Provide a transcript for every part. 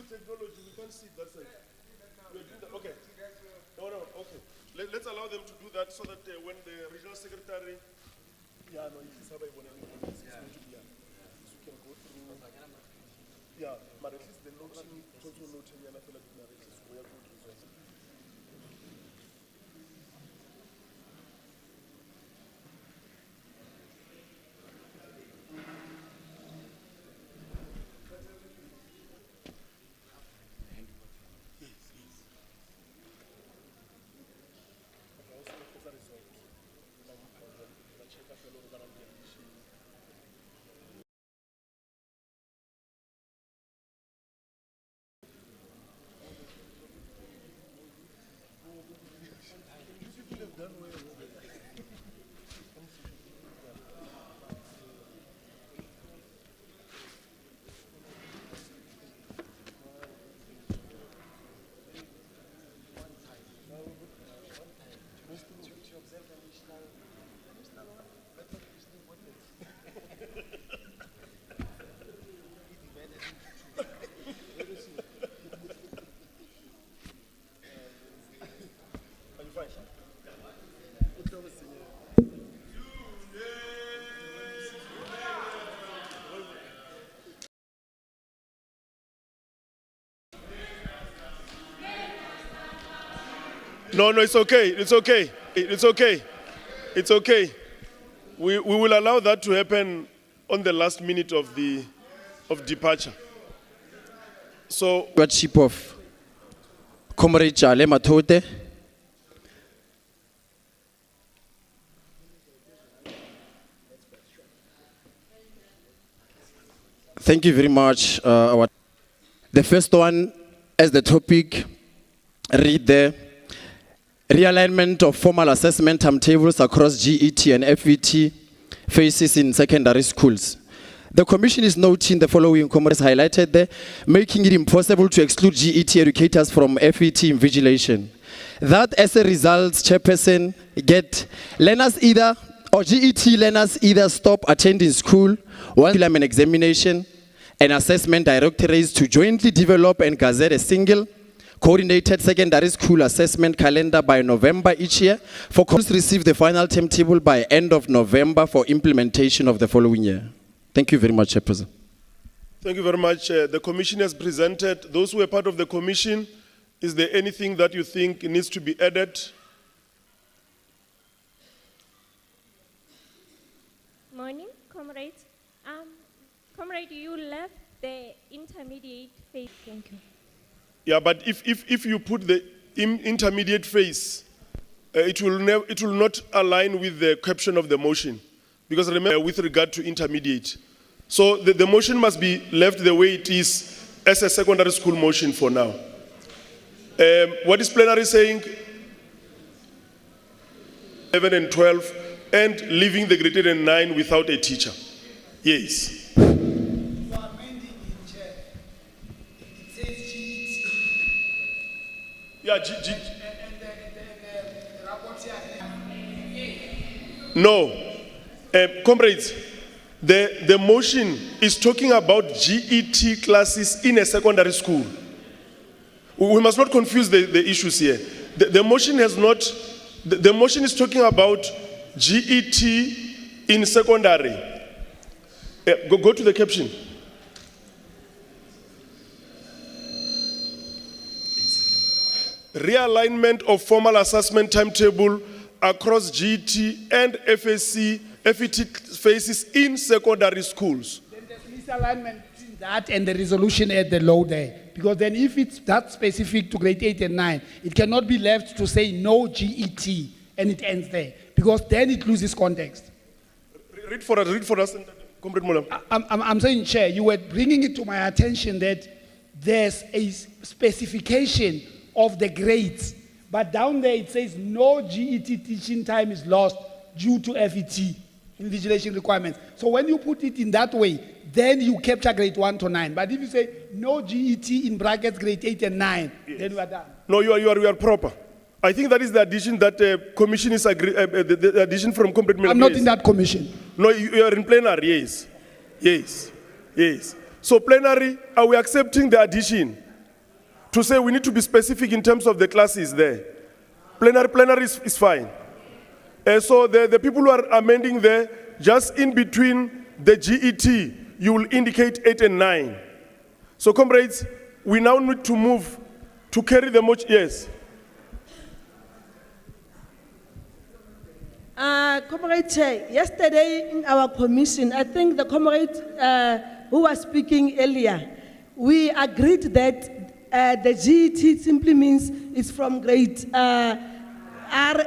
technology, we can't see that side. We are doing that. Okay. No, okay. Let's allow them to do that so that when the regional secretary, you can go through. Yeah, but at least the noting, total noting, and I feel like narratives were good results. No, it's okay. It's okay. It's okay. It's okay. We will allow that to happen on the last minute of departure. So, Stewardship of Comrade Jale Matote. Thank you very much. The first one, as the topic, read there. Realignment of formal assessment timetables across GET and FET phases in secondary schools. The Commission is noting the following comments highlighted there, making it impossible to exclude GET educators from FET invigilation. That as a result, Chairperson, GET learners either stop attending school, one an examination, and assessment directorates to jointly develop and gazette a single coordinated secondary school assessment calendar by November each year. For schools receive the final timetable by end of November for implementation of the following year. Thank you very much, Chairperson. Thank you very much. The Commission has presented. Those who are part of the Commission, is there anything that you think needs to be added? Morning, comrades. Comrade, you left the intermediate phase. Thank you. Yeah, but if you put the intermediate phase, it will not align with the caption of the motion, because remember, with regard to intermediate. So the motion must be left the way it is as a secondary school motion for now. What is plenary saying? 11 and 12, and leaving the grade 8 and 9 without a teacher. Yes. Yeah, no, comrades, the motion is talking about GET classes in a secondary school. We must not confuse the issues here. The motion has not, the motion is talking about GET in secondary. Go to the caption. Realignment of formal assessment timetable across GET and FET phases in secondary schools. Then there's misalignment between that and the resolution at the low there. Because then if it's that specific to grade 8 and 9, it cannot be left to say no GET and it ends there. Because then it loses context. Read for us, Comrade Mulam. I'm saying, Chair, you were bringing it to my attention that there's a specification of the grades, but down there it says no GET teaching time is lost due to FET invigilation requirements. So when you put it in that way, then you capture grade 1 to 9. But if you say no GET in brackets grade 8 and 9, yes, then we are done. No, you are proper. I think that is the addition that commission is the addition from Comrade Mulam. I'm not in that commission. No, you are in plenary. Yes. So plenary, are we accepting the addition to say we need to be specific in terms of the classes there. Plenary is fine. So the people who are amending there, just in between the GET, you will indicate 8 and 9. So comrades, we now need to move to carry the motion. Yes. Comrade Chair, yesterday in our commission, I think the comrade who was speaking earlier, we agreed that the GET simply means it's from grade R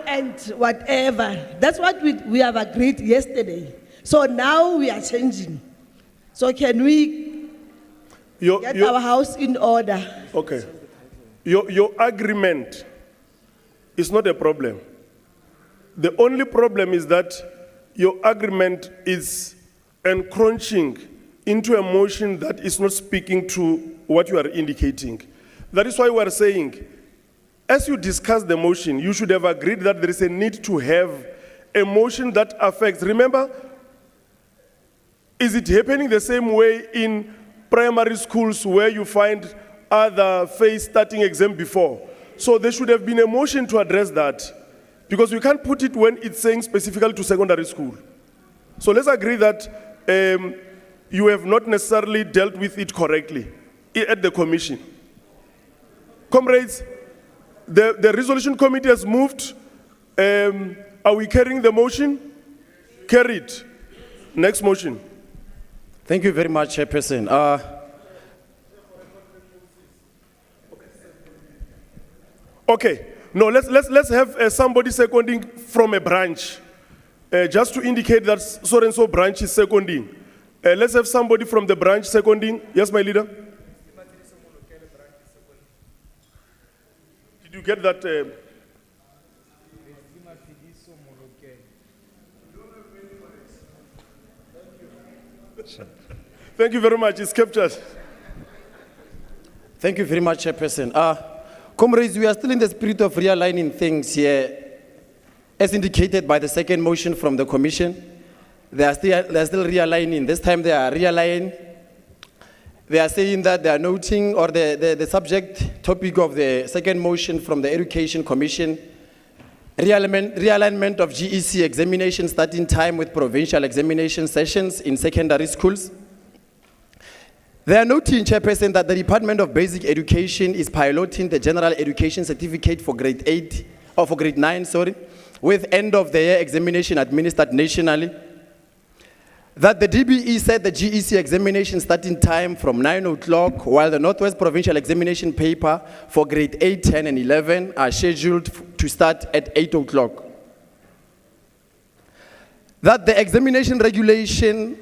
and whatever. That's what we have agreed yesterday. So now we are changing. So can we get our house in order? Okay. Your agreement is not a problem. The only problem is that your agreement is encroaching into a motion that is not speaking to what you are indicating. That is why we are saying, as you discuss the motion, you should have agreed that there is a need to have a motion that affects. Remember, is it happening the same way in primary schools where you find other phase starting exam before? So there should have been a motion to address that, because we can't put it when it's saying specifically to secondary school. So let's agree that you have not necessarily dealt with it correctly at the commission. Comrades, the resolution committee has moved. Are we carrying the motion? Carried. Next motion. Thank you very much, Chairperson. Okay. No, let's have somebody seconding from a branch, just to indicate that so and so branch is seconding. Let's have somebody from the branch seconding. Yes, my leader. Did you get that? Thank you very much. It's captured. Thank you very much, Chairperson. Comrades, we are still in the spirit of realigning things here. As indicated by the second motion from the Commission, they are still realigning. This time they are realigning. They are saying that they are noting, or the subject topic of the second motion from the Education Commission, realignment of GEC examination starting time with provincial examination sessions in secondary schools. They are noting, Chairperson, that the Department of Basic Education is piloting the General Education Certificate for grade 8, or for grade 9, with end of the year examination administered nationally. That the DBE set the GEC examination starting time from 9 o'clock, while the Northwest Provincial Examination paper for grade 8, 10, and 11 are scheduled to start at 8 o'clock. That the examination regulation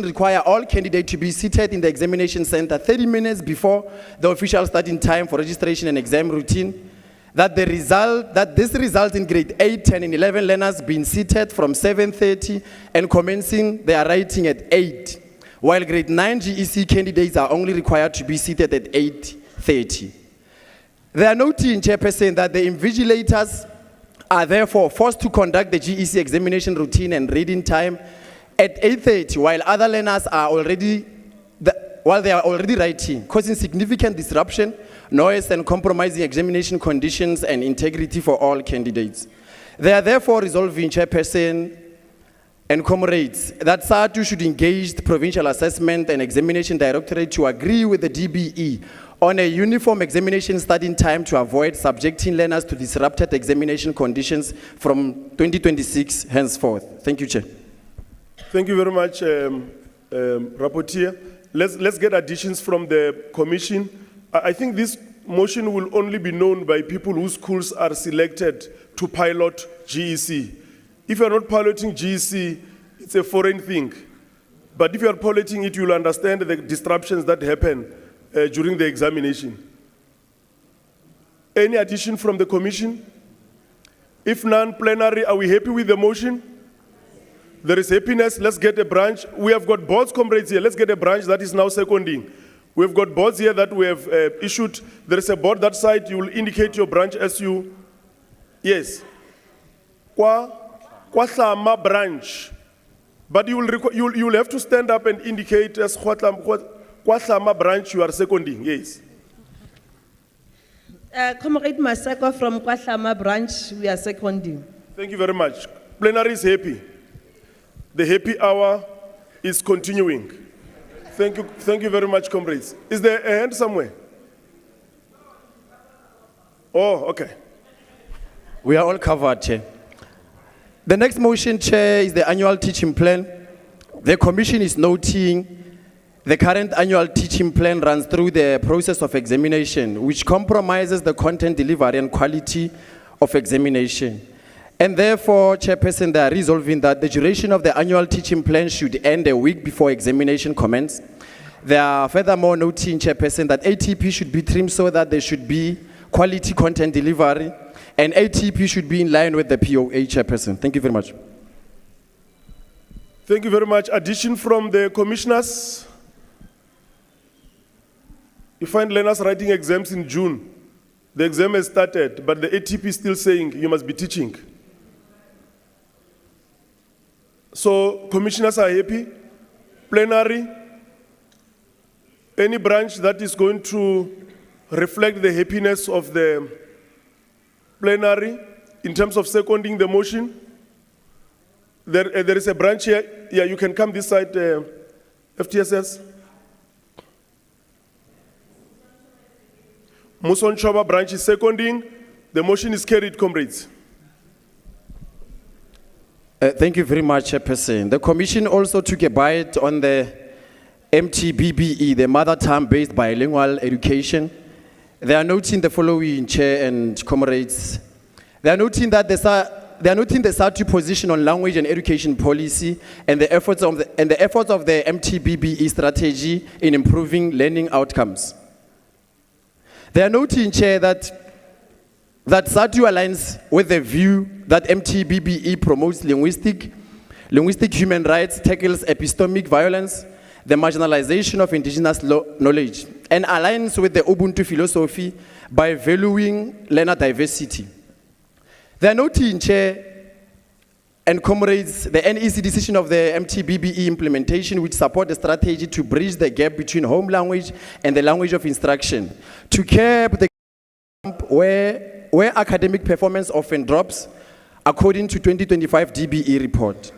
require all candidates to be seated in the examination center 30 minutes before the official starting time for registration and exam routine. That this results in grade 8, 10, and 11 learners being seated from 7:30 and commencing their writing at 8, while grade 9 GEC candidates are only required to be seated at 8:30. They are noting, Chairperson, that the invigilators are therefore forced to conduct the GEC examination routine and reading time at 8:30, while other learners are already writing, causing significant disruption, noise, and compromising examination conditions and integrity for all candidates. They are therefore resolving, Chairperson and comrades, that SADTU should engage the Provincial Assessment and Examination Directorate to agree with the DBE on a uniform examination starting time to avoid subjecting learners to disrupted examination conditions from 2026 henceforth. Thank you, Chair. Thank you very much, Rapporteur. Let's get additions from the Commission. I think this motion will only be known by people whose schools are selected to pilot GEC. If you are not piloting GEC, it's a foreign thing. But if you are piloting it, you'll understand the disruptions that happen during the examination. Any addition from the Commission? If none, plenary, are we happy with the motion? There is happiness. Let's get a branch. We have got boards, comrades, here. Let's get a branch that is now seconding. We've got boards here that we have issued. There is a board that side. You will indicate your branch as you. Yes. Kwahlama branch. But you will have to stand up and indicate as Kwahlama branch you are seconding. Yes. Comrade Maseko from Kwahlama branch, we are seconding. Thank you very much. Plenary is happy. The happy hour is continuing. Thank you very much, comrades. Is there a hand somewhere? Oh, okay. We are all covered, Chair. The next motion, Chair, is the annual teaching plan. The Commission is noting the current annual teaching plan runs through the process of examination, which compromises the content delivery and quality of examination. And therefore, Chairperson, they are resolving that the duration of the annual teaching plan should end a week before examination commence. They are furthermore noting, Chairperson, that ATP should be trimmed so that there should be quality content delivery, and ATP should be in line with the POA, Chairperson. Thank you very much. Thank you very much. Addition from the commissioners. You find learners writing exams in June. The exam has started, but the ATP is still saying you must be teaching. So commissioners are happy. Plenary, any branch that is going to reflect the happiness of the plenary in terms of seconding the motion. There is a branch here. Yeah, you can come this side, FTSS. Muson Choba branch is seconding. The motion is carried, comrades. Thank you very much, Chairperson. The Commission also took a bite on the MTBBE, the Mother Tongue-Based Bilingual Education. They are noting the following, Chair and comrades. They are noting that the SADTU position on language and education policy and the efforts of the MTBBE strategy in improving learning outcomes. They are noting, Chair, that SADTU aligns with the view that MTBBE promotes linguistic human rights, tackles epistemic violence, the marginalization of indigenous knowledge, and aligns with the Ubuntu philosophy by valuing learner diversity. They are noting, Chair and comrades, the NEC decision of the MTBBE implementation, which support the strategy to bridge the gap between home language and the language of instruction, to curb the gap where academic performance often drops, according to 2025 DBE report.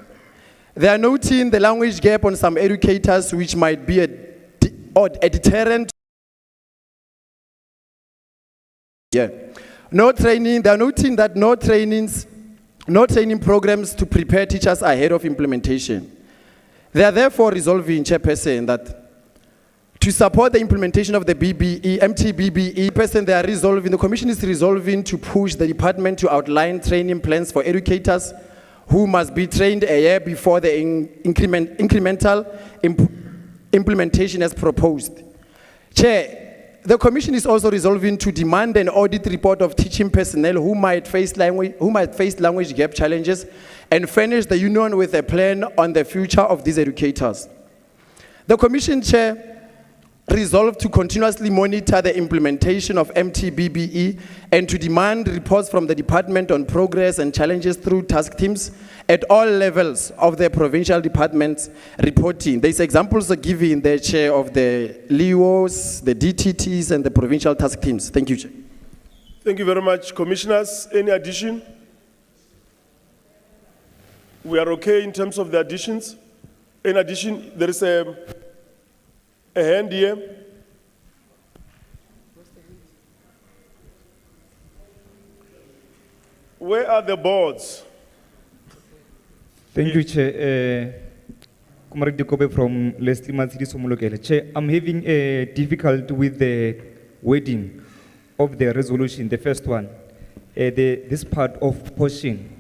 They are noting the language gap on some educators, which might be a deterrent. Yeah. No training. They are noting that no training programs to prepare teachers ahead of implementation. They are therefore resolving, Chairperson, that to support the implementation of the MTBBE, they are resolving, the Commission is resolving to push the department to outline training plans for educators who must be trained a year before the incremental implementation as proposed. Chair, the Commission is also resolving to demand an audit report of teaching personnel who might face language gap challenges and furnish the Union with a plan on the future of these educators. The Commission, Chair, resolved to continuously monitor the implementation of MTBBE and to demand reports from the department on progress and challenges through task teams at all levels of the provincial departments reporting. These examples are given the Chair of the LEOs, the DTTs, and the provincial task teams. Thank you, Chair. Thank you very much, Commissioners. Any addition? We are okay in terms of the additions. In addition, there is a hand here. Where are the boards? Thank you, Chair. Comrade Kobe from Leslie Mansidi Somolokele. Chair, I'm having a difficulty with the wording of the resolution, the first one. This part of caution.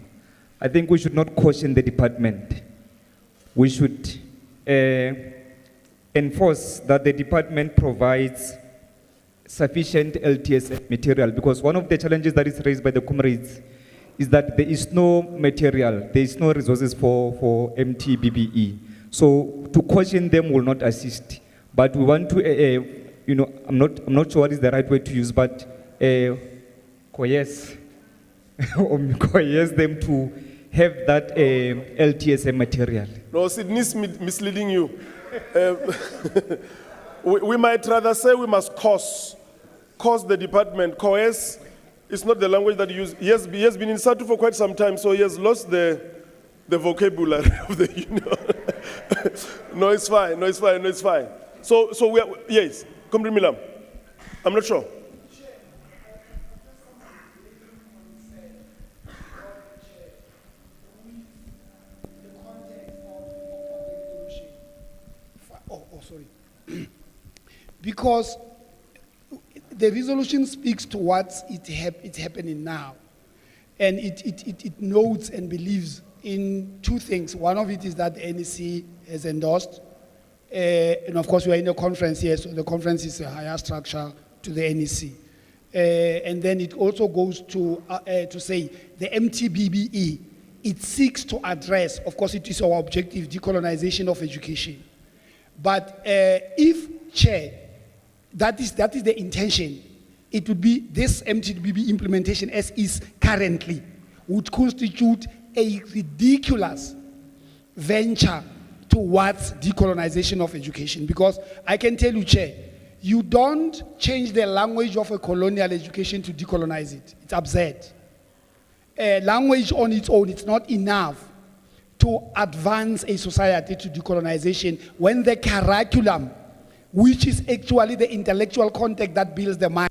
I think we should not caution the department. We should enforce that the department provides sufficient LTSM material, because one of the challenges that is raised by the comrades is that there is no material, there is no resources for MTBBE. So to caution them will not assist. But we want to, I'm not sure what is the right way to use, but coerce them to have that LTSM material. No, Sydney's misleading you. We might rather say we must cause cause the department, coerce is not the language that he used. He has been in SADTU for quite some time, so he has lost the vocabulary of the union. No, it's fine. No, it's fine. No, it's fine. So we are, yes, Comrade Milam. I'm not sure. Sorry. Because the resolution speaks to what it's happening now. And it notes and believes in two things. One of it is that the NEC has endorsed, and of course we are in a conference here, so the conference is a higher structure to the NEC. And then it also goes to say the MTBBE, it seeks to address, of course it is our objective, decolonization of education. But if, Chair, that is the intention, it would be this MTBB implementation as is currently would constitute a ridiculous venture towards decolonization of education. Because I can tell you, Chair, you don't change the language of a colonial education to decolonize it. It's absurd. Language on its own, it's not enough to advance a society to decolonization when the curriculum, which is actually the intellectual content that builds the mind,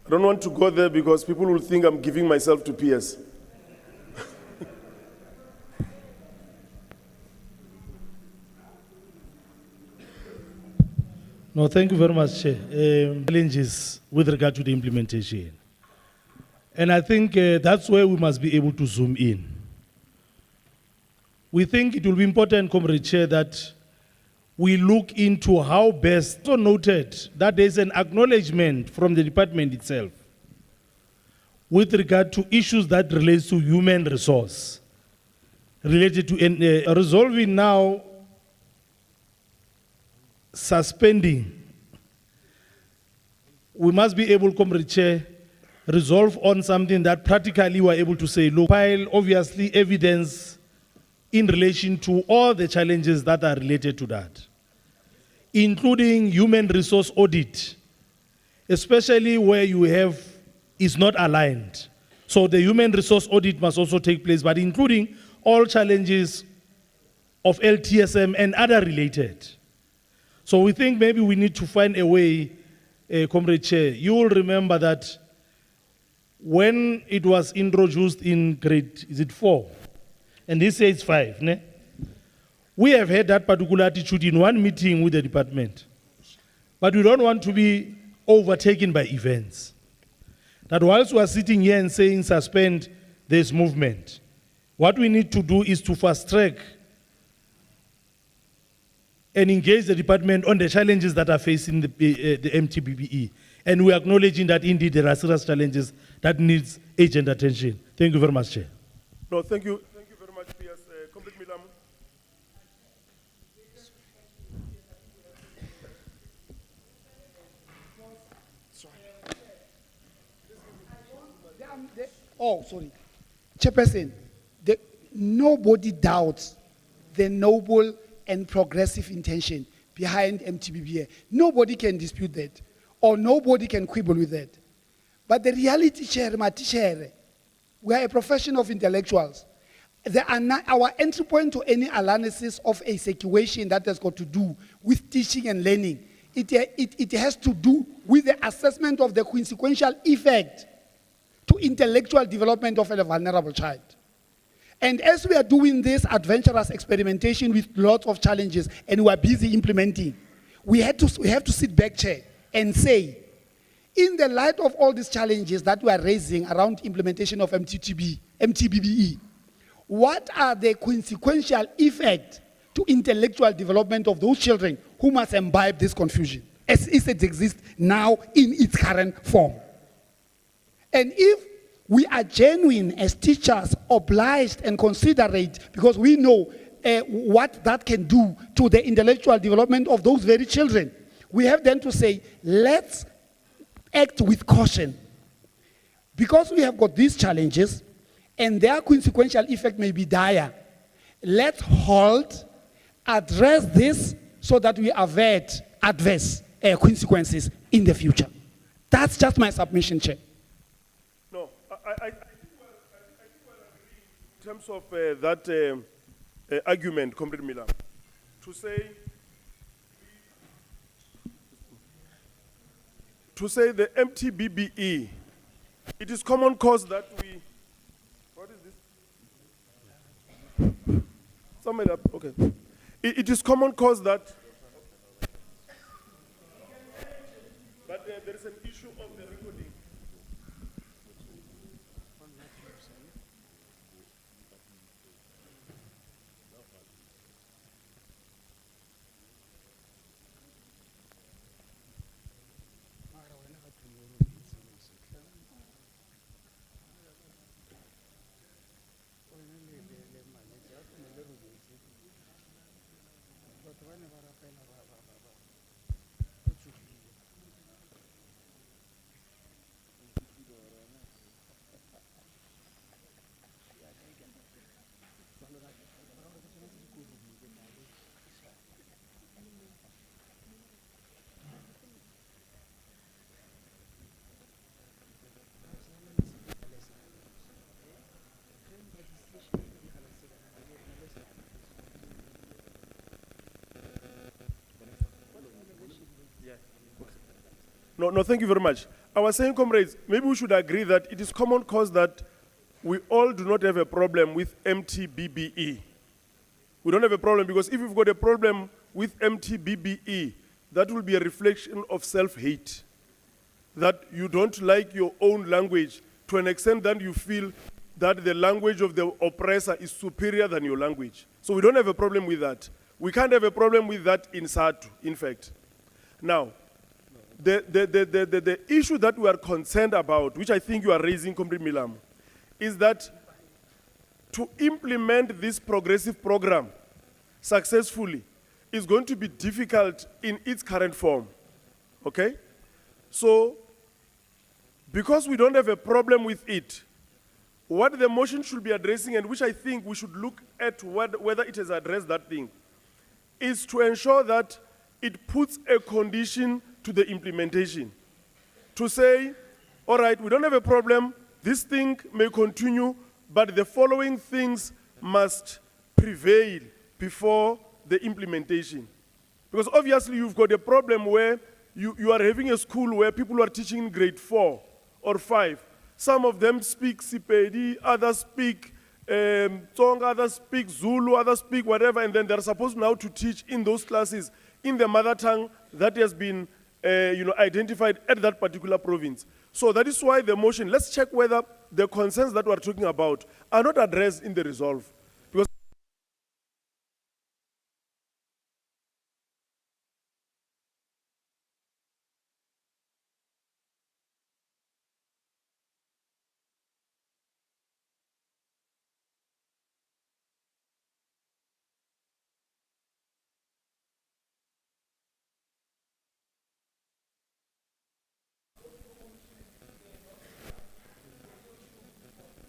I don't want to go there because people will think I'm giving myself to PS. No, thank you very much, Chair. Challenges with regard to the implementation. And I think that's where we must be able to zoom in. We think it will be important, Comrade Chair, that we look into how best, so noted that there's an acknowledgement from the department itself with regard to issues that relates to human resource, related to resolving now suspending. We must be able, Comrade Chair, resolve on something that practically we're able to say, look, while obviously evidence in relation to all the challenges that are related to that, including human resource audit, especially where you have is not aligned. So the human resource audit must also take place, but including all challenges of LTSM and other related. So we think maybe we need to find a way, Comrade Chair. You will remember that when it was introduced in grade, is it 4? And this says 5, ne? We have had that particular attitude in one meeting with the department. But we don't want to be overtaken by events. That whilst we are sitting here and saying suspend this movement, what we need to do is to fast track and engage the department on the challenges that are facing the MTBBE. And we are acknowledging that indeed there are serious challenges that needs urgent attention. Thank you very much, Chair. No, thank you. Thank you very much, PS. Comrade Milam. Oh, sorry. Chairperson, nobody doubts the noble and progressive intention behind MTBBA. Nobody can dispute that, or nobody can quibble with that. But the reality, Chair, we are a profession of intellectuals. Our entry point to any analysis of a situation that has got to do with teaching and learning, it has to do with the assessment of the consequential effect to intellectual development of a vulnerable child. And as we are doing this adventurous experimentation with lots of challenges and we are busy implementing, we have to sit back, Chair, and say, in the light of all these challenges that we are raising around implementation of MTBBE, what are the consequential effects to intellectual development of those children who must imbibe this confusion as it exists now in its current form? And if we are genuine as teachers, obliged and considerate, because we know what that can do to the intellectual development of those very children, we have then to say, let's act with caution. Because we have got these challenges, and their consequential effect may be dire, let's halt, address this, so that we avert adverse consequences in the future. That's just my submission, Chair. No, I think we'll agree in terms of that argument, Comrade Miller, to say the MTBBE, it is common cause that we, what is this? Sum it up, okay. It is common cause that, but there is an issue of the recording. No, thank you very much. I was saying, comrades, maybe we should agree that it is common cause that we all do not have a problem with MTBBE. We don't have a problem because if you've got a problem with MTBBE, that will be a reflection of self-hate. That you don't like your own language to an extent that you feel that the language of the oppressor is superior than your language. So we don't have a problem with that. We can't have a problem with that in SADTU, in fact. Now, the issue that we are concerned about, which I think you are raising, Comrade Milam, is that to implement this progressive program successfully is going to be difficult in its current form, okay? So, because we don't have a problem with it, what the motion should be addressing, and which I think we should look at whether it has addressed that thing, is to ensure that it puts a condition to the implementation. To say, all right, we don't have a problem, this thing may continue, but the following things must prevail before the implementation. Because obviously you've got a problem where you are having a school where people are teaching in grade 4 or 5. Some of them speak Sepedi, others speak Tsonga, others speak Zulu, others speak whatever, and then they're supposed now to teach in those classes in the mother tongue that has been identified at that particular province. So that is why the motion, let's check whether the concerns that we're talking about are not addressed in the resolve.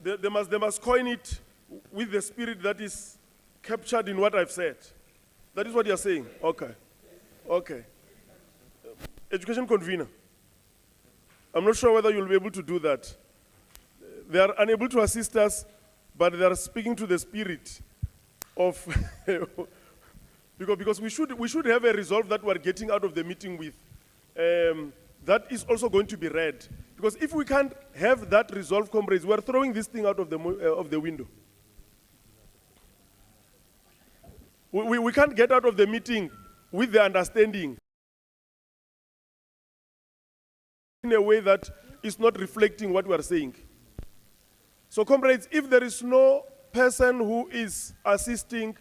Because they must coin it with the spirit that is captured in what I've said. That is what you're saying? Okay. Okay. Education convener. I'm not sure whether you'll be able to do that. They are unable to assist us, but they are speaking to the spirit of, because we should have a resolve that we're getting out of the meeting with. That is also going to be read. Because if we can't have that resolve, comrades, we're throwing this thing out of the window. We can't get out of the meeting with the understanding in a way that is not reflecting what we are saying. So, comrades, if there is no person who is assisting,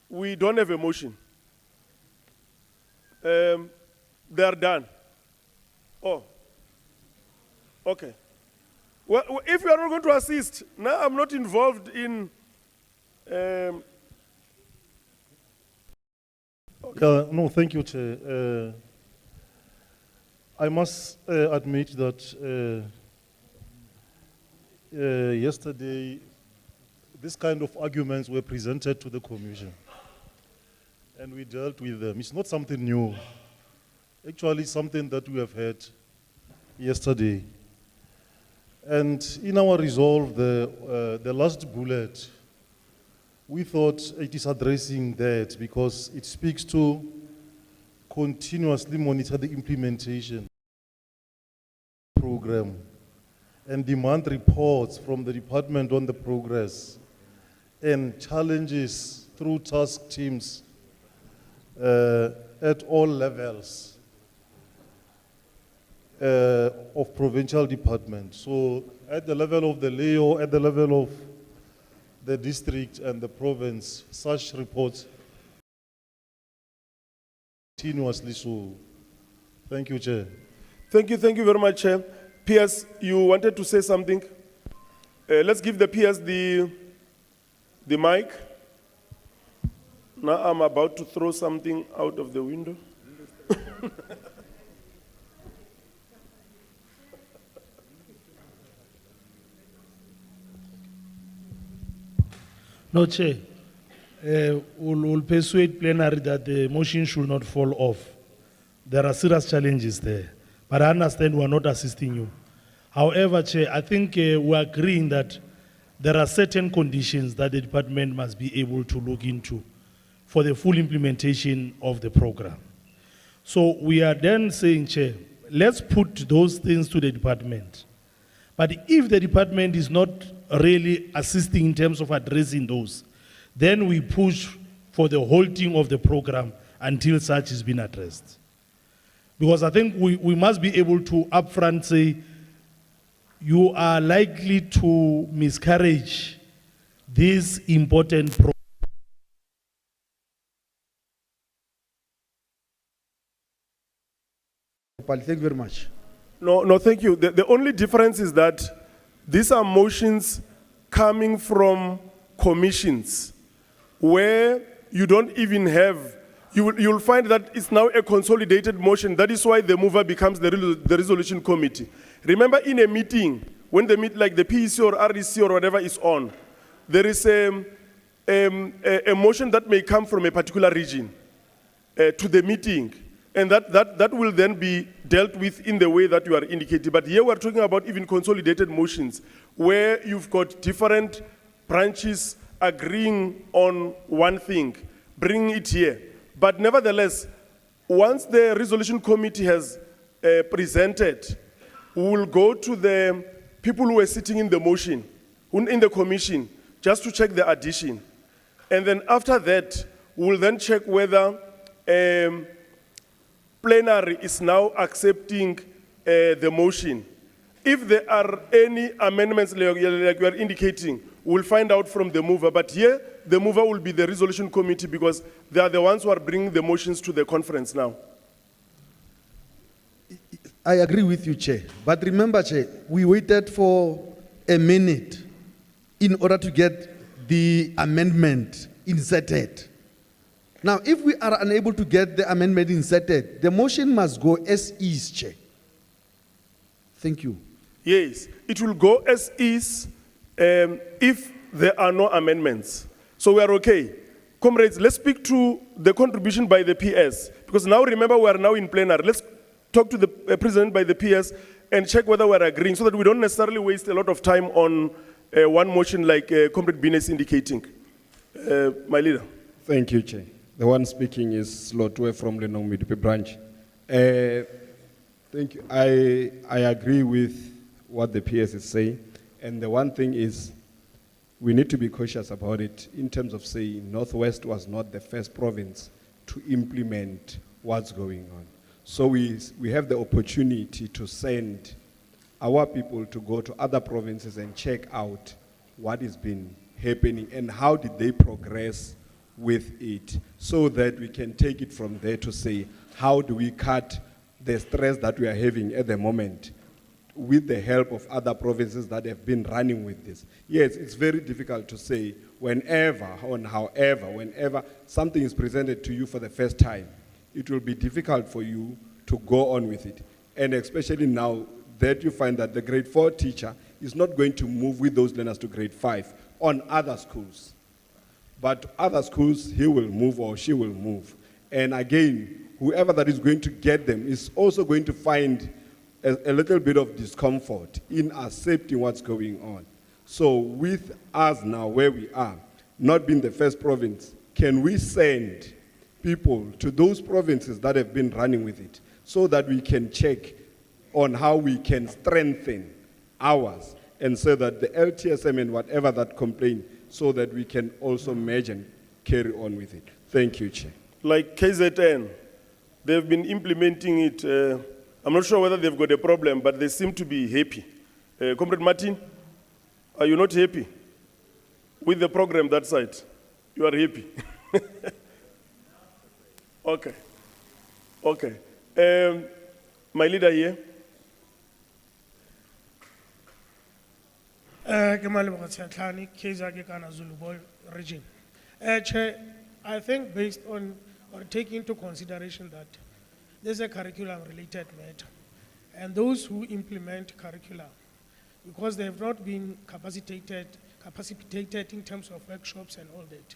we don't have a motion. They are done. Oh, okay. Well, if you are not going to assist, now I'm not involved in. No, thank you, Chair. I must admit that yesterday, this kind of arguments were presented to the Commission, and we dealt with them. It's not something new. Actually, something that we have heard yesterday. And in our resolve, the last bullet, we thought it is addressing that because it speaks to continuously monitor the implementation program and demand reports from the department on the progress and challenges through task teams at all levels of provincial department. So at the level of the LEO, at the level of the district and the province, such reports continuously. So thank you, Chair. Thank you very much, Chair. PS, you wanted to say something? Let's give the PS the mic. Now I'm about to throw something out of the window. No, Chair. We'll persuade plenary that the motion should not fall off. There are serious challenges there. But I understand we are not assisting you. However, Chair, I think we're agreeing that there are certain conditions that the department must be able to look into for the full implementation of the program. So we are then saying, Chair, let's put those things to the department. But if the department is not really assisting in terms of addressing those, then we push for the halting of the program until such has been addressed. Because I think we must be able to upfront say, you are likely to miscarriage this important program. Thank you very much. No, thank you. The only difference is that these are motions coming from commissions where you don't even have, you'll find that it's now a consolidated motion. That is why the mover becomes the resolution committee. Remember in a meeting, when they meet like the PEC or REC or whatever is on, there is a motion that may come from a particular region to the meeting. And that will then be dealt with in the way that you are indicating. But here we're talking about even consolidated motions where you've got different branches agreeing on one thing, bringing it here. But nevertheless, once the resolution committee has presented, we will go to the people who are sitting in the motion, in the commission, just to check the addition. And then after that, we'll then check whether plenary is now accepting the motion. If there are any amendments like you are indicating, we'll find out from the mover. But here, the mover will be the resolution committee because they are the ones who are bringing the motions to the conference now. I agree with you, Chair. But remember, Chair, we waited for a minute in order to get the amendment inserted. Now, if we are unable to get the amendment inserted, the motion must go as is, Chair. Thank you. Yes, it will go as is if there are no amendments. So we are okay. Comrades, let's speak to the contribution by the PS. Because now remember we are now in plenary. Let's talk to the president by the PS and check whether we're agreeing so that we don't necessarily waste a lot of time on one motion like Comrade Bine is indicating. My leader. Thank you, Chair. The one speaking is Lotwe from Lenong Midupe branch. Thank you. I agree with what the PS is saying. And the one thing is, we need to be cautious about it in terms of saying Northwest was not the first province to implement what's going on. So we have the opportunity to send our people to go to other provinces and check out what has been happening and how did they progress with it, so that we can take it from there to say, how do we cut the stress that we are having at the moment with the help of other provinces that have been running with this. Yes, it's very difficult to say whenever something is presented to you for the first time, it will be difficult for you to go on with it. And especially now that you find that the grade 4 teacher is not going to move with those learners to grade 5 on other schools. But other schools, he will move or she will move. And again, whoever that is going to get them is also going to find a little bit of discomfort in accepting what's going on. So with us now where we are, not being the first province, can we send people to those provinces that have been running with it so that we can check on how we can strengthen ours and so that the LTSM and whatever that complaint, so that we can also merge and carry on with it. Thank you, Chair. Like KZN, they've been implementing it. I'm not sure whether they've got a problem, but they seem to be happy. Comrade Martin, are you not happy with the program that side? You are happy. Okay. Okay. My leader here. Region. Chair, I think based on or taking into consideration that this is a curriculum-related matter, and those who implement curriculum, because they have not been capacitated in terms of workshops and all that,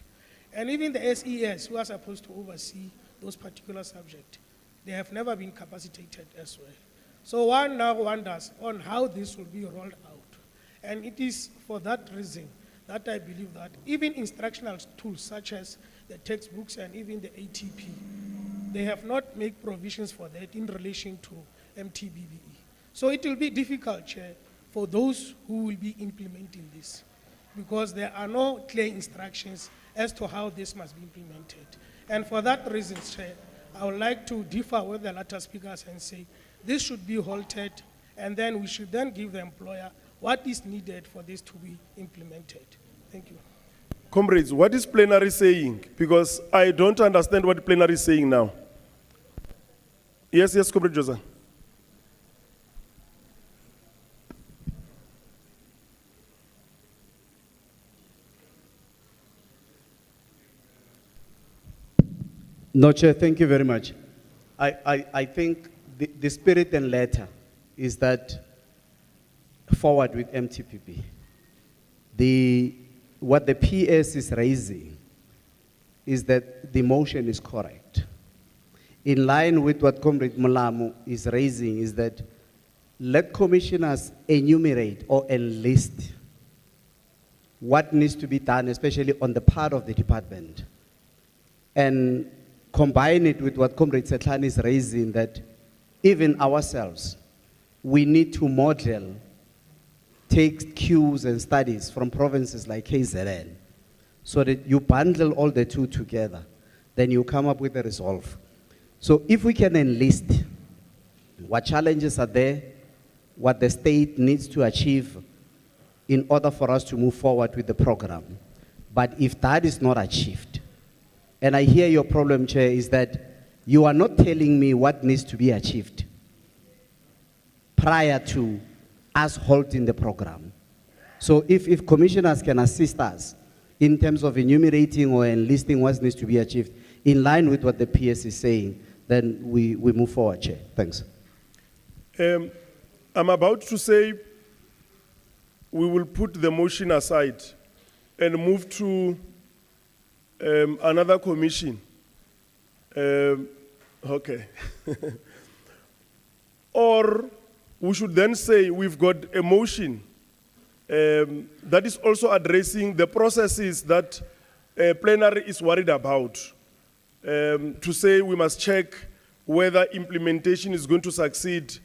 and even the SES who are supposed to oversee those particular subjects, they have never been capacitated as well. So one now wonders on how this will be rolled out. And it is for that reason that I believe that even instructional tools such as the textbooks and even the ATP, they have not made provisions for that in relation to MTBBE. So it will be difficult, Chair, for those who will be implementing this, because there are no clear instructions as to how this must be implemented. And for that reason, Chair, I would like to differ with the latter speakers and say this should be halted, and then we should then give the employer what is needed for this to be implemented. Thank you. Comrades, what is plenary saying? Because I don't understand what plenary is saying now. Yes, Comrade Joseph. No, Chair, thank you very much. I think the spirit and letter is that forward with MTPP. What the PS is raising is that the motion is correct. In line with what Comrade Mulamu is raising is that let commissioners enumerate or enlist what needs to be done, especially on the part of the department, and combine it with what Comrade Setlani is raising, that even ourselves, we need to model, take cues and studies from provinces like KZN, so that you bundle all the two together, then you come up with a resolve. So if we can enlist what challenges are there, what the state needs to achieve in order for us to move forward with the program. But if that is not achieved, and I hear your problem, Chair, is that you are not telling me what needs to be achieved prior to us halting the program. So if commissioners can assist us in terms of enumerating or enlisting what needs to be achieved in line with what the PS is saying, then we move forward, Chair. Thanks. I'm about to say we will put the motion aside and move to another commission. Okay. Or we should then say we've got a motion that is also addressing the processes that plenary is worried about. To say we must check whether implementation is going to succeed.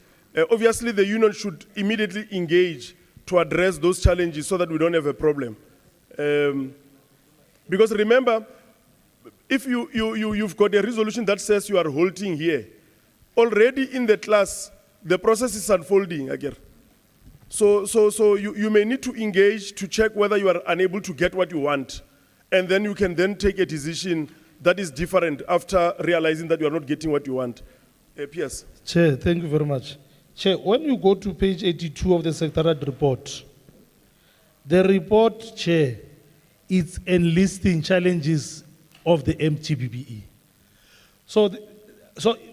Obviously, the union should immediately engage to address those challenges so that we don't have a problem. Because remember, if you've got a resolution that says you are halting here, already in the class, the process is unfolding again. So you may need to engage to check whether you are unable to get what you want. And then you can then take a decision that is different after realizing that you are not getting what you want. PS. Chair, thank you very much. Chair, when you go to page 82 of the Secretariat report, the report, Chair, is enlisting challenges of the MTBBE. So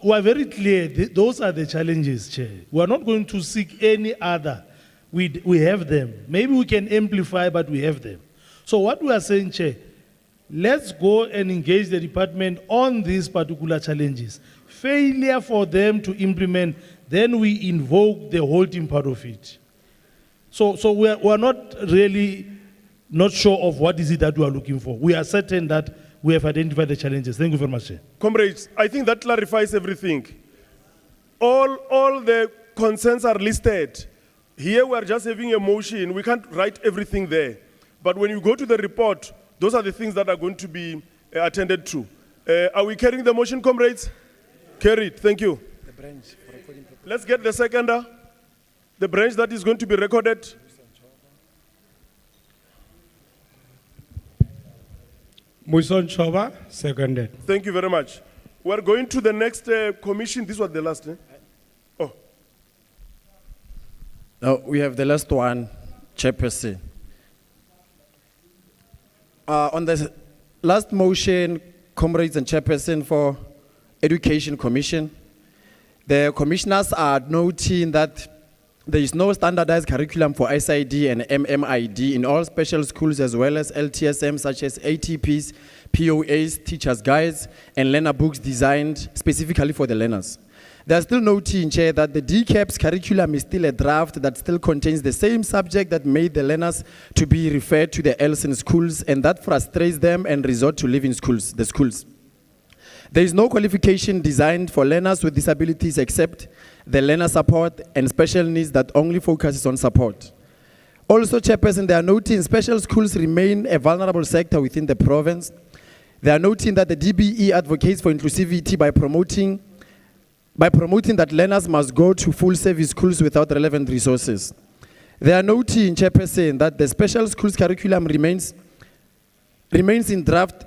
we are very clear, those are the challenges, Chair. We are not going to seek any other. We have them. Maybe we can amplify, but we have them. So what we are saying, Chair, let's go and engage the department on these particular challenges. Failure for them to implement, then we invoke the halting part of it. So we are not really not sure of what is it that we are looking for. We are certain that we have identified the challenges. Thank you very much, Chair. Comrades, I think that clarifies everything. All the concerns are listed. Here we are just having a motion. We can't write everything there. But when you go to the report, those are the things that are going to be attended to. Are we carrying the motion, comrades? Carried. Thank you. The branch for recording. Let's get the seconder. The branch that is going to be recorded. Muson Choba, seconded. Thank you very much. We're going to the next commission. This was the last. Oh. No, we have the last one, Chairperson. On the last motion, comrades and Chairperson for Education Commission, the commissioners are noting that there is no standardized curriculum for SID and MMID in all special schools as well as LTSM such as ATPs, POAs, teachers' guides, and learner books designed specifically for the learners. They are still noting, Chair, that the DCAP's curriculum is still a draft that still contains the same subject that made the learners to be referred to the Ls in schools, and that frustrates them and resort to leaving schools, the schools. There is no qualification designed for learners with disabilities except the learner support, and special needs that only focuses on support. Also, Chairperson, they are noting special schools remain a vulnerable sector within the province. They are noting that the DBE advocates for inclusivity by promoting that learners must go to full service schools without relevant resources. They are noting, Chairperson, that the special schools curriculum remains in draft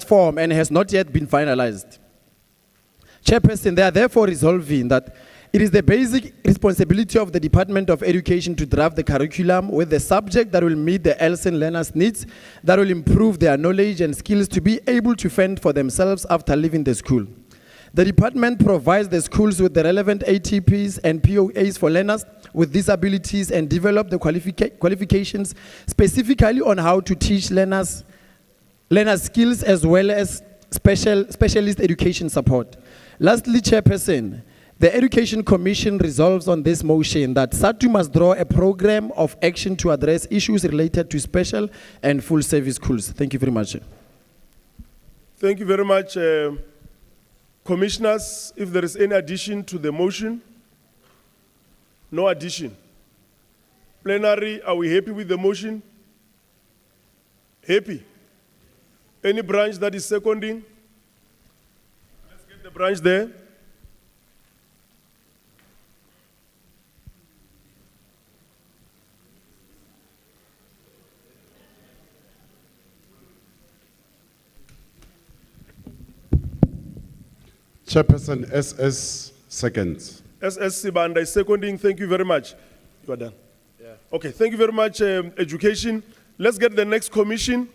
form and has not yet been finalized. Chairperson, they are therefore resolving that it is the basic responsibility of the Department of Education to draft the curriculum with the subject that will meet the LSEN learners' needs, that will improve their knowledge and skills to be able to fend for themselves after leaving the school. The department provides the schools with the relevant ATPs and POAs for learners with disabilities and develop the qualifications specifically on how to teach learners skills as well as specialist education support. Lastly, Chairperson, the Education Commission resolves on this motion that SADTU must draw a program of action to address issues related to special and full service schools. Thank you very much. Thank you very much. Commissioners, if there is any addition to the motion? No addition. Plenary, are we happy with the motion? Happy. Any branch that is seconding? Let's get the branch there. Chairperson, SS seconds. SS Sibanda is seconding. Thank you very much. You are done. Yeah. Okay, thank you very much, Education. Let's get the next commission.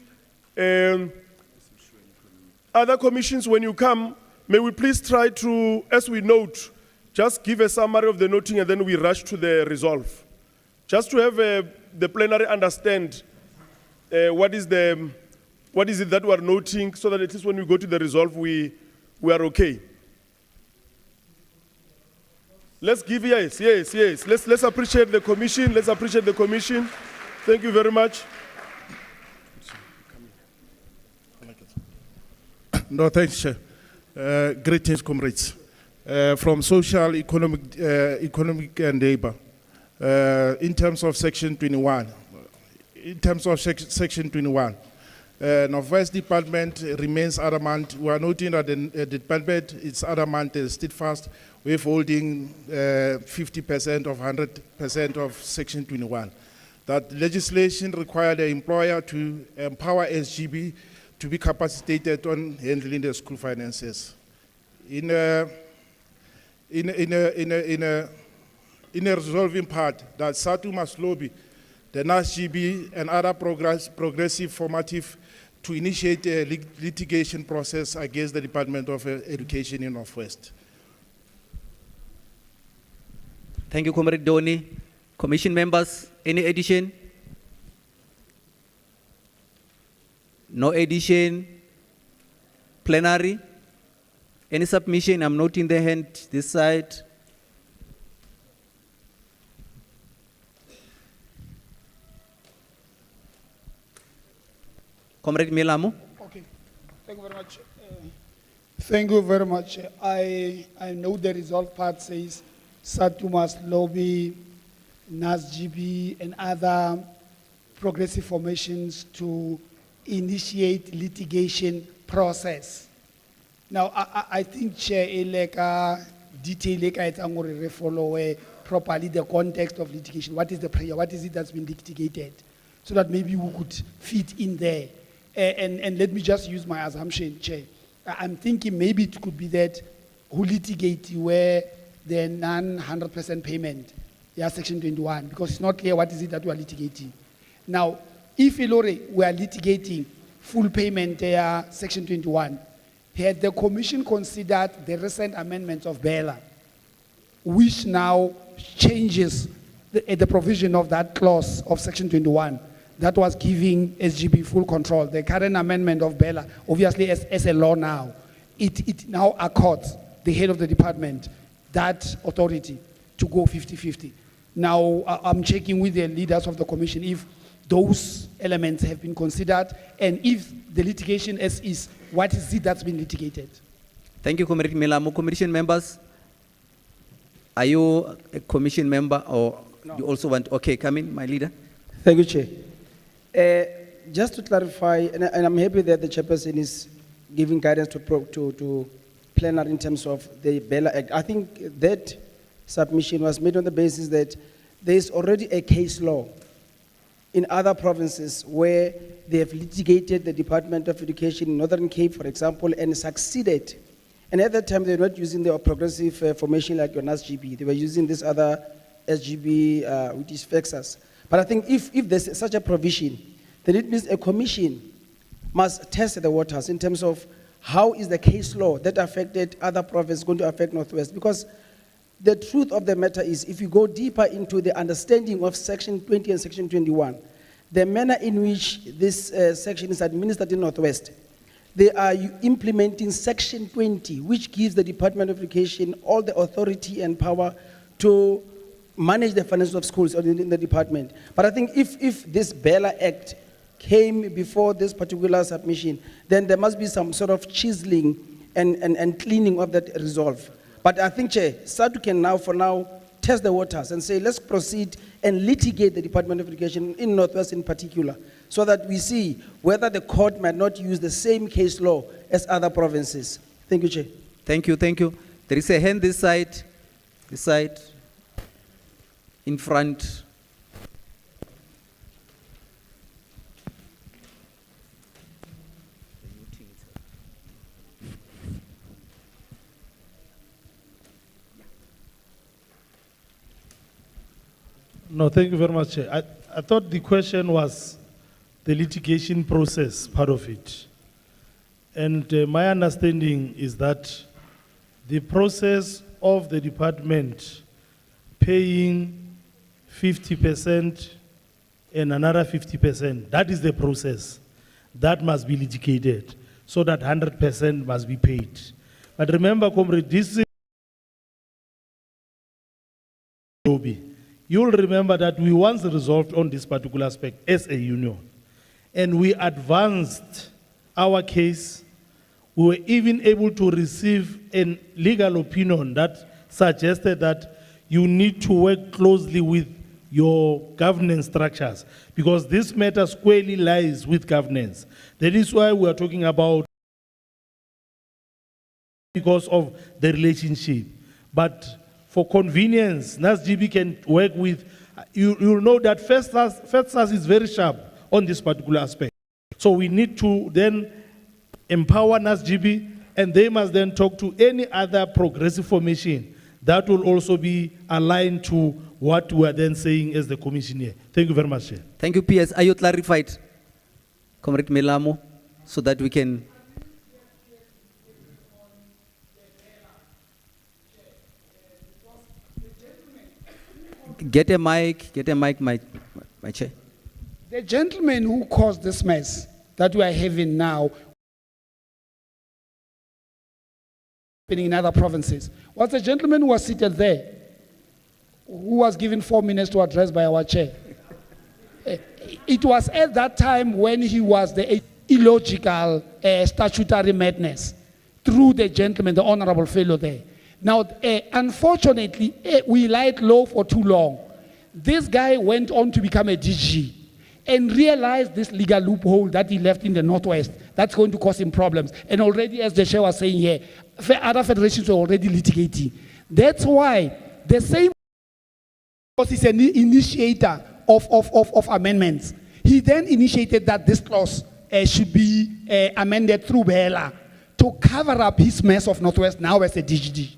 Other commissions, when you come, may we please try to, as we note, just give a summary of the noting and then we rush to the resolve. Just to have the plenary understand what is it that we are noting, so that at least when we go to the resolve, we are okay. Let's give, yes. Let's appreciate the commission. Let's appreciate the commission. Thank you very much. No, thanks, Chair. Greetings, comrades. From social, economic and labor. In terms of Section 21, Northwest Department remains adamant. We are noting that the department is adamant and steadfast with holding 50% of 100% of Section 21. That legislation required the employer to empower SGB to be capacitated on handling the school finances. In a resolving part, that SADTU must lobby the NASGB and other progressive formative to initiate a litigation process against the Department of Education in Northwest. Thank you, Comrade Doni. Commission members, any addition? No addition. Plenary? Any submission? I'm noting the hand this side. Comrade Milamu? Okay, thank you very much. Thank you very much. I know the resolve part says SADTU must lobby NASGB and other progressive formations to initiate litigation process. Now, I think Chair Eleka detail follow properly the context of litigation. What is the prayer? What is it that's been litigated? So that maybe we could fit in there. And let me just use my assumption, Chair. I'm thinking maybe it could be that who litigate where the non-100% payment, Section 21, because it's not clear what is it that we are litigating. Now, if we are litigating full payment, Section 21, had the Commission considered the recent amendments of Bela, which now changes the provision of that clause of Section 21, that was giving SGB full control. The current amendment of Bela, obviously as a law now, it now accords the head of the department that authority to go 50-50. Now, I'm checking with the leaders of the Commission if those elements have been considered, and if the litigation is, what is it that's been litigated? Thank you, Comrade Milamu. Commission members? Are you a commission member or you also want, okay, come in, my leader. Thank you, Chair. Just to clarify, and I'm happy that the chairperson is giving guidance to plenary in terms of the Bella Act. I think that submission was made on the basis that there is already a case law in other provinces where they have litigated the Department of Education in Northern Cape, for example, and succeeded. And at that time, they were not using the progressive formation like your NASGB. They were using this other SGB, which is FEXAS. But I think if there's such a provision, then it means a commission must test the waters in terms of how is the case law that affected other provinces going to affect Northwest. Because the truth of the matter is, if you go deeper into the understanding of Section 20 and Section 21, the manner in which this section is administered in Northwest, they are implementing Section 20, which gives the Department of Education all the authority and power to manage the finances of schools in the department. But I think if this Bella Act came before this particular submission, then there must be some sort of chiseling and cleaning of that resolve. But I think, Chair, SADTU can now, for now, test the waters and say, let's proceed and litigate the Department of Education in Northwest in particular, so that we see whether the court might not use the same case law as other provinces. Thank you, Chair. Thank you, thank you. There is a hand this side, in front. No, thank you very much, Chair. I thought the question was the litigation process, part of it. And my understanding is that the process of the department paying 50% and another 50%, that is the process. That must be litigated, so that 100% must be paid. But remember, comrade, this is you'll remember that we once resolved on this particular aspect as a union, and we advanced our case. We were even able to receive a legal opinion that suggested that you need to work closely with your governance structures, because this matter squarely lies with governance. That is why we are talking about, because of the relationship. But for convenience, NASGB can work with, you'll know that FEDSAS is very sharp on this particular aspect. So we need to then empower NASGB, and they must then talk to any other progressive formation that will also be aligned to what we are then saying as the commission here. Thank you very much, Chair. Thank you, PS. Are you clarified, Comrade Melamo, so that we can... Get a mic, my Chair. The gentleman who caused this mess that we are having now in other provinces was the gentleman who was seated there, who was given 4 minutes to address by our chair. It was at that time when he was the illogical statutory madness through the gentleman, the honorable fellow there. Now, unfortunately, we lied low for too long. This guy went on to become a DG and realized this legal loophole that he left in the Northwest, that's going to cause him problems. And already, as the chair was saying here, other federations were already litigating. That's why the same, because he's an initiator of amendments, he then initiated that this clause should be amended through Bella to cover up his mess of Northwest now as a DG.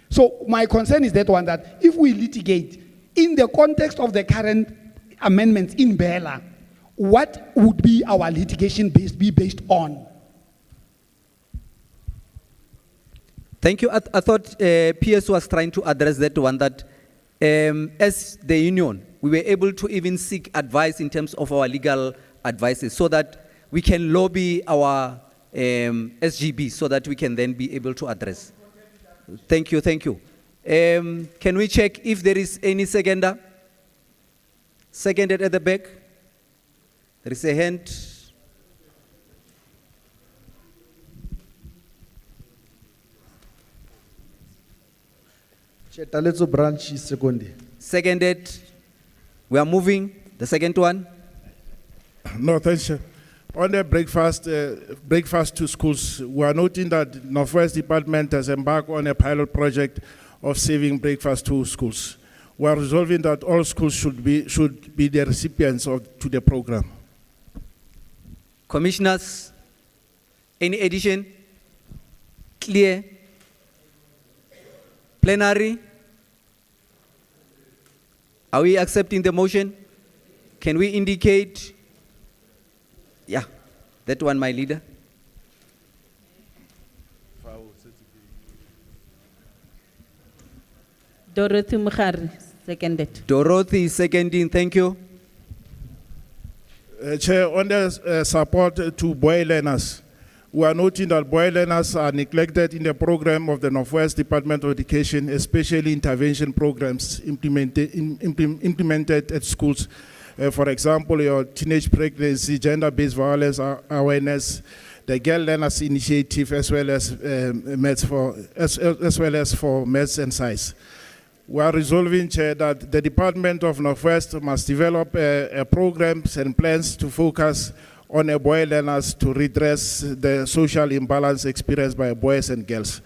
So my concern is that one, that if we litigate in the context of the current amendments in Bella, what would be our litigation be based on? Thank you. I thought PS was trying to address that one, that as the union, we were able to even seek advice in terms of our legal advices so that we can lobby our SGB so that we can then be able to address. Thank you, thank you. Can we check if there is any seconder? Seconded at the back. There is a hand. Chair, Taletso branch is seconded. Seconded. We are moving. The second one. No, thanks, Chair. On the breakfast to schools, we are noting that Northwest Department has embarked on a pilot project of saving breakfast to schools. We are resolving that all schools should be the recipients to the program. Commissioners, any addition? Clear? Plenary? Are we accepting the motion? Can we indicate? Yeah, that one, my leader. Dorothy Mukhari, seconded. Dorothy is seconding, thank you. Chair, on the support to boy learners, we are noting that boy learners are neglected in the program of the Northwest Department of Education, especially intervention programs implemented at schools. For example, your teenage pregnancy, gender-based violence awareness, the Girl Learners Initiative, as well as for maths and science. We are resolving, Chair, that the Department of Northwest must develop programs and plans to focus on boy learners to redress the social imbalance experienced by boys and girls.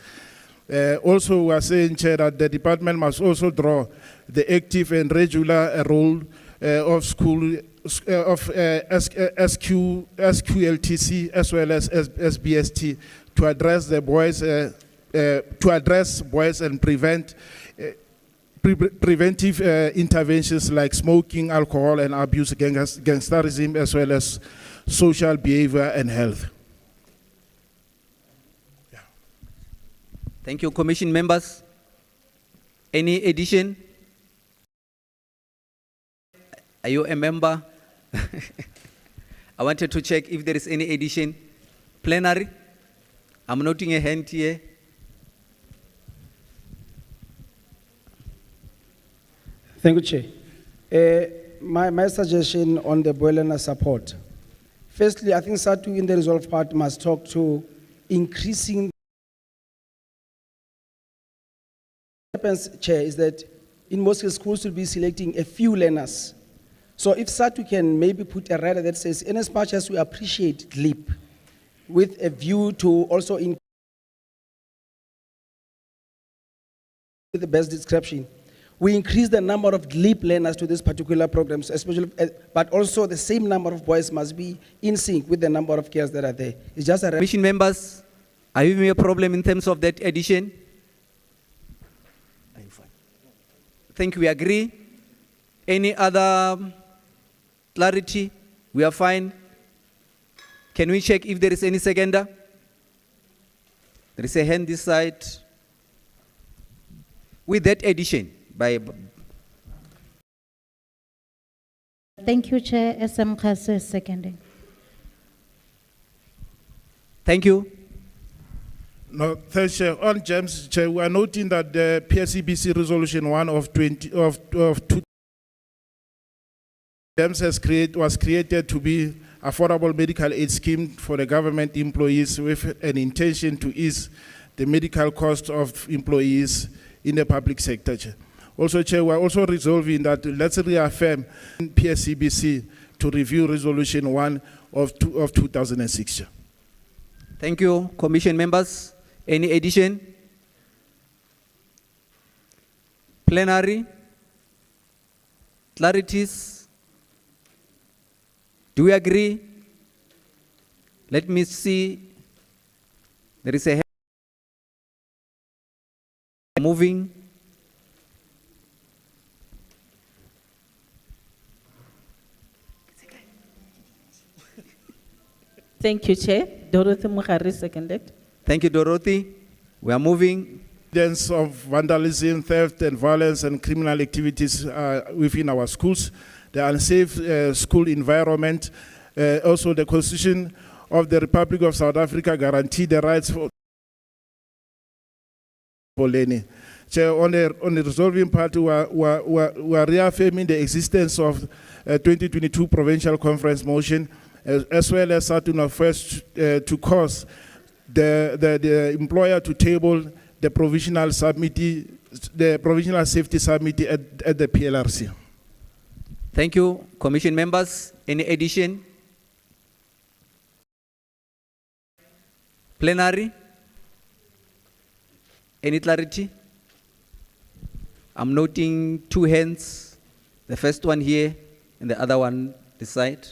Also, we are saying, Chair, that the department must also draw the active and regular role of school SQLTC as well as SBST to address the boys and prevent preventive interventions like smoking, alcohol, and abuse, gangsterism, as well as social behavior and health. Yeah. Thank you, Commission members. Any addition? Are you a member? I wanted to check if there is any addition. Plenary? I'm noting a hand here. Thank you, Chair. My suggestion on the boy learner support. Firstly, I think SADTU in the resolve part must talk to increasing. What happens, Chair, is that in most schools will be selecting a few learners. So if SADTU can maybe put a rider that says, in as much as we appreciate LEAP, with a view to also increase the best description, we increase the number of LEAP learners to these particular programs, especially, but also the same number of boys must be in sync with the number of girls that are there. It's just a Commission members, are you having a problem in terms of that addition? I think we agree. Any other clarity? We are fine. Can we check if there is any seconder? There is a hand this side. With that addition, Thank you, Chair. SM Khase is seconding. Thank you. No, thanks, Chair. On GEMS, Chair, we are noting that the PSCBC Resolution 1 of 2 GEMS was created to be affordable medical aid scheme for the government employees with an intention to ease the medical cost of employees in the public sector, Chair. Also, Chair, we are also resolving that let's reaffirm PSCBC to review Resolution 1 of 2006, Chair. Thank you, Commission members. Any addition? Plenary? Clarities? Do we agree? Let me see. There is a hand moving. Thank you, Chair. Dorothy Mukhari, seconded. Thank you, Dorothy. We are moving. Evidence of vandalism, theft, and violence and criminal activities within our schools, the unsafe school environment, also the Constitution of the Republic of South Africa guarantee the rights for learning. Chair, on the resolving part, we are reaffirming the existence of 2022 Provincial Conference motion, as well as SADTU Northwest to cause the employer to table the provisional subcommittee, the provisional safety subcommittee at the PLRC. Thank you, commission members. Any addition? Plenary? Any clarity? I'm noting 2 hands. The first one here and the other one this side.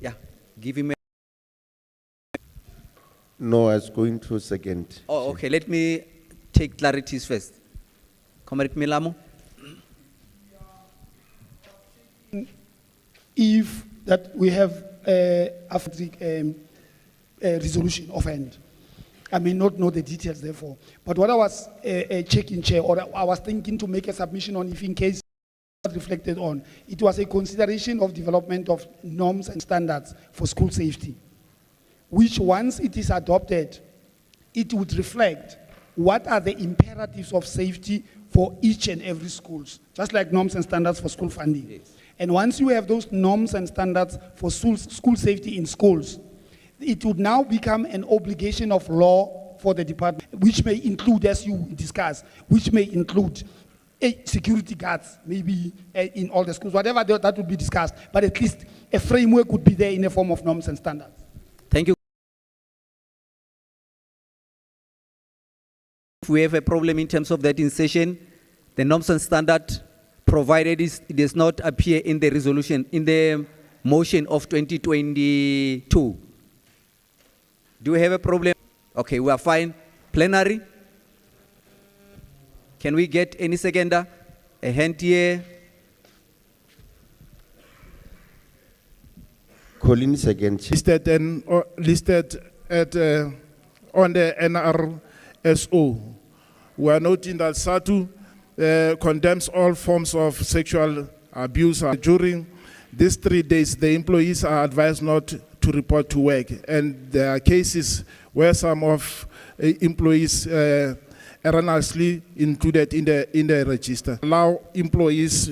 Yeah, give him a... No, I was going to second. Oh, okay, let me take clarities first. Comrade Milamo? If that we have a resolution of end. I may not know the details therefore. But what I was checking, Chair, or I was thinking to make a submission on, if in case reflected on, it was a consideration of development of norms and standards for school safety, which once it is adopted, it would reflect what are the imperatives of safety for each and every schools, just like norms and standards for school funding. Yes. And once you have those norms and standards for school safety in schools, it would now become an obligation of law for the department, which may include, as you discussed, which may include security guards, maybe in all the schools, whatever that would be discussed, but at least a framework would be there in a form of norms and standards. Thank you. If we have a problem in terms of that in session, the norms and standard, provided it does not appear in the resolution, in the motion of 2022. Do we have a problem? Okay, we are fine. Plenary? Can we get any seconder? A hand here. Colin second. Listed at on the NRSO. We are noting that SADTU condemns all forms of sexual abuse. During these 3 days, the employees are advised not to report to work, and there are cases where some of employees erroneously included in the register. Allow employees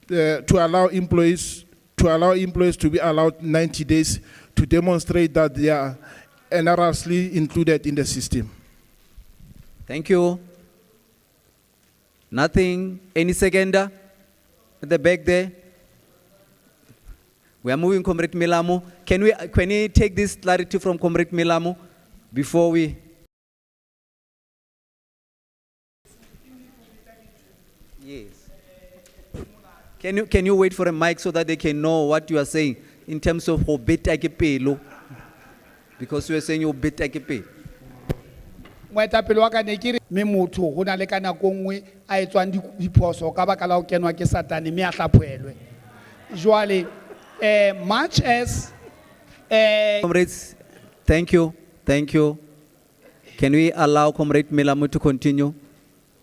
to allow employees to be allowed 90 days to demonstrate that they are erroneously included in the system. Thank you. Nothing. Any seconder at the back there? We are moving, Comrade Milamo. Can we take this clarity from Comrade Milamo before we? Yes. Can you wait for a mic so that they can know what you are saying in terms of lo? Because you are saying you betakepe. Moetapele wa ka ne ke re me motho go na le kana go nngwe a etswang diphoso ka baka la go kenwa ke Satane me a hlaphoelwe. Jwale much as Comrades, thank you. Can we allow Comrade Milamo to continue?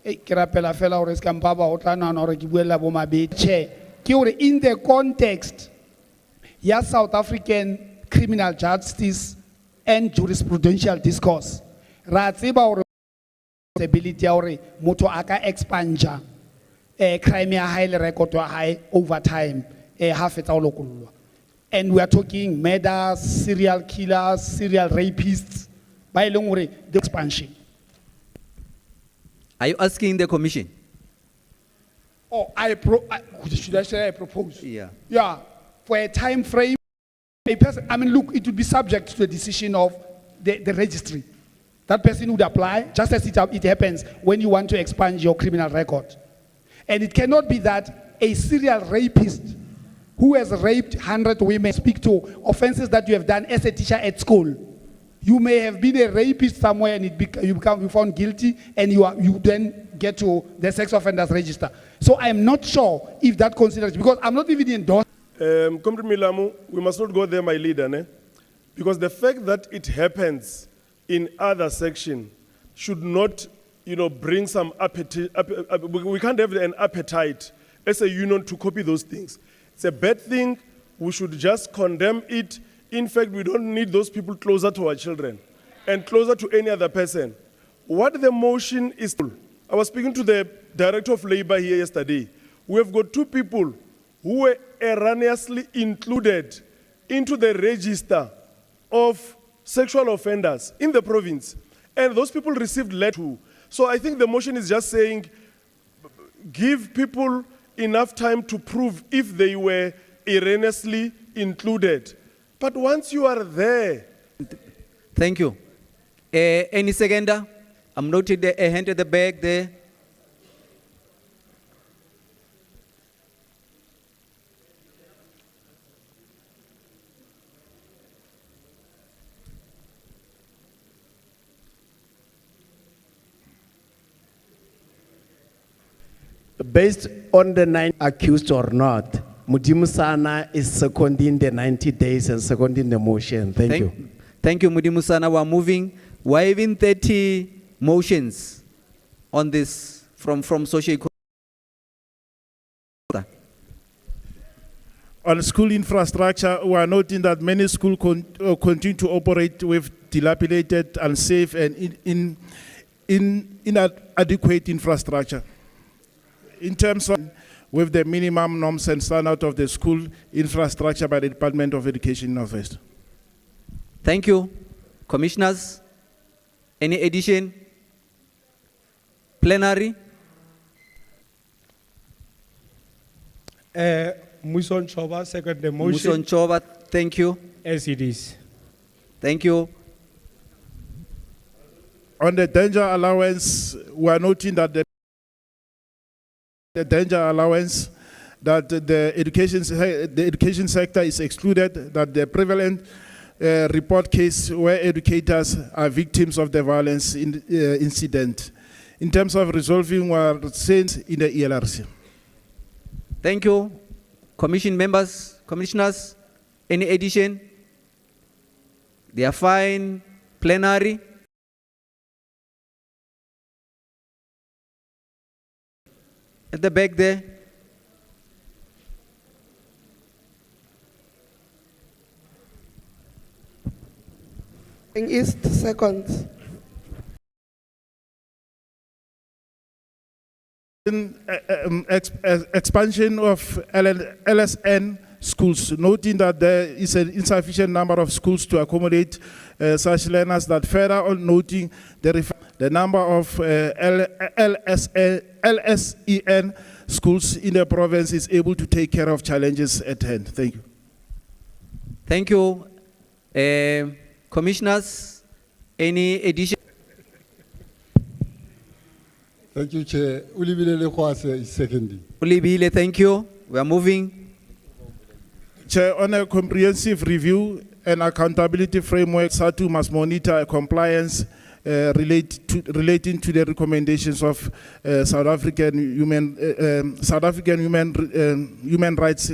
ke rapela fela hore ska mpaba o tla nana hore ke buella bo mabedi. Che ke hore in the context ya South African criminal justice and jurisprudential discourse, ra tseba hore possibility ya hore motho aka expanja crime ya hae le record wa hae over time ha fetsa o lokollwa. And we are talking murders, serial killers, serial rapists, by long hore the expansion. Are you asking the commission? Oh, should I say I propose? Yeah. Yeah, for a time frame, a person, I mean, look, it would be subject to the decision of the registry. That person would apply, just as it happens when you want to expand your criminal record. And it cannot be that a serial rapist who has raped 100 women speak to offenses that you have done as a teacher at school. You may have been a rapist somewhere and you become found guilty and you then get to the sex offenders register. So I'm not sure if that considers, because I'm not even endorsing. Comrade Milamo, we must not go there, my leader, ne? Because the fact that it happens in other section should not, bring some appetite. We can't have an appetite as a union to copy those things. It's a bad thing. We should just condemn it. In fact, we don't need those people closer to our children and closer to any other person. What the motion is, I was speaking to the Director of Labor here yesterday. We have got 2 people who were erroneously included into the register of sexual offenders in the province. And those people received letter too. So I think the motion is just saying, give people enough time to prove if they were erroneously included. But once you are there. Thank you. Any seconder? I'm noted a hand at the back there. Based on the 9 accused or not, Mudimusana is seconding the 90 days and seconding the motion. Thank you. Thank you, Mudimusana. We're moving. We're having 30 motions on this from socio-economic. On school infrastructure, we are noting that many schools continue to operate with dilapidated, unsafe, and inadequate infrastructure. In terms of with the minimum norms and standards of the school infrastructure by the Department of Education in Northwest. Thank you. Commissioners, any addition? Plenary? Muson Choba, second the motion. Muson Choba, thank you. As it is. Thank you. On the danger allowance, we are noting that the danger allowance, that the education sector is excluded, that the prevalent report case where educators are victims of the violence incident. In terms of resolving, we are sent in the ELRC. Thank you. Commission members, commissioners, any addition? They are fine. Plenary? At the back there. East, second. Expansion of LSN schools, noting that there is an insufficient number of schools to accommodate such learners, that further on noting the number of LSEN schools in the province is able to take care of challenges at hand. Thank you. Thank you. Commissioners, any addition? Thank you, Chair. Ulibile Lekwase is seconding. Ulibile, thank you. We are moving. Chair, on a comprehensive review and accountability framework, SADTU must monitor compliance relating to the recommendations of South African human rights.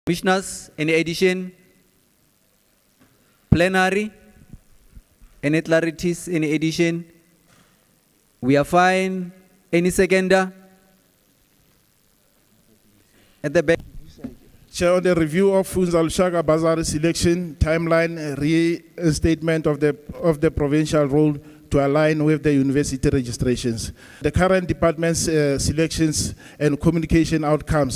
Commissioners, any addition? Plenary? Any clarities, any addition? We are fine. Any seconder? At the back. Chair, on the review of Funza Lushaka Bazar selection timeline, reinstatement of the provincial role to align with the university registrations. The current department's selections and communication outcome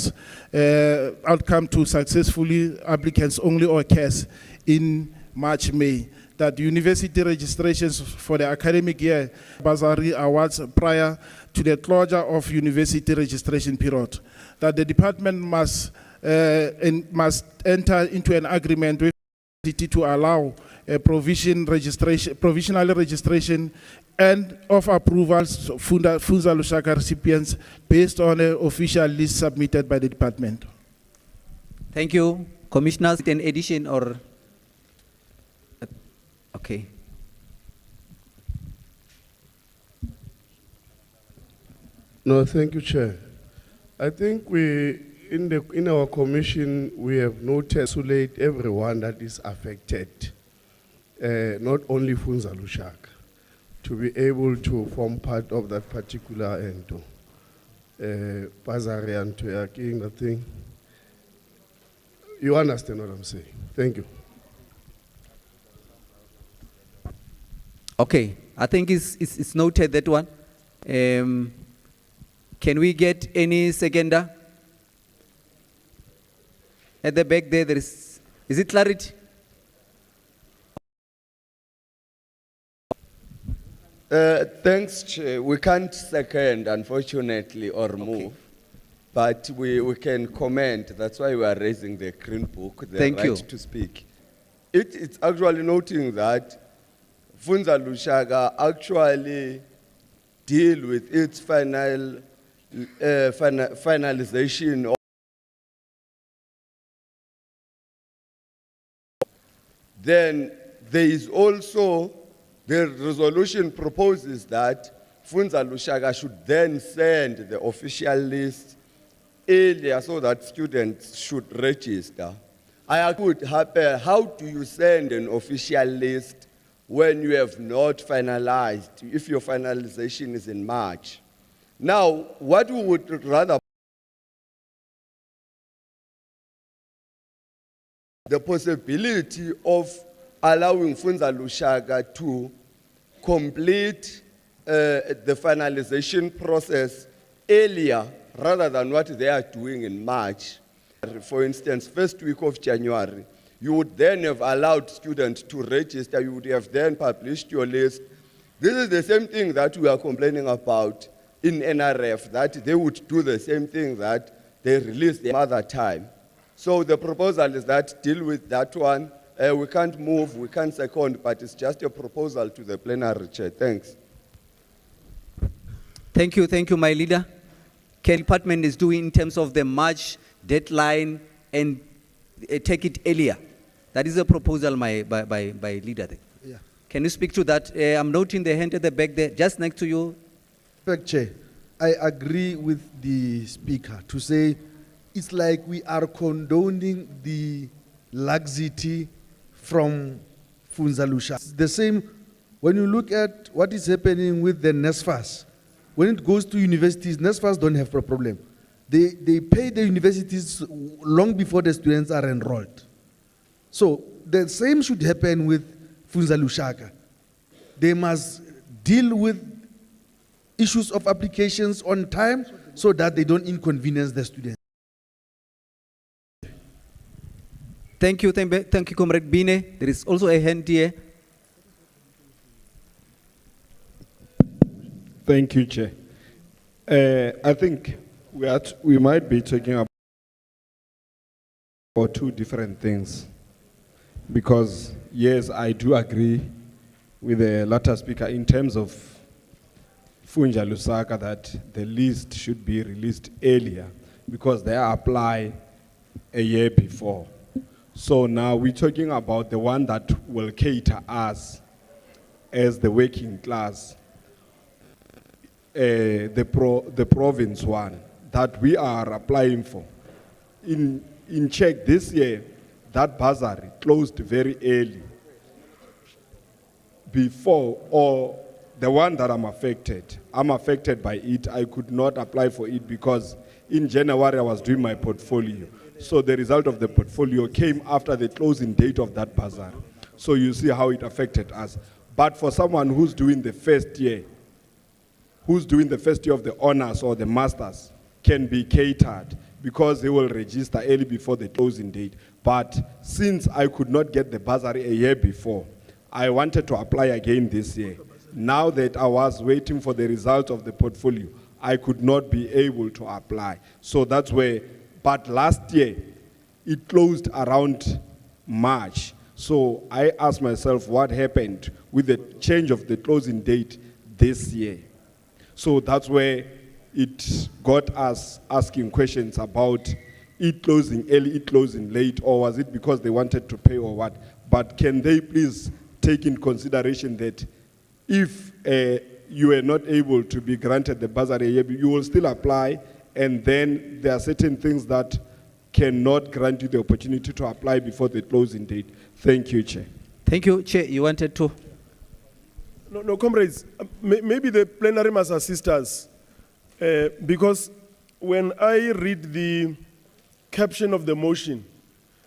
to successfully applicants only occurs in March, May. That university registrations for the academic year Bazari awards prior to the closure of university registration period. That the department must enter into an agreement with the university to allow a provisional registration and of approvals Funza Lushaka recipients based on an official list submitted by the department. Thank you. Commissioners, an addition or? Okay. No, thank you, Chair. I think in our commission, we have noted isolate everyone that is affected, not only Funza Lushaka, to be able to form part of that particular endo. Bazari and Toyaking, I think. You understand what I'm saying? Thank you. Okay, I think it's noted, that one. Can we get any seconder? At the back there, is it clarity? Thanks, Chair. We can't second, unfortunately, or move. But we can comment. That's why we are raising the Green Book, the Thank right you. to speak. It's actually noting that Funza Lushaga actually deal with its finalization of. Then there is also the resolution proposes that Funza Lushaga should then send the official list earlier so that students should register. I could happen. How do you send an official list when you have not finalized, if your finalization is in March? Now, what we would rather the possibility of allowing Funza Lushaga to complete the finalization process earlier rather than what they are doing in March. For instance, first week of January, you would then have allowed students to register, you would have then published your list. This is the same thing that we are complaining about in NRF, that they would do the same thing that they released the other time. So the proposal is that deal with that one. We can't move, we can't second, but it's just a proposal to the plenary chair. Thanks. Thank you, my leader. Can department is doing in terms of the March deadline and take it earlier? That is a proposal by leader there. Yeah. Can you speak to that? I'm noting the hand at the back there, just next to you. Perfect, Chair. I agree with the speaker to say it's like we are condoning the laxity from Funza Lushaga. It's the same when you look at what is happening with the NSFAS. When it goes to universities, NSFAS don't have a problem. They pay the universities long before the students are enrolled. So the same should happen with Funza Lushaga. They must deal with issues of applications on time so that they don't inconvenience the students. Thank you, Comrade Bine. There is also a hand here. Thank you, Chair. I think we might be talking about two different things. Because, yes, I do agree with the latter speaker in terms of Funza Lushaga that the list should be released earlier because they apply a year before. So now we're talking about the one that will cater us as the working class, the province one that we are applying for. In check this year, that bursary closed very early. Before, or the one that I'm affected by it. I could not apply for it because in January I was doing my portfolio. So the result of the portfolio came after the closing date of that bursary. So you see how it affected us. But for someone who's doing the first year of the honors or the masters, can be catered because they will register early before the closing date. But since I could not get the bursary a year before, I wanted to apply again this year. Now that I was waiting for the result of the portfolio, I could not be able to apply. So that's where, but last year, it closed around March. So I asked myself what happened with the change of the closing date this year. So that's where it got us asking questions about it closing early, it closing late, or was it because they wanted to pay or what? But can they please take in consideration that if you are not able to be granted the bursary, you will still apply, and then there are certain things that cannot grant you the opportunity to apply before the closing date. Thank you, Chair. Thank you, Chair. You wanted to? No, comrades, maybe the plenary must assist us, because when I read the caption of the motion,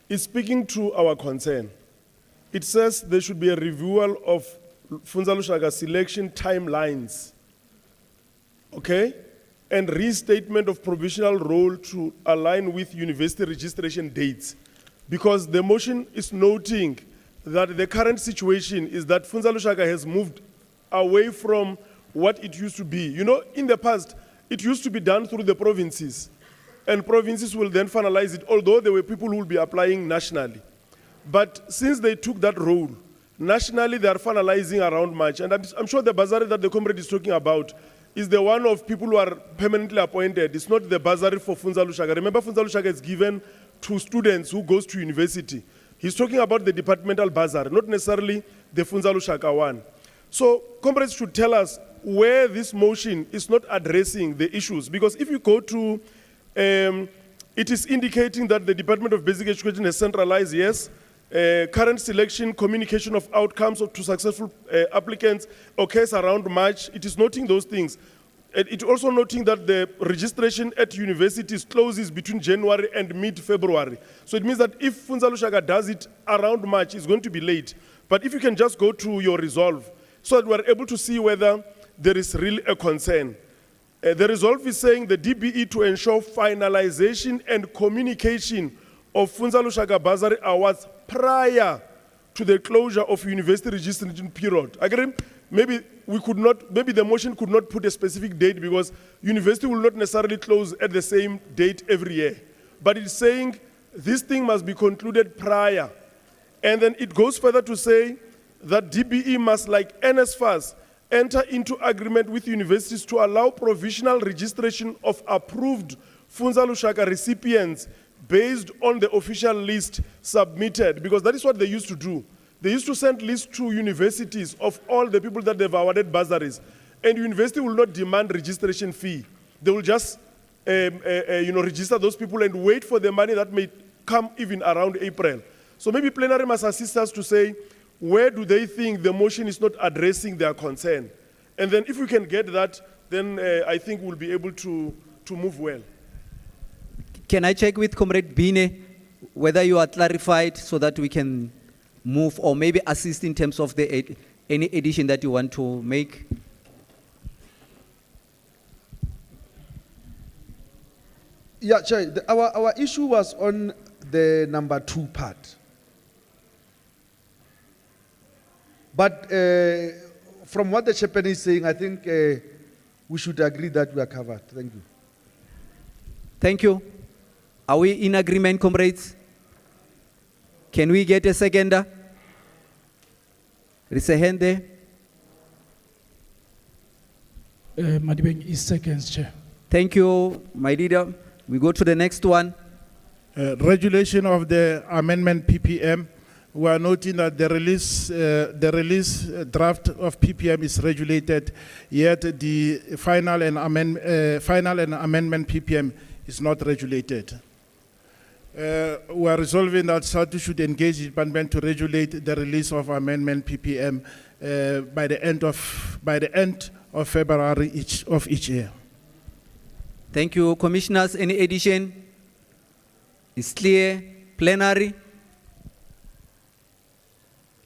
it's speaking to our concern. It says there should be a review of Funza Lushaga selection timelines, okay? And restatement of provisional role to align with university registration dates. Because the motion is noting that the current situation is that Funza Lushaga has moved away from what it used to be. You know, in the past, it used to be done through the provinces, and provinces will then finalize it, although there were people who will be applying nationally. But since they took that role, nationally they are finalizing around March, and I'm sure the bursary that the comrade is talking about is the one of people who are permanently appointed. It's not the bursary for Funza Lushaka. Remember, Funza Lushaka is given to students who goes to university. He's talking about the departmental bursary, not necessarily the Funza Lushaka one. So comrades should tell us where this motion is not addressing the issues, because if you go to, it is indicating that the Department of Basic Education has centralized, yes, current selection, communication of outcomes to successful applicants occurs around March. It is noting those things. It also noting that the registration at universities closes between January and mid-February. So it means that if Funza Lushaka does it around March, it's going to be late. But if you can just go to your resolve, so that we're able to see whether there is really a concern. The resolve is saying the DBE to ensure finalization and communication of Funza Lushaka bursary awards prior to the closure of university registration period. Again, maybe the motion could not put a specific date because university will not necessarily close at the same date every year. But it's saying this thing must be concluded prior. And then it goes further to say that DBE must, like NSFAS, enter into agreement with universities to allow provisional registration of approved Funza Lushaka recipients based on the official list submitted, because that is what they used to do. They used to send lists to universities of all the people that they've awarded bursaries, and university will not demand registration fee. They will just register those people and wait for the money that may come even around April. So maybe plenary must assist us to say, where do they think the motion is not addressing their concern? And then if we can get that, then I think we'll be able to move well. Can I check with Comrade Bine whether you are clarified so that we can move or maybe assist in terms of any addition that you want to make? Yeah, Chair, our issue was on the number 2 part. But from what the chairman is saying, I think we should agree that we are covered. Thank you. Thank you. Are we in agreement, comrades? Can we get a seconder? There is a hand there. Madibeng is seconds, Chair. Thank you, my leader. We go to the next one. Regulation of the amendment PPM. We are noting that the release draft of PPM is regulated, yet the final and amendment PPM is not regulated. We are resolving that SADTU should engage the department to regulate the release of amendment PPM by the end of February of each year. Thank you, commissioners. Any addition? It's clear. Plenary.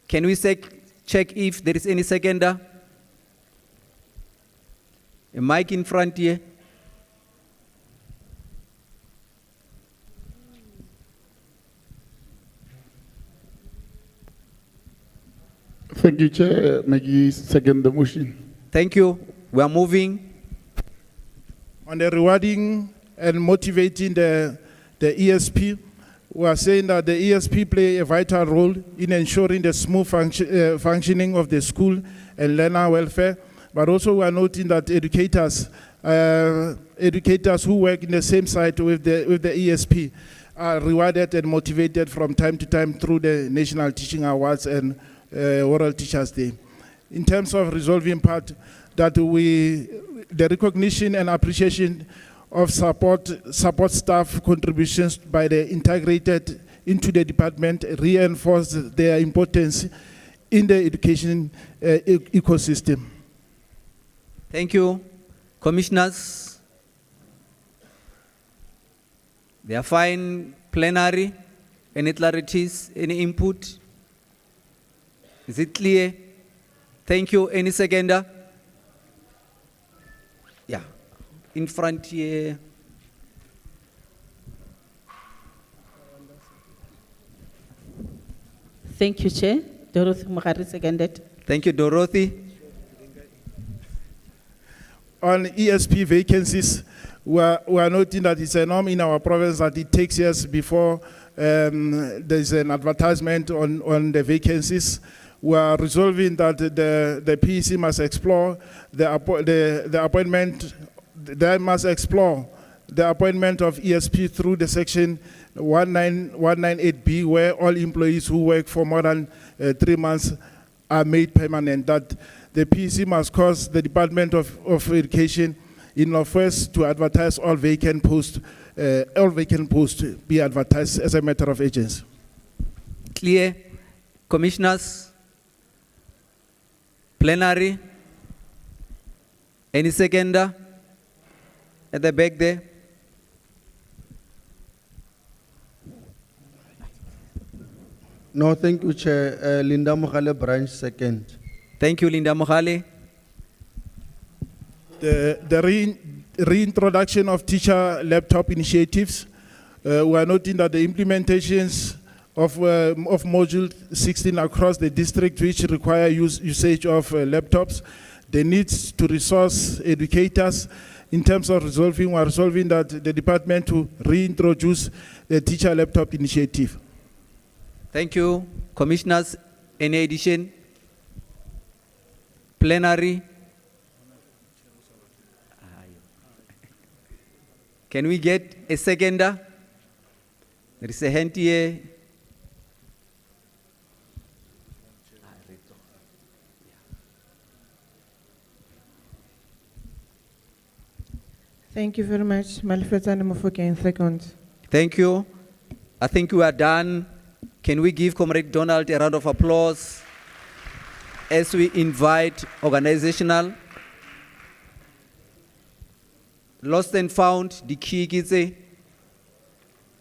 Can we check if there is any seconder? A mic in front here. Thank you, Chair. Maggie, second the motion. Thank you. We are moving. On the rewarding and motivating the ESP, we are saying that the ESP play a vital role in ensuring the smooth functioning of the school and learner welfare, but also we are noting that educators who work in the same site with the ESP are rewarded and motivated from time to time through the National Teaching Awards and Oral Teachers Day. In terms of resolving part, that the recognition and appreciation of support staff contributions by the integrated into the department reinforce their importance in the education ecosystem. Thank you. Commissioners, they are fine. Plenary, any clarities, any input? Is it clear? Thank you. Any seconder? Yeah, in front here. Thank you, Chair. Dorothy Mokgari, seconded. Thank you, Dorothy. on ESP vacancies, we are noting that it's a norm in our province that it takes years before there's an advertisement on the vacancies. We are resolving that the PEC must explore the appointment, they must explore the appointment of ESP through the section 198B, where all employees who work for more than 3 months are made permanent. That the PEC must cause the Department of Education in Northwest to advertise all vacant posts be advertised as a matter of urgency. Clear. Commissioners? Plenary? Any seconder? At the back there? No, thank you, Chair. Linda Mohale, branch second. Thank you, Linda Mohale. The reintroduction of teacher laptop initiatives. We are noting that the implementations of module 16 across the district, which require usage of laptops, the needs to resource educators. In terms of resolving, we are resolving that the department to reintroduce the teacher laptop initiative. Thank you. Commissioners, any addition? Plenary? Can we get a seconder? There is a hand here. Thank you very much. Malfretana Mofoke in second. Thank you. I think we are done. Can we give Comrade Donald a round of applause as we invite organizational? Lost and found, the key is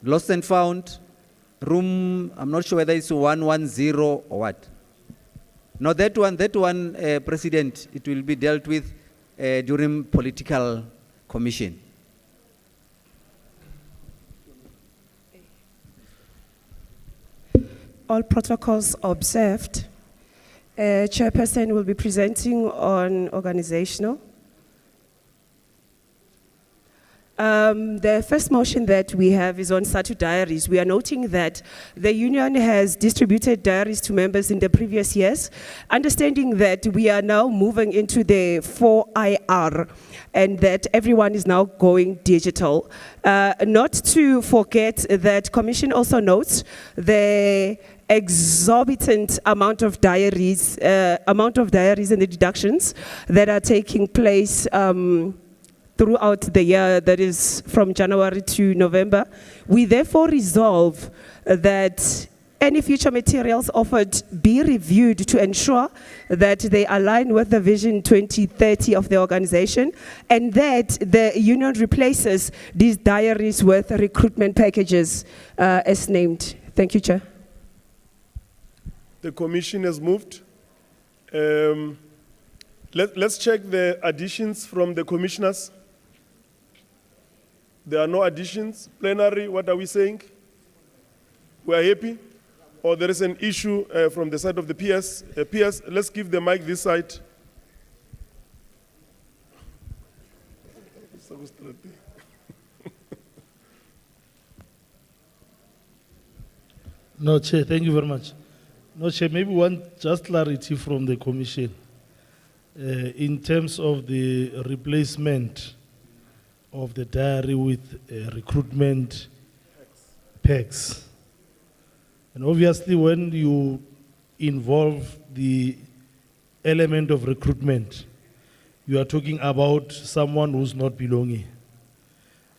lost and found, room, I'm not sure whether it's 110 or what. No, that one, President, it will be dealt with during political commission. All protocols observed. Chairperson will be presenting on organizational. The first motion that we have is on SADTU diaries. We are noting that the union has distributed diaries to members in the previous years, understanding that we are now moving into the 4IR and that everyone is now going digital. Not to forget that Commission also notes the exorbitant amount of diaries and the deductions that are taking place throughout the year, that is from January to November. We therefore resolve that any future materials offered be reviewed to ensure that they align with the Vision 2030 of the organization, and that the union replaces these diaries with recruitment packages as named. Thank you, Chair. The commission has moved. Let's check the additions from the commissioners. There are no additions. Plenary, what are we saying? We are happy? Or there is an issue from the side of the PS? PS, let's give the mic this side. No, Chair, thank you very much. No, Chair, maybe one just clarity from the Commission. In terms of the replacement of the diary with recruitment packs. And obviously when you involve the element of recruitment, you are talking about someone who's not belonging.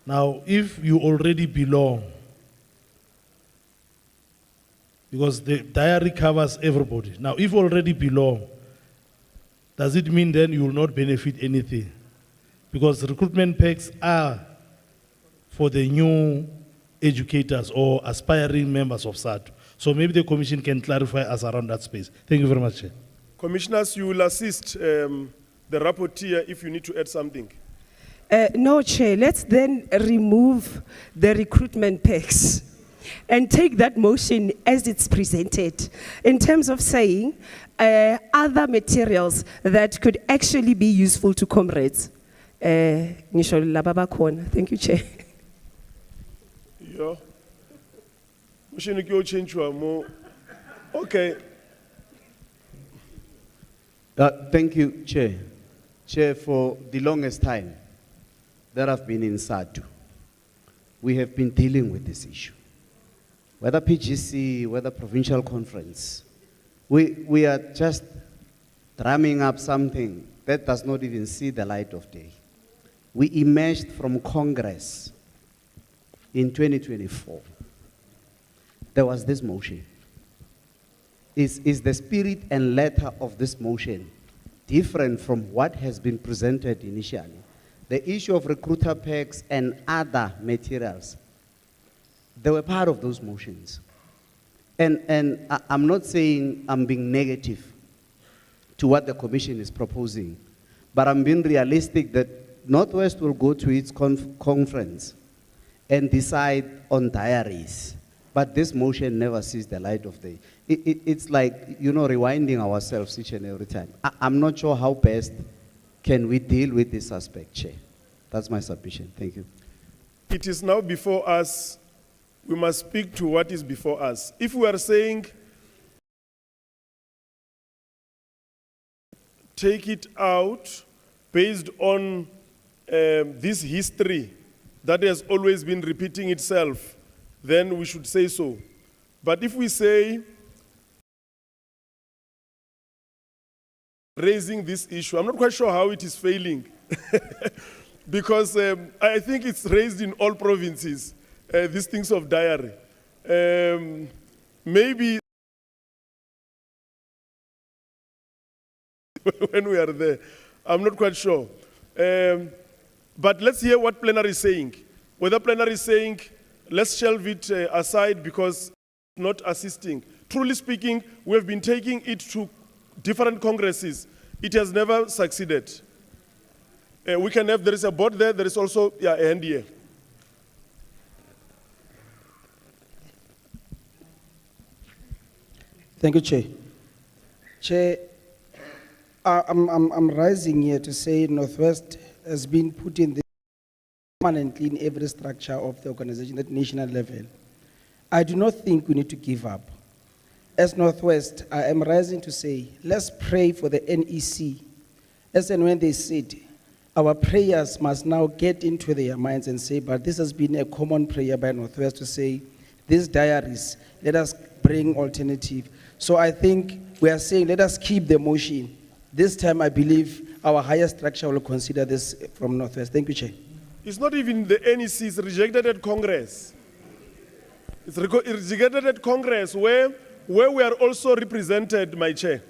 Now, if you already belong, because the diary covers everybody. Now, if you already belong, does it mean then you will not benefit anything? Because recruitment packs are for the new educators or aspiring members of SADTU. So maybe the Commission can clarify us around that space. Thank you very much, Chair. Commissioners, you will assist the rapporteur if you need to add something. No, Chair, let's then remove the recruitment packs and take that motion as it's presented in terms of saying other materials that could actually be useful to comrades. ngisho laba bakhona. Thank you, Chair. Yeah. Motion ke o change mo. Okay. Thank you, Chair. Chair, for the longest time that I've been in SADTU, we have been dealing with this issue. Whether PGC, whether provincial conference, we are just drumming up something that does not even see the light of day. We emerged from Congress in 2024. There was this motion. Is the spirit and letter of this motion different from what has been presented initially? The issue of recruiter packs and other materials, they were part of those motions. And I'm not saying I'm being negative to what the commission is proposing, but I'm being realistic that Northwest will go to its conference and decide on diaries. But this motion never sees the light of day. It's like, rewinding ourselves each and every time. I'm not sure how best can we deal with this aspect, Chair. That's my submission. Thank you. It is now before us. We must speak to what is before us. If we are saying, take it out based on this history that has always been repeating itself, then we should say so. But if we say, raising this issue, I'm not quite sure how it is failing, because I think it's raised in all provinces, these things of diary. Maybe when we are there, I'm not quite sure. But let's hear what plenary is saying. Whether plenary is saying, let's shelve it aside because it's not assisting. Truly speaking, we have been taking it to different congresses. It has never succeeded. We can have, there is a board there, there is also a hand here. Thank you, Chair. Chair, I'm rising here to say Northwest has been put in permanently in every structure of the organization at national level. I do not think we need to give up. As Northwest, I am rising to say, let's pray for the NEC. As and when they sit, our prayers must now get into their minds and say, but this has been a common prayer by Northwest to say, these diaries, let us bring alternative. So I think we are saying, let us keep the motion. This time, I believe our higher structure will consider this from Northwest. Thank you, Chair. It's not even the NEC, it's rejected at Congress. It's rejected at Congress where we are also represented, my Chair.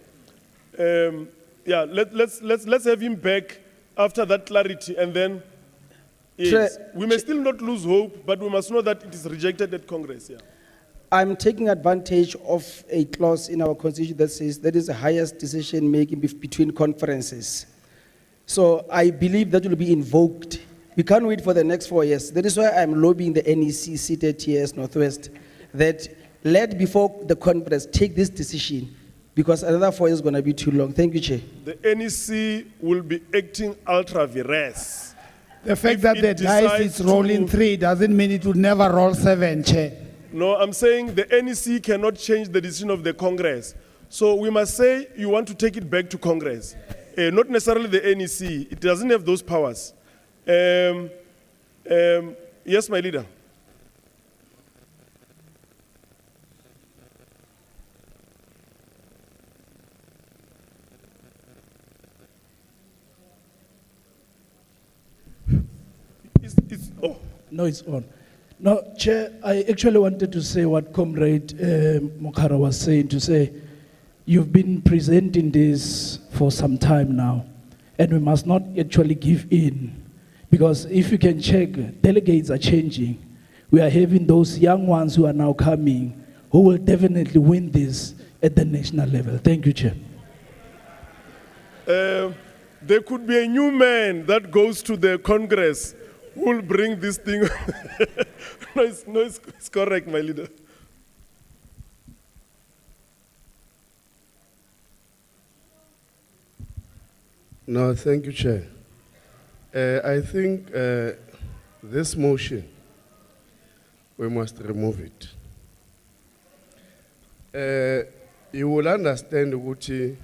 Let's have him back after that clarity and then, yes, we may still not lose hope, but we must know that it is rejected at Congress, yeah. I'm taking advantage of a clause in our constitution that says that is the highest decision making between conferences. So I believe that will be invoked. We can't wait for the next 4 years. That is why I'm lobbying the NEC seated here as Northwest, that let before the conference take this decision, because another 4 years is going to be too long. Thank you, Chair. The NEC will be acting ultra vires. The fact that the dice is rolling 3 doesn't mean it will never roll 7, Chair. No, I'm saying the NEC cannot change the decision of the Congress. So we must say you want to take it back to Congress. Not necessarily the NEC. It doesn't have those powers. Yes, my leader. No, it's on. No, Chair, I actually wanted to say what Comrade Mokhara was saying, to say, you've been presenting this for some time now, and we must not actually give in, because if you can check, delegates are changing. We are having those young ones who are now coming, who will definitely win this at the national level. Thank you, Chair. There could be a new man that goes to the Congress who will bring this thing. No, it's correct, my leader. No, thank you, Chair. I think this motion, we must remove it. You will understand, Uguchi,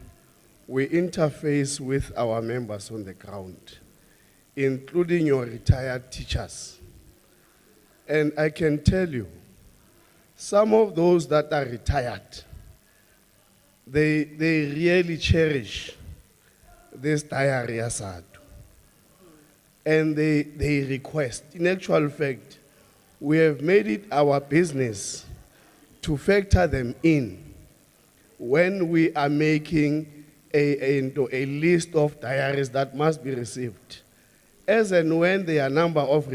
we interface with our members on the ground, including your retired teachers. And I can tell you, some of those that are retired, they really cherish this diary as SADTU. And they request. In actual fact, we have made it our business to factor them in when we are making a list of diaries that must be received. As and when the number of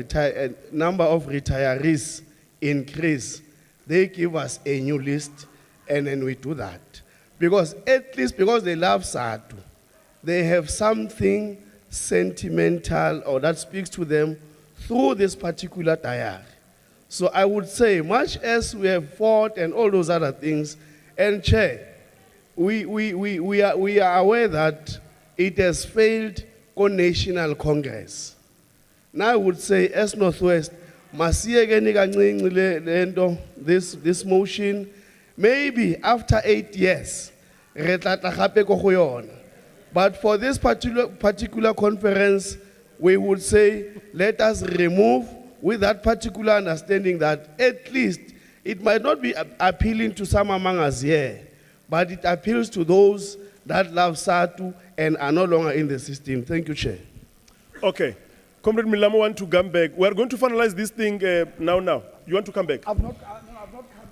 retirees increase, they give us a new list, and then we do that. Because at least because they love SADTU, they have something sentimental or that speaks to them through this particular diary. So I would say, much as we have fought and all those other things, and Chair, we are aware that it has failed on National Congress. Now I would say, as Northwest, this motion, maybe after 8 years, but for this particular conference, we would say, let us remove with that particular understanding that at least it might not be appealing to some among us here, but it appeals to those that love SADTU and are no longer in the system. Thank you, Chair. Okay. Comrade Milamo want to come back. We are going to finalize this thing now. You want to come back? I've not come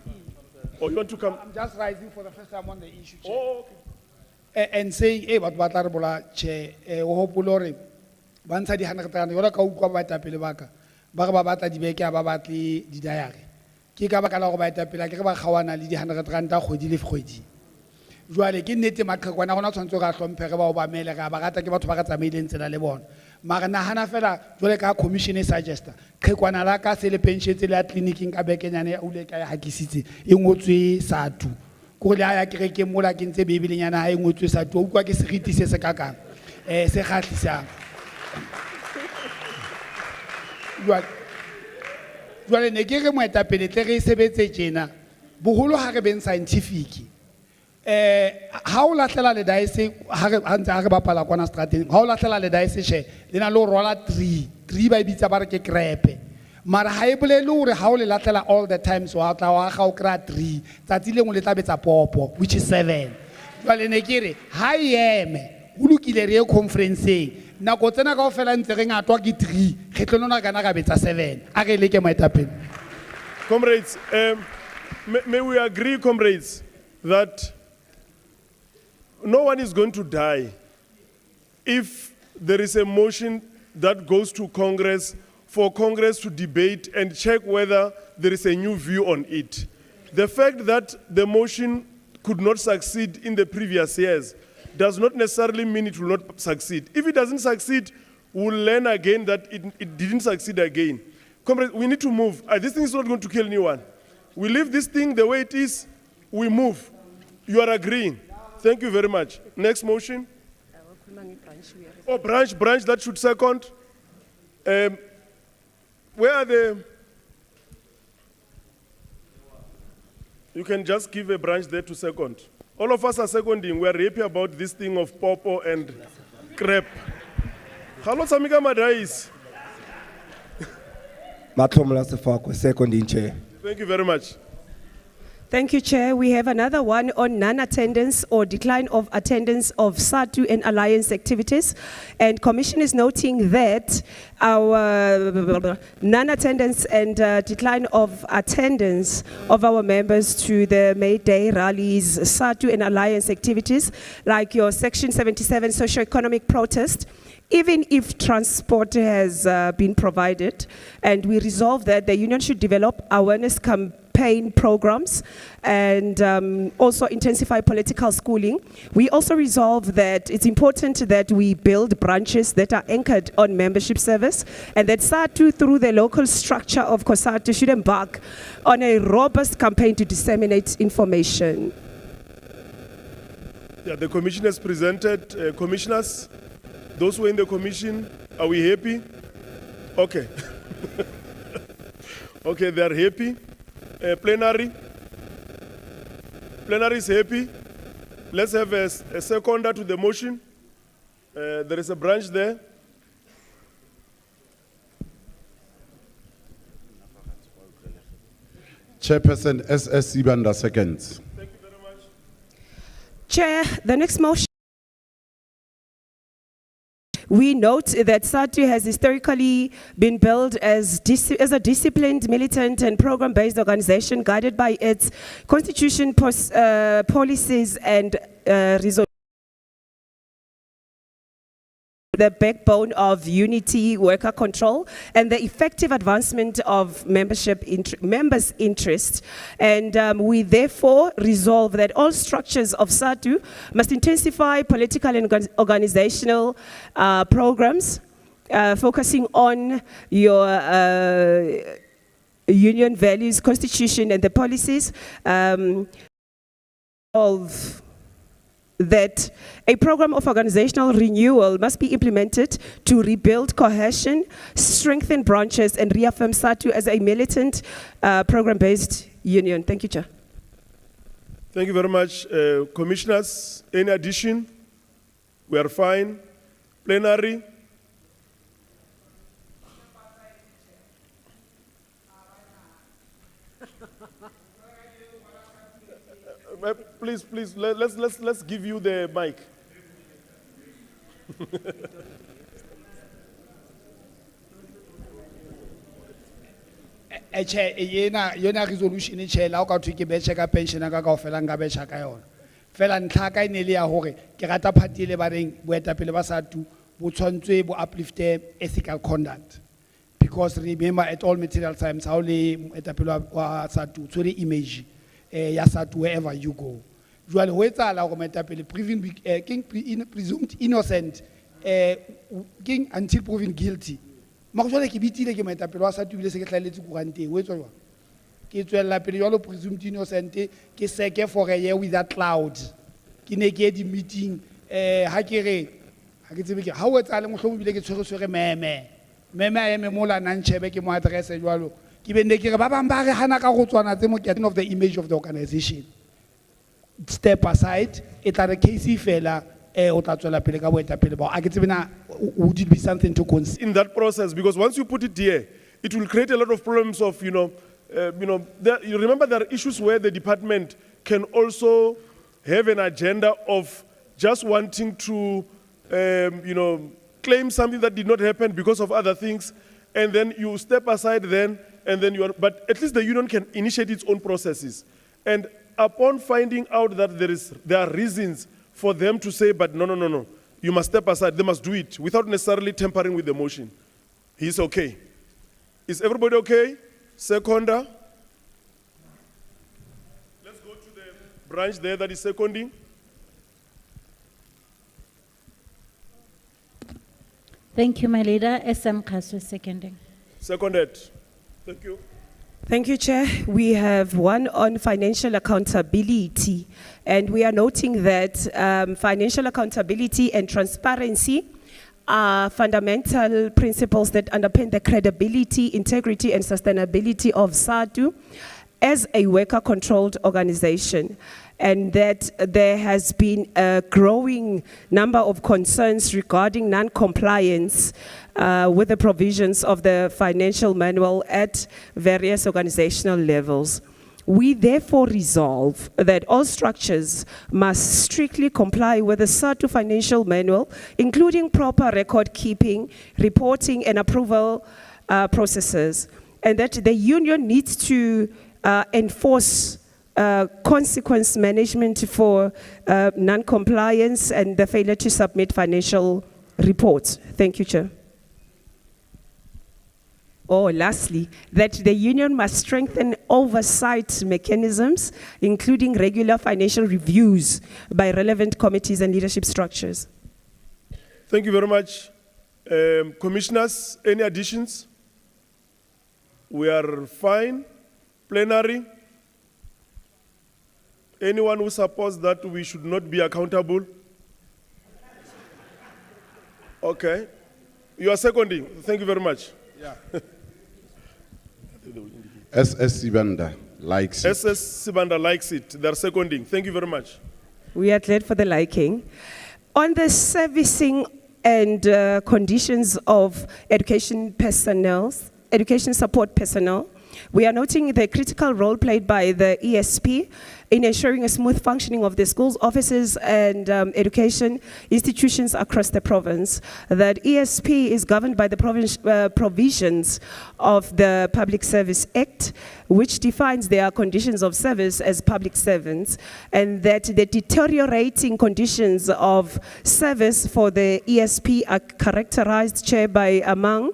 in. Oh, you want to come? I'm just rising for the first time on the issue, Chair. Oh, okay. And saying, but batla re bola Chair, o hopolo re bantsha di 100 rand, yola ka utlwa baetapele ba ka. Ba re ba batla dibeke a ba batle di diary. Ke ka baka la go baetapele ke re ba kgawana le di 100 rand a kgwedi le kgwedi. Jwale ke nnete maqhekwana gona tshwantse ga hlomphege ba o ba mele ga ba rata ke batho ba ka tsamaileng tsela le bona. Mara nahana fela jwale ka commission e suggesta qhekwana la ka se le pension tse le ya clinicing ka bekenyane ya ule ka ya hakisitse e ngotswe SADTU. Ko le ya ke ke mola ke ntse bebelenyana ha e ngotswe SADTU o kwa ke seriti se se kakang se khatlisang. Jwale ne ke re moetapele tle re sebetse tjena boholo ha re beng scientific. Ha o latlela le daese ha re bapala kwana strateng ha o latlela le daese she le na lo rola 3 ba bitsa ba re ke crepe mara ha e bolele hore ha o le latlela all the time so ha tla wa ga o kra 3 tsatsi lengwe le tla betsa popo which is 7 jwale ne ke re ha yeme o lokile re conferenceng nako tsena ka o fela ntse re ngatwa ke 3 kgetlonona kana ka betsa 7 a re leke maetapele. Comrades, may we agree, comrades, that no one is going to die if there is a motion that goes to Congress for Congress to debate and check whether there is a new view on it. The fact that the motion could not succeed in the previous years does not necessarily mean it will not succeed. If it doesn't succeed, we'll learn again that it didn't succeed again. Comrades, we need to move. This thing is not going to kill anyone. We leave this thing the way it is, we move. You are agreeing. Thank you very much. Next motion. Oh, branch, that should second. Where are the... You can just give a branch there to second. All of us are seconding. We are happy about this thing of popo and crepe. Hello, Samika Madais. Seconding, Chair. Thank you very much. Thank you, Chair. We have another one on non-attendance or decline of attendance of SADTU and Alliance activities. And Commission is noting that our non-attendance and decline of attendance of our members to the May Day rallies, SADTU and Alliance activities, like your Section 77 socio-economic protest, even if transport has been provided, and we resolve that the union should develop awareness campaign programs and also intensify political schooling. We also resolve that it's important that we build branches that are anchored on membership service, and that SADTU, through the local structure of COSATU, should embark on a robust campaign to disseminate information. Yeah, the commission has presented commissioners. Those who are in the commission, Are we happy? Okay. Okay, they are happy. Plenary. Plenary is happy. Let's have a seconder to the motion. There is a branch there. Chairperson SS Sibanda seconds. Chair, the next motion. We note that SADTU has historically been built as a disciplined, militant, and program-based organization guided by its constitution, policies, and resolutions. The backbone of unity, worker control, and the effective advancement of members' interests. And we therefore resolve that all structures of SADTU must intensify political and organizational programs, focusing on your union values, constitution, and the policies of that a program of organizational renewal must be implemented to rebuild cohesion, strengthen branches, and reaffirm SADTU as a militant, program-based union. Thank you, Chair. Thank you very much. Commissioners, any addition? We are fine. Plenary? Please, let's give you the mic. Chair, yena resolution chair la o ka thwe ke betjhe ka pension ka kaofela nka betjha ka yona. Fela ntlha ka ene le ya hore ke rata party le ba reng boetapele ba SADTU bo tshwantswe bo uplifte ethical conduct. Because remember at all material times how le etapele wa SADTU so the image ya SADTU wherever you go. Jwale ho etsahala hore moetapele presumed innocent king until proven guilty. Mara jwale ke bitile ke moetapele wa SADTU bile se ke hlahelletse kuranteng ho etswa jwang? Ke tswella pele jwalo presumed innocent ke seke for a year with that cloud. Ke ne ke di meeting ha ke re ha ke tsebe ke ha o etsale mohlomo bile ke tshwere meme a eme mola nang chebe ke mo address jwalo. Ke bende ke re ba bang ba re hana ka go tswana tse mo getting of the image of the organization. Step aside, it are a case fela o tla tswela pele ka boetapele ba. A ke tsebe na would it be something to consider in that process? Because once you put it here, it will create a lot of problems of, you remember there are issues where the department can also have an agenda of just wanting to, claim something that did not happen because of other things, and then you step aside then, and then but at least the union can initiate its own processes. And upon finding out that there are reasons for them to say, but no, you must step aside, they must do it without necessarily tampering with the motion. He's okay. Is everybody okay? Seconder? Let's go to the branch there that is seconding. Thank you, my leader. SM Khaswe seconding. Seconded. Thank you. Thank you, Chair. We have one on financial accountability, and we are noting that financial accountability and transparency are fundamental principles that underpin the credibility, integrity, and sustainability of SADTU as a worker-controlled organization, and that there has been a growing number of concerns regarding non-compliance with the provisions of the financial manual at various organizational levels. We therefore resolve that all structures must strictly comply with the SADTU financial manual, including proper record keeping, reporting, and approval processes, and that the union needs to enforce consequence management for non-compliance and the failure to submit financial reports. Thank you, Chair. Lastly, that the union must strengthen oversight mechanisms, including regular financial reviews by relevant committees and leadership structures. Thank you very much. Commissioners, any additions? We are fine. Plenary? Anyone who supports that we should not be accountable? Okay. You are seconding. Thank you very much. SS Sibanda likes it. SS Sibanda likes it. They're seconding. Thank you very much. We are glad for the liking. On the servicing and conditions of education support personnel, we are noting the critical role played by the ESP in ensuring a smooth functioning of the schools, offices, and education institutions across the province. That ESP is governed by the provisions of the Public Service Act, which defines their conditions of service as public servants, and that the deteriorating conditions of service for the ESP are characterized, Chair, by among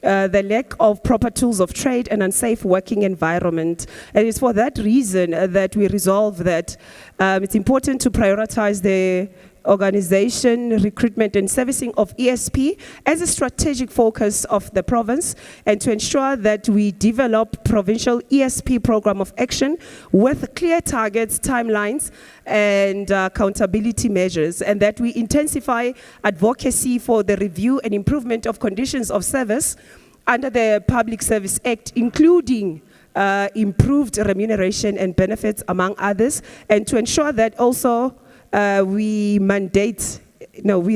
the lack of proper tools of trade and unsafe working environment. And it's for that reason that we resolve that it's important to prioritize the organization, recruitment and servicing of ESP as a strategic focus of the province, and to ensure that we develop provincial ESP program of action with clear targets, timelines, and accountability measures, and that we intensify advocacy for the review and improvement of conditions of service under the Public Service Act, including improved remuneration and benefits, among others, and to ensure that also we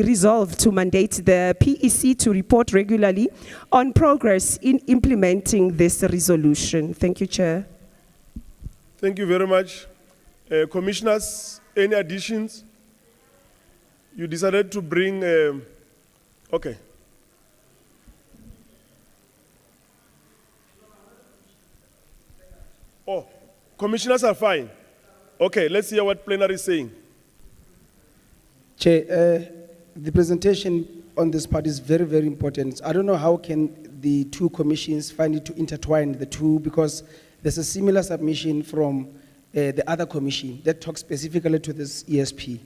resolve to mandate the PEC to report regularly on progress in implementing this resolution. Thank you, Chair. Thank you very much. Commissioners, any additions? You decided to bring, okay. Oh, commissioners are fine. Okay, let's hear what plenary is saying. Chair, the presentation on this part is very, very important. I don't know how can the two commissions find it to intertwine the two, because there's a similar submission from the other commission that talks specifically to this ESP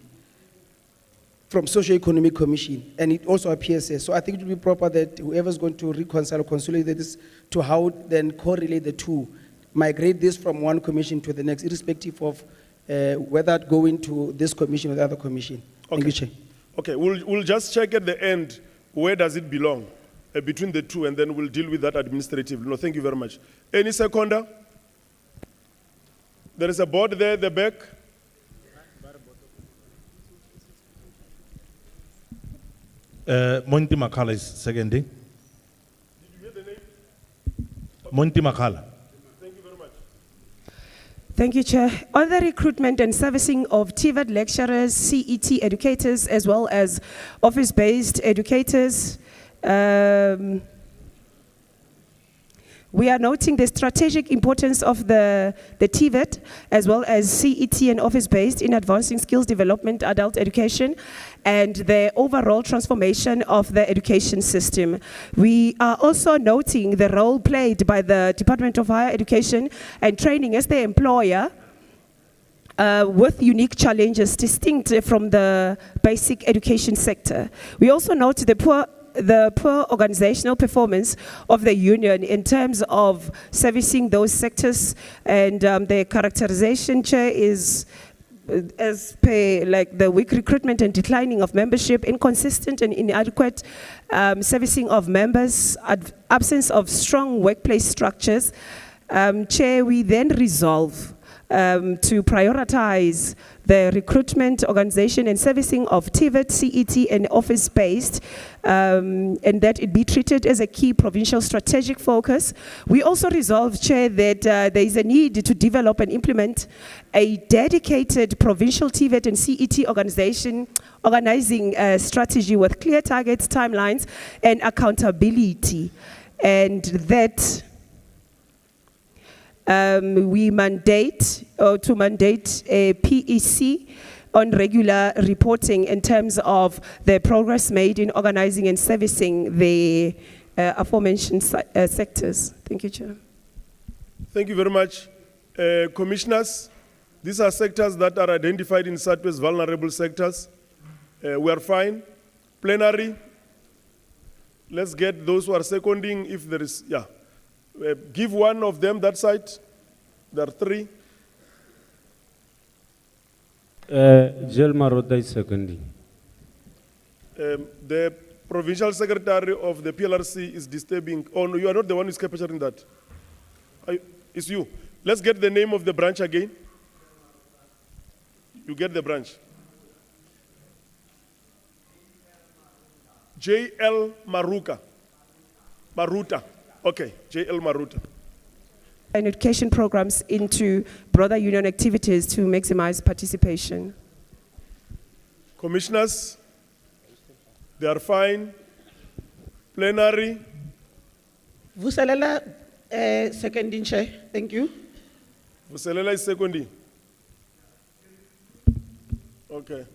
from Socio-Economic Commission, and it also appears there. So I think it would be proper that whoever's going to reconcile or consolidate this to how then correlate the two, migrate this from one commission to the next, irrespective of whether it go into this commission or the other commission. Thank you, Chair. Okay, we'll just check at the end, where does it belong between the two, and then we'll deal with that administratively. No, thank you very much. Any seconder? There is a board there at the back. Monty Makala is seconding. Did you hear the name? Monty Makala. Thank you very much. Thank you, Chair. On the recruitment and servicing of TVET lecturers, CET educators, as well as office-based educators, we are noting the strategic importance of the TVET, as well as CET and office-based in advancing skills development, adult education, and the overall transformation of the education system. We are also noting the role played by the Department of Higher Education and Training as the employer with unique challenges distinct from the basic education sector. We also note the poor organizational performance of the union in terms of servicing those sectors, and the characterization, Chair, is as per like the weak recruitment and declining of membership, inconsistent and inadequate servicing of members, absence of strong workplace structures. Chair, we then resolve to prioritize the recruitment, organization, and servicing of TVET, CET, and office-based, and that it be treated as a key provincial strategic focus. We also resolve, Chair, that there is a need to develop and implement a dedicated provincial TVET and CET organizing strategy with clear targets, timelines, and accountability, and that we mandate a PEC on regular reporting in terms of the progress made in organizing and servicing the aforementioned sectors. Thank you, Chair. Thank you very much. Commissioners, these are sectors that are identified in SADTU as vulnerable sectors. We are fine. Plenary, let's get those who are seconding if there is, yeah. Give one of them that side. There are three. Jelma Roda is seconding. The provincial secretary of the PLRC is disturbing. Oh, no, you are not the one who is capturing that. It's you. Let's get the name of the branch again. You get the branch. J.L. Maruta. Okay, J.L. Maruta. And education programs into broader union activities to maximize participation. Commissioners, they are fine. Plenary. Vuselela, seconding chair. Thank you. Vuselela is seconding. Okay.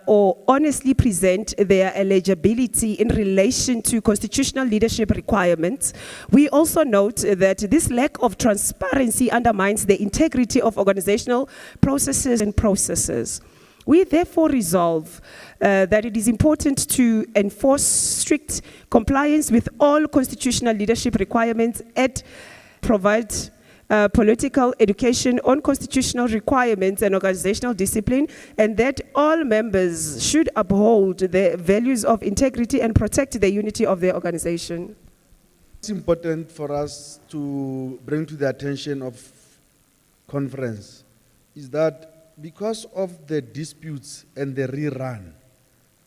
Or honestly present their eligibility in relation to constitutional leadership requirements. We also note that this lack of transparency undermines the integrity of organizational processes. We therefore resolve that it is important to enforce strict compliance with all constitutional leadership requirements and provide political education on constitutional requirements and organizational discipline, and that all members should uphold the values of integrity and protect the unity of their organization. It's important for us to bring to the attention of conference is that because of the disputes and the rerun,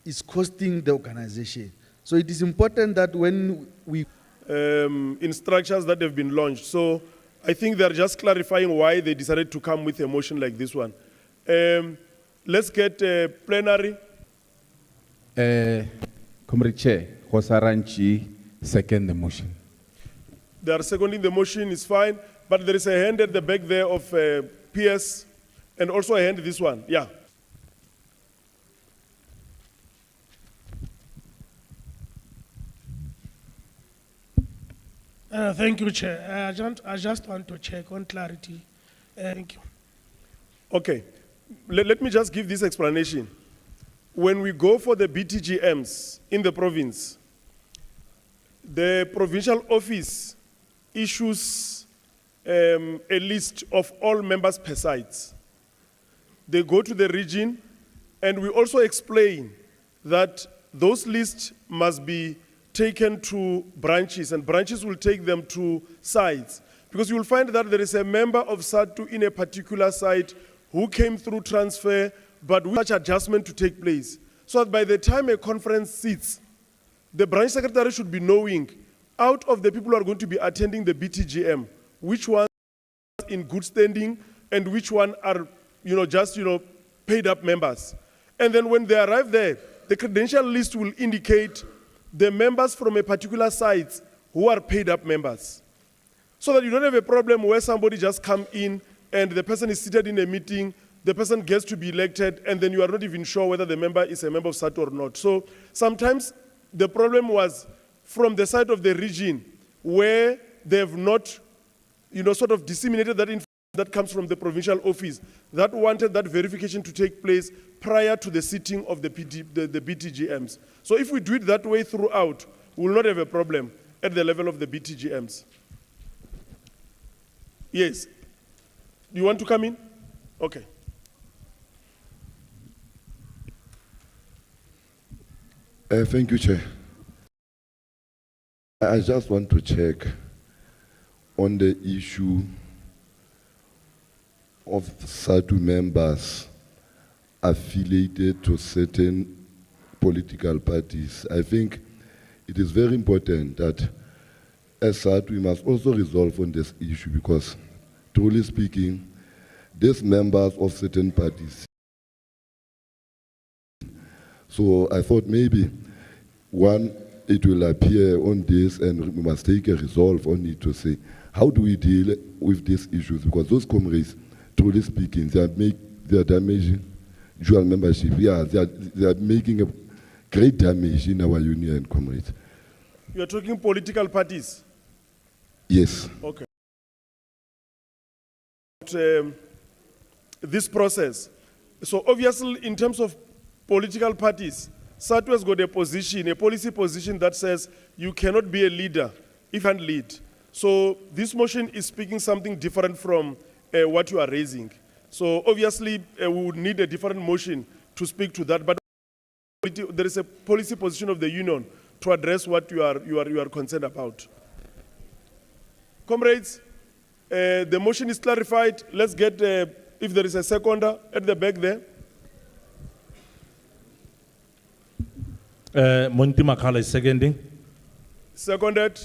it's costing the organization. So it is important that when we in structures that have been launched. So I think they're just clarifying why they decided to come with a motion like this one. Let's get plenary. Comrade Chair, Hosaranchi, second the motion. They are seconding the motion, is fine, but there is a hand at the back there of PS, and also a hand this one, yeah. Thank you, Chair. I just want to check on clarity. Thank you. Okay, let me just give this explanation. When we go for the BTGMs in the province, the provincial office issues a list of all members per site. They go to the region, and we also explain that those lists must be taken to branches, and branches will take them to sites. Because you will find that there is a member of SADTU in a particular site who came through transfer, but with such adjustment to take place. So that by the time a conference sits, the branch secretary should be knowing, out of the people who are going to be attending the BTGM, which ones are in good standing and which one are, just, paid up members. And then when they arrive there, the credential list will indicate the members from a particular site who are paid up members. So that you don't have a problem where somebody just come in and the person is seated in a meeting, the person gets to be elected, and then you are not even sure whether the member is a member of SADTU or not. So sometimes the problem was from the side of the region where they have not, sort of disseminated that information that comes from the provincial office that wanted that verification to take place prior to the sitting of the BTGMs. So if we do it that way throughout, we will not have a problem at the level of the BTGMs. Yes. You want to come in? Okay. Thank you, Chair. I just want to check on the issue of SADTU members affiliated to certain political parties. I think it is very important that as SADTU we must also resolve on this issue, because truly speaking, these members of certain parties. So I thought maybe it will appear on this and we must take a resolve on it to say, how do we deal with these issues? Because those comrades, truly speaking, they are damaging dual membership. Yeah, they are making a great damage in our union, comrades. You are talking political parties? Yes. Okay. This process. So obviously, in terms of political parties, SADTU has got a position, a policy position that says you cannot be a leader if you lead. So this motion is speaking something different from what you are raising. So obviously, we would need a different motion to speak to that, but there is a policy position of the union to address what you are concerned about. Comrades, the motion is clarified. Let's get, if there is a seconder at the back there. Monty Makala is seconding. Seconded.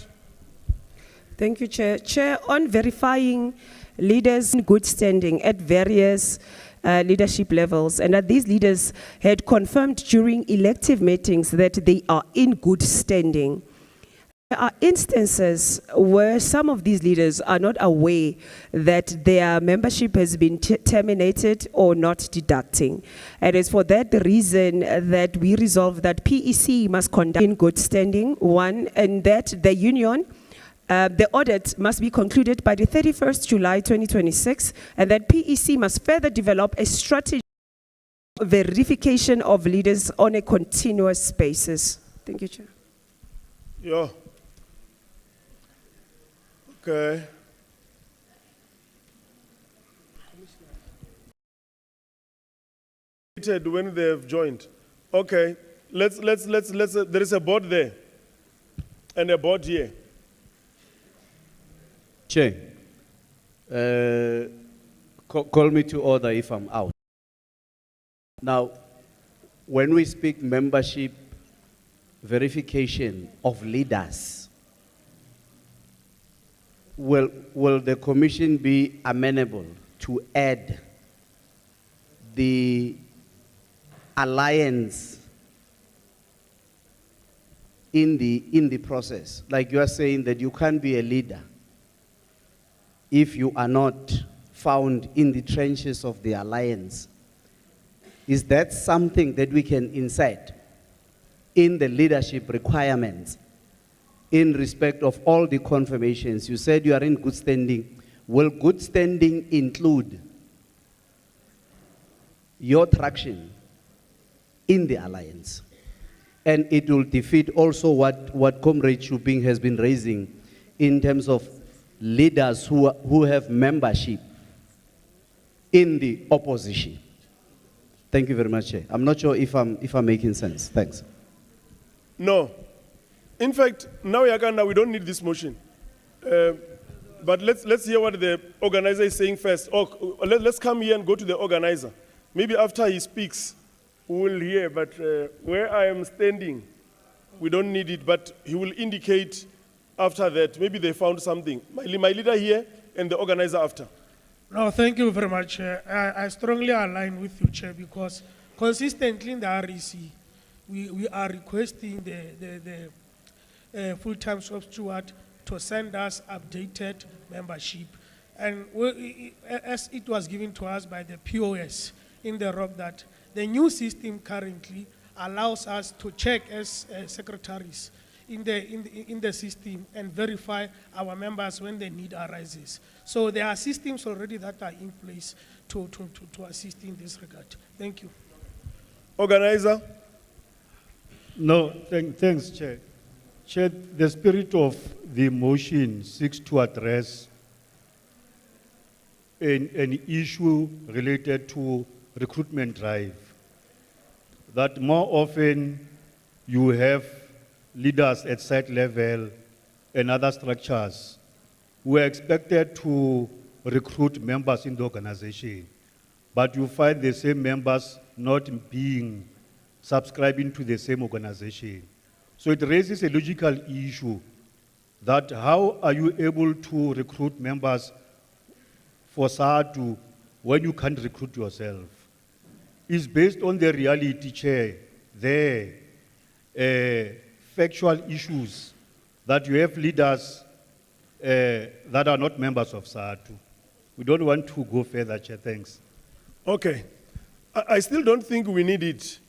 Thank you, Chair. Chair, on verifying leaders in good standing at various leadership levels, and that these leaders had confirmed during elective meetings that they are in good standing. There are instances where some of these leaders are not aware that their membership has been terminated or not deducting. And it's for that reason that we resolve that PEC must conduct in good standing, one, and that the union, the audit must be concluded by the 31st July 2026, and that PEC must further develop a strategy of verification of leaders on a continuous basis. Thank you, Chair. Yeah. Okay. When they have joined. Okay. Let's there is a board there and a board here. Chair, call me to order if I'm out. Now, when we speak membership verification of leaders, will the commission be amenable to add the alliance in the process? Like you are saying that you can't be a leader if you are not found in the trenches of the alliance. Is that something that we can insert in the leadership requirements in respect of all the confirmations? You said you are in good standing. Will good standing include your traction in the alliance? And it will defeat also what Comrade Chuping has been raising in terms of leaders who have membership in the opposition. Thank you very much, Chair. I'm not sure if I'm making sense. Thanks. No. In fact, now we don't need this motion. But let's hear what the organizer is saying first. Oh, let's come here and go to the organizer. Maybe after he speaks, we will hear. But where I am standing, we don't need it. But he will indicate after that. Maybe they found something. My leader here and the organizer after. No, thank you very much, Chair. I strongly align with you, Chair, because consistently in the REC, we are requesting the full-time substitute to send us updated membership. And as it was given to us by the POS in the ROC, that the new system currently allows us to check as secretaries in the system and verify our members when the need arises. So there are systems already that are in place to assist in this regard. Thank you. Organizer? No, thanks, Chair. Chair, the spirit of the motion seeks to address an issue related to recruitment drive. That more often you have leaders at site level and other structures who are expected to recruit members in the organization, but you find the same members not being subscribing to the same organization. So it raises a logical issue that how are you able to recruit members for SADTU when you can't recruit yourself? It's based on the reality, Chair, the factual issues that you have leaders that are not members of SADTU. We don't want to go further, Chair. Thanks. Okay. I still don't think we need it.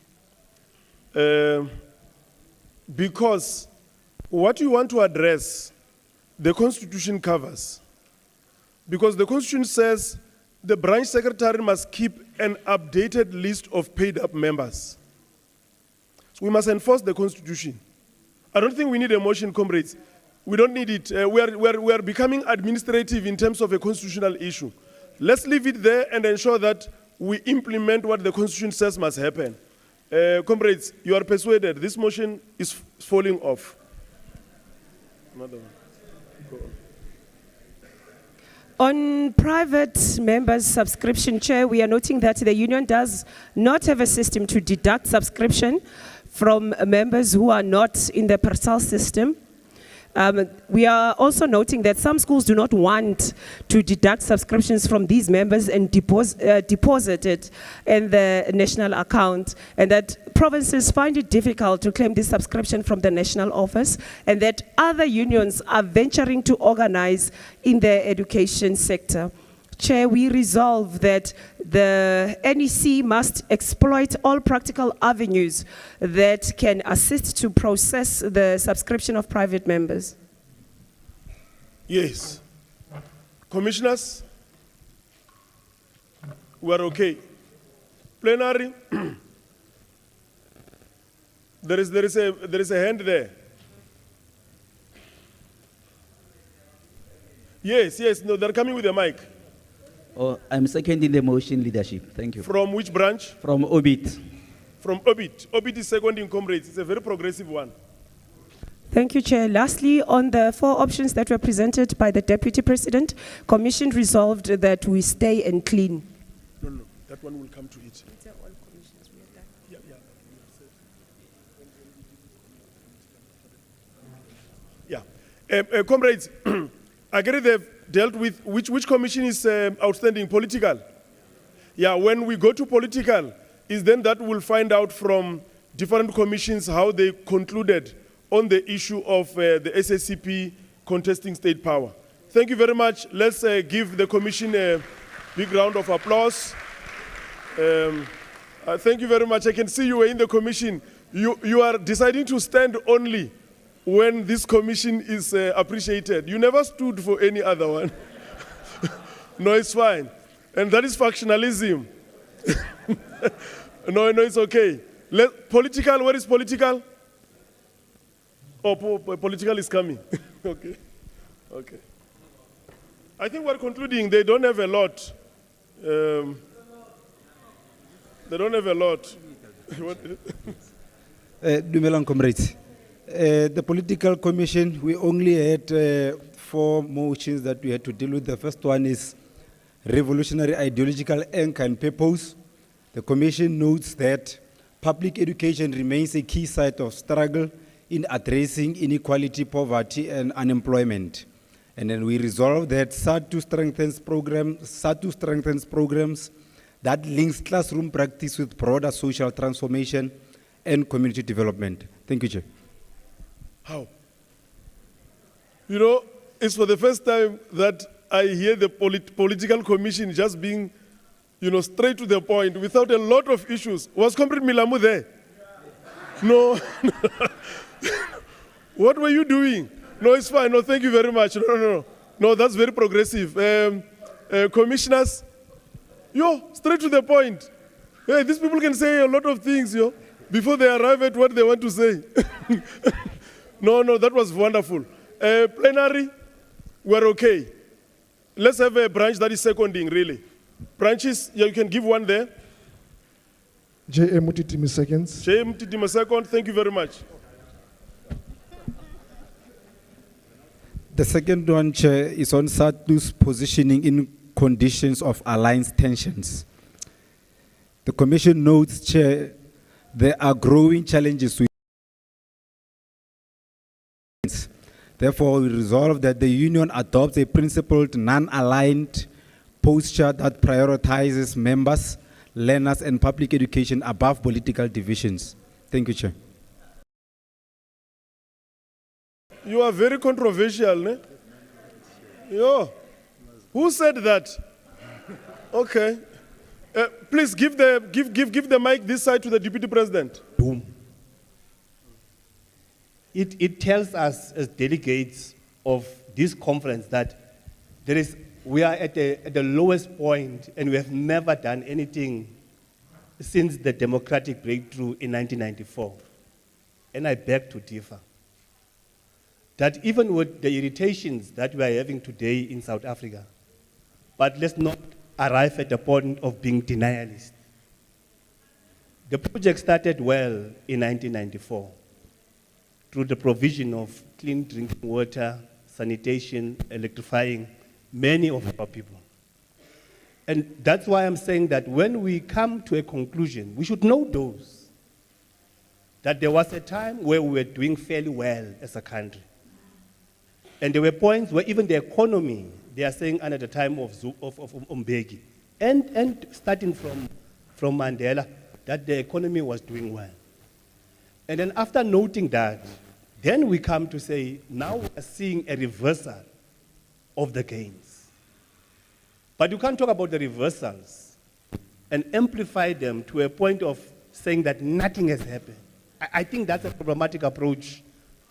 Because what you want to address, the Constitution covers. Because the Constitution says the branch secretary must keep an updated list of paid-up members. So we must enforce the Constitution. I don't think we need a motion, comrades. We don't need it. We are becoming administrative in terms of a constitutional issue. Let's leave it there and ensure that we implement what the Constitution says must happen. Comrades, you are persuaded this motion is falling off. Another one. Go on. On private members' subscription, Chair, we are noting that the union does not have a system to deduct subscription from members who are not in the PERSAL system. We are also noting that some schools do not want to deduct subscriptions from these members and deposit it in the national account, and that provinces find it difficult to claim this subscription from the national office, and that other unions are venturing to organize in the education sector. Chair, we resolve that the NEC must exploit all practical avenues that can assist to process the subscription of private members. Yes. Commissioners, we are okay. Plenary, there is a hand there. Yes, no, they're coming with a mic. Oh, I'm seconding the motion, leadership. Thank you. From which branch? From Obit. From Obit. Obit is seconding comrades. It's a very progressive one. Thank you, Chair. Lastly, on the 4 options that were presented by the Deputy President, Commission resolved that we stay and clean. No, that one will come to it. Yeah. Comrades, I agree they've dealt with which commission is outstanding, political. Yeah, when we go to political, is then that we'll find out from different commissions how they concluded on the issue of the SACP contesting state power. Thank you very much. Let's give the commission a big round of applause. Thank you very much. I can see you were in the commission. You are deciding to stand only when this commission is appreciated. You never stood for any other one. No, it's fine. And that is factionalism. No, it's okay. Political, where is political? Oh, political is coming. Okay. I think we're concluding. They don't have a lot. They don't have a lot. Dumelang comrades. The political commission, we only had 4 motions that we had to deal with. The first one is revolutionary ideological anchor and purpose. The commission notes that public education remains a key site of struggle in addressing inequality, poverty, and unemployment. And then we resolve that SADTU strengthens programs that links classroom practice with broader social transformation and community development. Thank you, Chair. How? You know, it's for the first time that I hear the political commission just being, straight to the point without a lot of issues. Was Comrade Milamu there? No. What were you doing? No, it's fine. No, thank you very much. No, that's very progressive. Commissioners, straight to the point. Hey, these people can say a lot of things, before they arrive at what they want to say. No, that was wonderful. Plenary, we're okay. Let's have a branch that is seconding, really. Branches, you can give one there. J.A. Mutitima seconds. J.A. Mutitima second, thank you very much. The second one, Chair, is on SADTU's positioning in conditions of alliance tensions. The Commission notes, Chair, there are growing challenges with. Therefore, we resolve that the Union adopts a principled, non-aligned posture that prioritizes members, learners, and public education above political divisions. Thank you, Chair. You are very controversial, ne? Who said that? Okay. Please give the mic this side to the Deputy President. Boom. It tells us as delegates of this conference that we are at the lowest point and we have never done anything since the democratic breakthrough in 1994. And I beg to differ. That even with the irritations that we are having today in South Africa, but let's not arrive at the point of being denialist. The project started well in 1994 through the provision of clean drinking water, sanitation, electrifying many of our people. And that's why I'm saying that when we come to a conclusion, we should know those. That there was a time where we were doing fairly well as a country. And there were points where even the economy, they are saying under the time of Mbeki, and starting from Mandela, that the economy was doing well. And then after noting that, then we come to say, now we are seeing a reversal of the gains. But you can't talk about the reversals and amplify them to a point of saying that nothing has happened. I think that's a problematic approach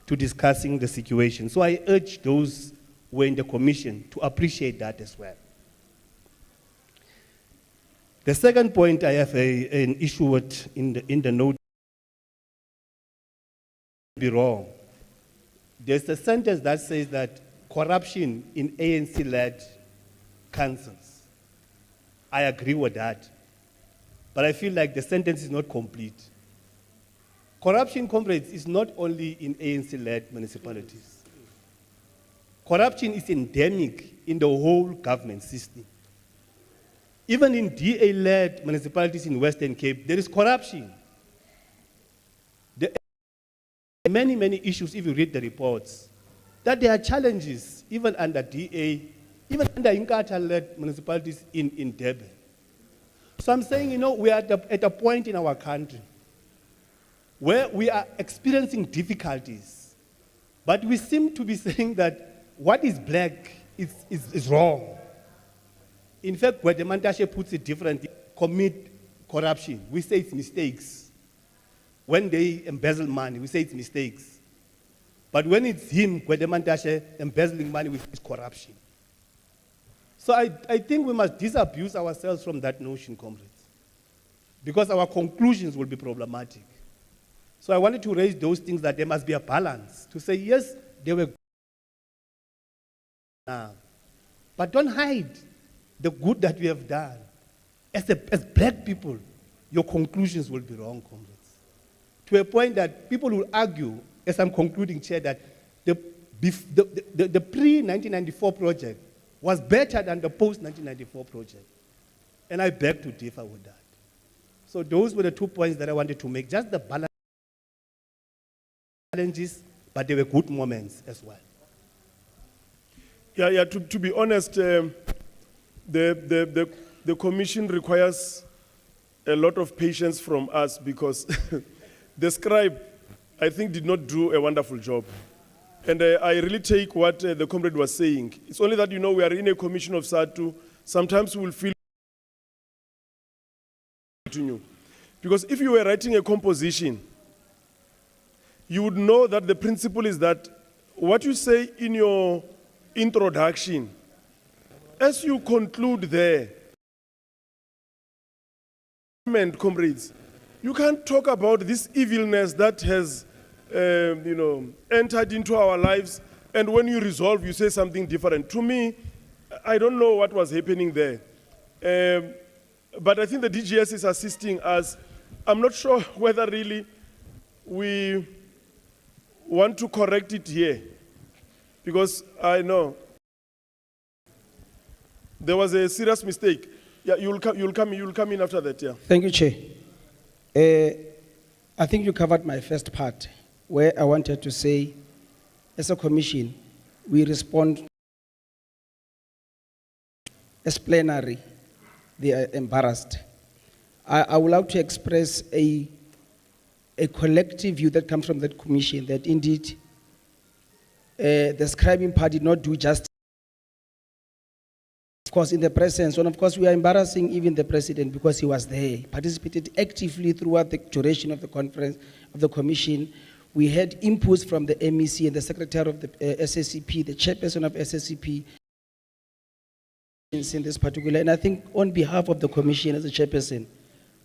to discussing the situation. So I urge those who are in the commission to appreciate that as well. The second point I have an issue with in the note, be wrong. There's a sentence that says that corruption in ANC-led councils. I agree with that. But I feel like the sentence is not complete. Corruption, comrades, is not only in ANC-led municipalities. Corruption is endemic in the whole government system. Even in DA-led municipalities in Western Cape, there is corruption. There are many, many issues, if you read the reports, that there are challenges, even under DA, even under Inkatha-led municipalities in Durban. So I'm saying, we are at a point in our country where we are experiencing difficulties, but we seem to be saying that what is black is wrong. In fact, Guademantashe puts it differently. Commit corruption, we say it's mistakes. When they embezzle money, we say it's mistakes. But when it's him, Guademantashe, embezzling money, we say it's corruption. So I think we must disabuse ourselves from that notion, comrades, because our conclusions will be problematic. So I wanted to raise those things, that there must be a balance, to say, yes, they were good, but don't hide the good that we have done. As black people, your conclusions will be wrong, comrades. To a point that people will argue, as I'm concluding, Chair, that the pre-1994 project was better than the post-1994 project. And I beg to differ with that. So those were the 2 points that I wanted to make, just the balance. Challenges, but there were good moments as well. Yeah. To be honest, the commission requires a lot of patience from us, because the scribe, I think, did not do a wonderful job. And I really take what the comrade was saying. It's only that, we are in a commission of SADTU. Sometimes we will feel continue. Because if you were writing a composition, you would know that the principle is that what you say in your introduction, as you conclude there, comrades, you can't talk about this evilness that has entered into our lives, and when you resolve, you say something different. To me, I don't know what was happening there. But I think the DGS is assisting us. I'm not sure whether really we want to correct it here, because I know there was a serious mistake. Yeah, you'll come in after that. Yeah. Thank you, Chair. I think you covered my first part, where I wanted to say, as a commission, we respond as plenary. They are embarrassed. I would like to express a collective view that comes from that commission, that indeed the scribing part did not do justice. Of course, in the presence, and of course we are embarrassing even the president, because he was there, participated actively throughout the duration of the conference, of the commission. We had inputs from the MEC and the secretary of the SSCP, the chairperson of SSCP, in this particular, and I think on behalf of the commission as a chairperson,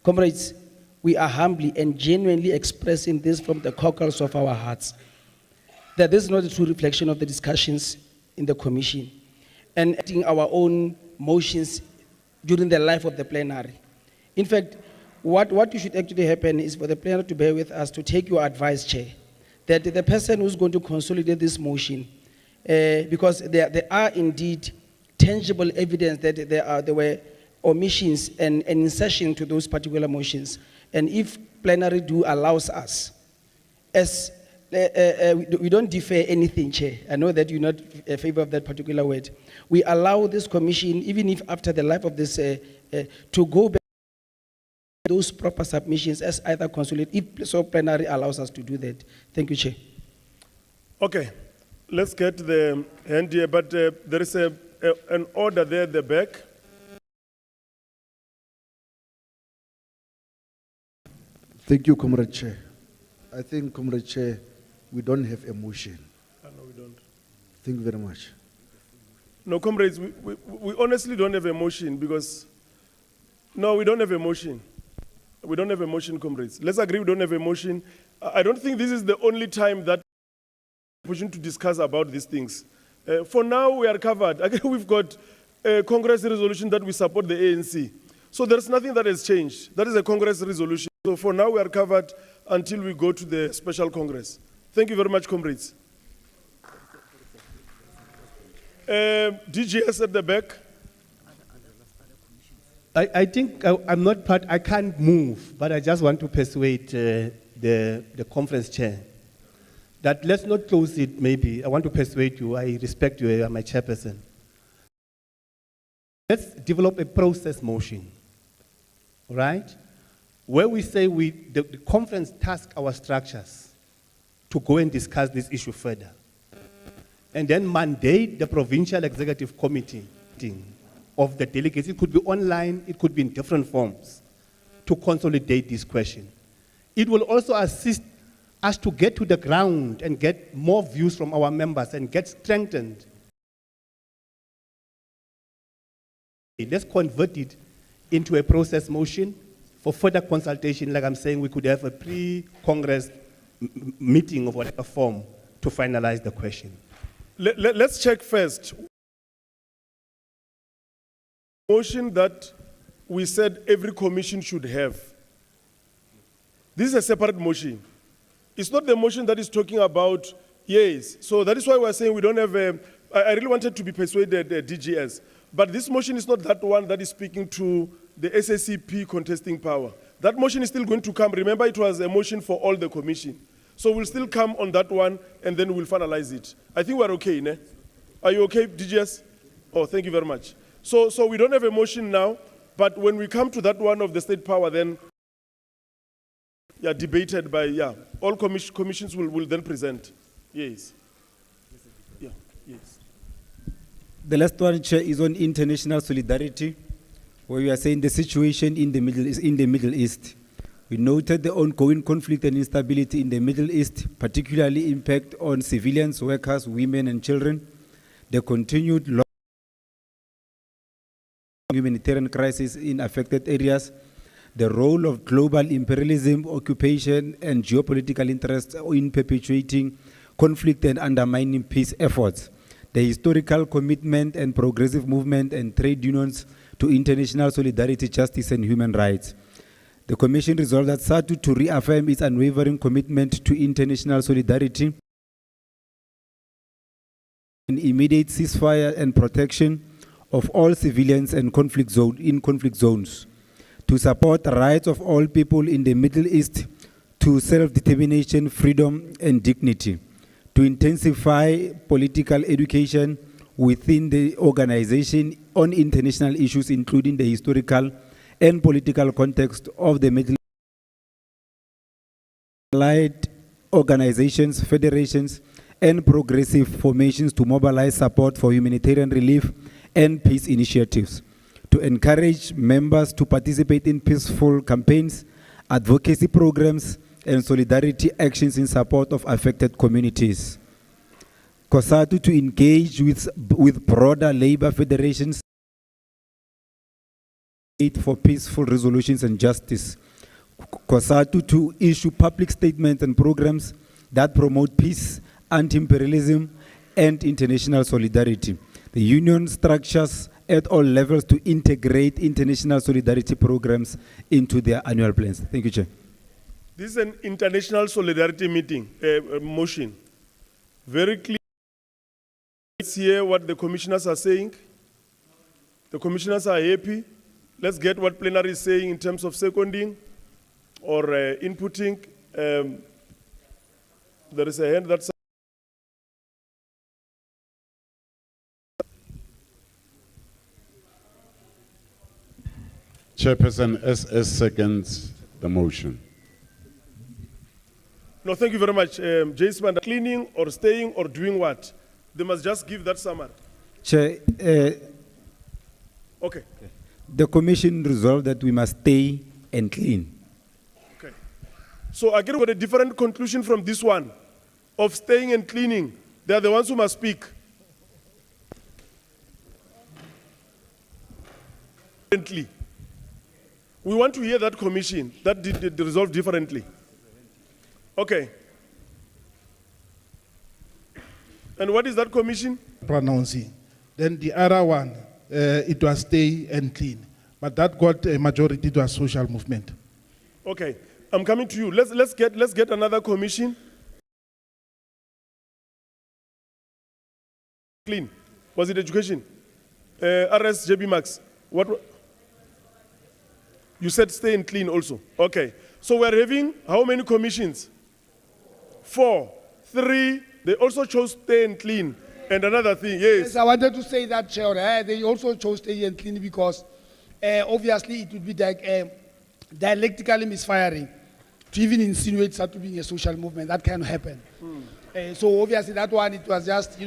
comrades, we are humbly and genuinely expressing this from the cockles of our hearts, that this is not a true reflection of the discussions in the commission, and adding our own motions during the life of the plenary. In fact, what should actually happen is for the plenary to bear with us, to take your advice, Chair, that the person who's going to consolidate this motion, because there are indeed tangible evidence that there were omissions and insertion to those particular motions. And if plenary do allows us, as we don't defer anything, Chair. I know that you're not in favor of that particular word. We allow this commission, even if after the life of this, to go back to those proper submissions as either consolidate, if so plenary allows us to do that. Thank you, Chair. Okay, let's get the hand here, but there is an order there at the back. Thank you, Comrade Chair. I think, Comrade Chair, we don't have a motion. No, we don't. Thank you very much. No, comrades, we honestly don't have a motion because, no, we don't have a motion. We don't have a motion, comrades. Let's agree we don't have a motion. I don't think this is the only time that we're pushing to discuss about these things. For now, we are covered. Again, we've got a Congress resolution that we support the ANC. So there's nothing that has changed. That is a Congress resolution. So for now, we are covered until we go to the special Congress. Thank you very much, comrades. DGS at the back. I think I'm not part, I can't move, but I just want to persuade the conference chair that let's not close it maybe. I want to persuade you, I respect you, you are my chairperson. Let's develop a process motion, all right? Where we say the conference task our structures to go and discuss this issue further. And then mandate the provincial executive committee of the delegates. It could be online, it could be in different forms, to consolidate this question. It will also assist us to get to the ground and get more views from our members and get strengthened. Let's convert it into a process motion for further consultation. Like I'm saying, we could have a pre-Congress meeting of whatever form to finalize the question. Let's check first. Motion that we said every commission should have. This is a separate motion. It's not the motion that is talking about, yes. So that is why we're saying we don't have a, I really wanted to be persuaded, DGS. But this motion is not that one that is speaking to the SACP contesting power. That motion is still going to come. Remember, it was a motion for all the commission. So we'll still come on that one, and then we'll finalize it. I think we're okay, ne? Are you okay, DGS? Oh, thank you very much. So we don't have a motion now, but when we come to that one of the state power, then, yeah, debated by, yeah, all commissions will then present. Yes. Yeah, yes. The last one, Chair, is on international solidarity, where we are saying the situation in the Middle East. We noted the ongoing conflict and instability in the Middle East, particularly impact on civilians, workers, women, and children. The continued humanitarian crisis in affected areas, the role of global imperialism, occupation, and geopolitical interests in perpetuating conflict and undermining peace efforts, the historical commitment and progressive movement and trade unions to international solidarity, justice, and human rights. The Commission resolved that SADTU to reaffirm its unwavering commitment to international solidarity in immediate ceasefire and protection of all civilians and conflict zones, to support the rights of all people in the Middle East to self-determination, freedom, and dignity, to intensify political education within the organization on international issues, including the historical and political context of the Middle East, allied organizations, federations, and progressive formations to mobilize support for humanitarian relief and peace initiatives, to encourage members to participate in peaceful campaigns, advocacy programs, and solidarity actions in support of affected communities. COSATU to engage with broader labor federations for peaceful resolutions and justice. COSATU to issue public statements and programs that promote peace, anti-imperialism, and international solidarity. The union structures at all levels to integrate international solidarity programs into their annual plans. Thank you, Chair. This is an international solidarity meeting, motion. Very clear. Let's hear what the commissioners are saying. The commissioners are happy. Let's get what plenary is saying in terms of seconding or inputting. There is a hand that's. Chairperson SS seconds the motion. No, thank you very much. Jason, cleaning or staying or doing what? They must just give that summary. Chair, Okay. the commission resolved that we must stay and clean. Okay. So I get a different conclusion from this one of staying and cleaning. They are the ones who must speak. We want to hear that commission that did resolve differently. Okay. And what is that commission? Pronouncing. Then the other one, it was stay and clean. But that got a majority to a social movement. Okay. I'm coming to you. Let's get another commission. Clean. Was it education? RS JB Max. What? You said stay and clean also. Okay. So we're having how many commissions? 4, 3. They also chose stay and clean. And another thing, yes. Yes, I wanted to say that, Chair. They also chose stay and clean because obviously it would be like dialectically misfiring to even insinuate SADTU being a social movement. That can happen. So obviously that one, it was just,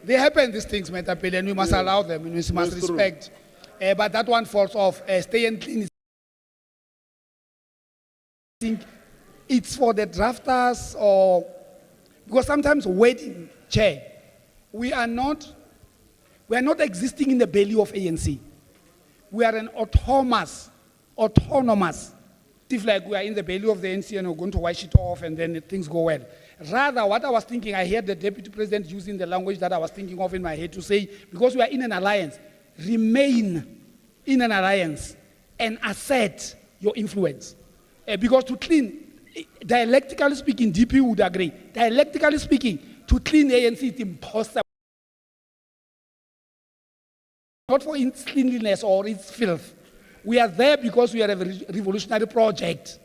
they happen, these things, Metapele, and we must allow them, and we must That's respect. But that one falls off. Stay and clean is, I think it's for the drafters or, because sometimes waiting, Chair, we are not existing in the belly of ANC. We are an autonomous, if like we are in the belly of the ANC and we're going to wash it off and then things go well. Rather, what I was thinking, I heard the Deputy President using the language that I was thinking of in my head to say, because we are in an alliance, remain in an alliance and assert your influence. Because to clean, dialectically speaking, DP would agree, dialectically speaking, to clean ANC is impossible. Not for its cleanliness or its filth. We are there because we are a revolutionary project.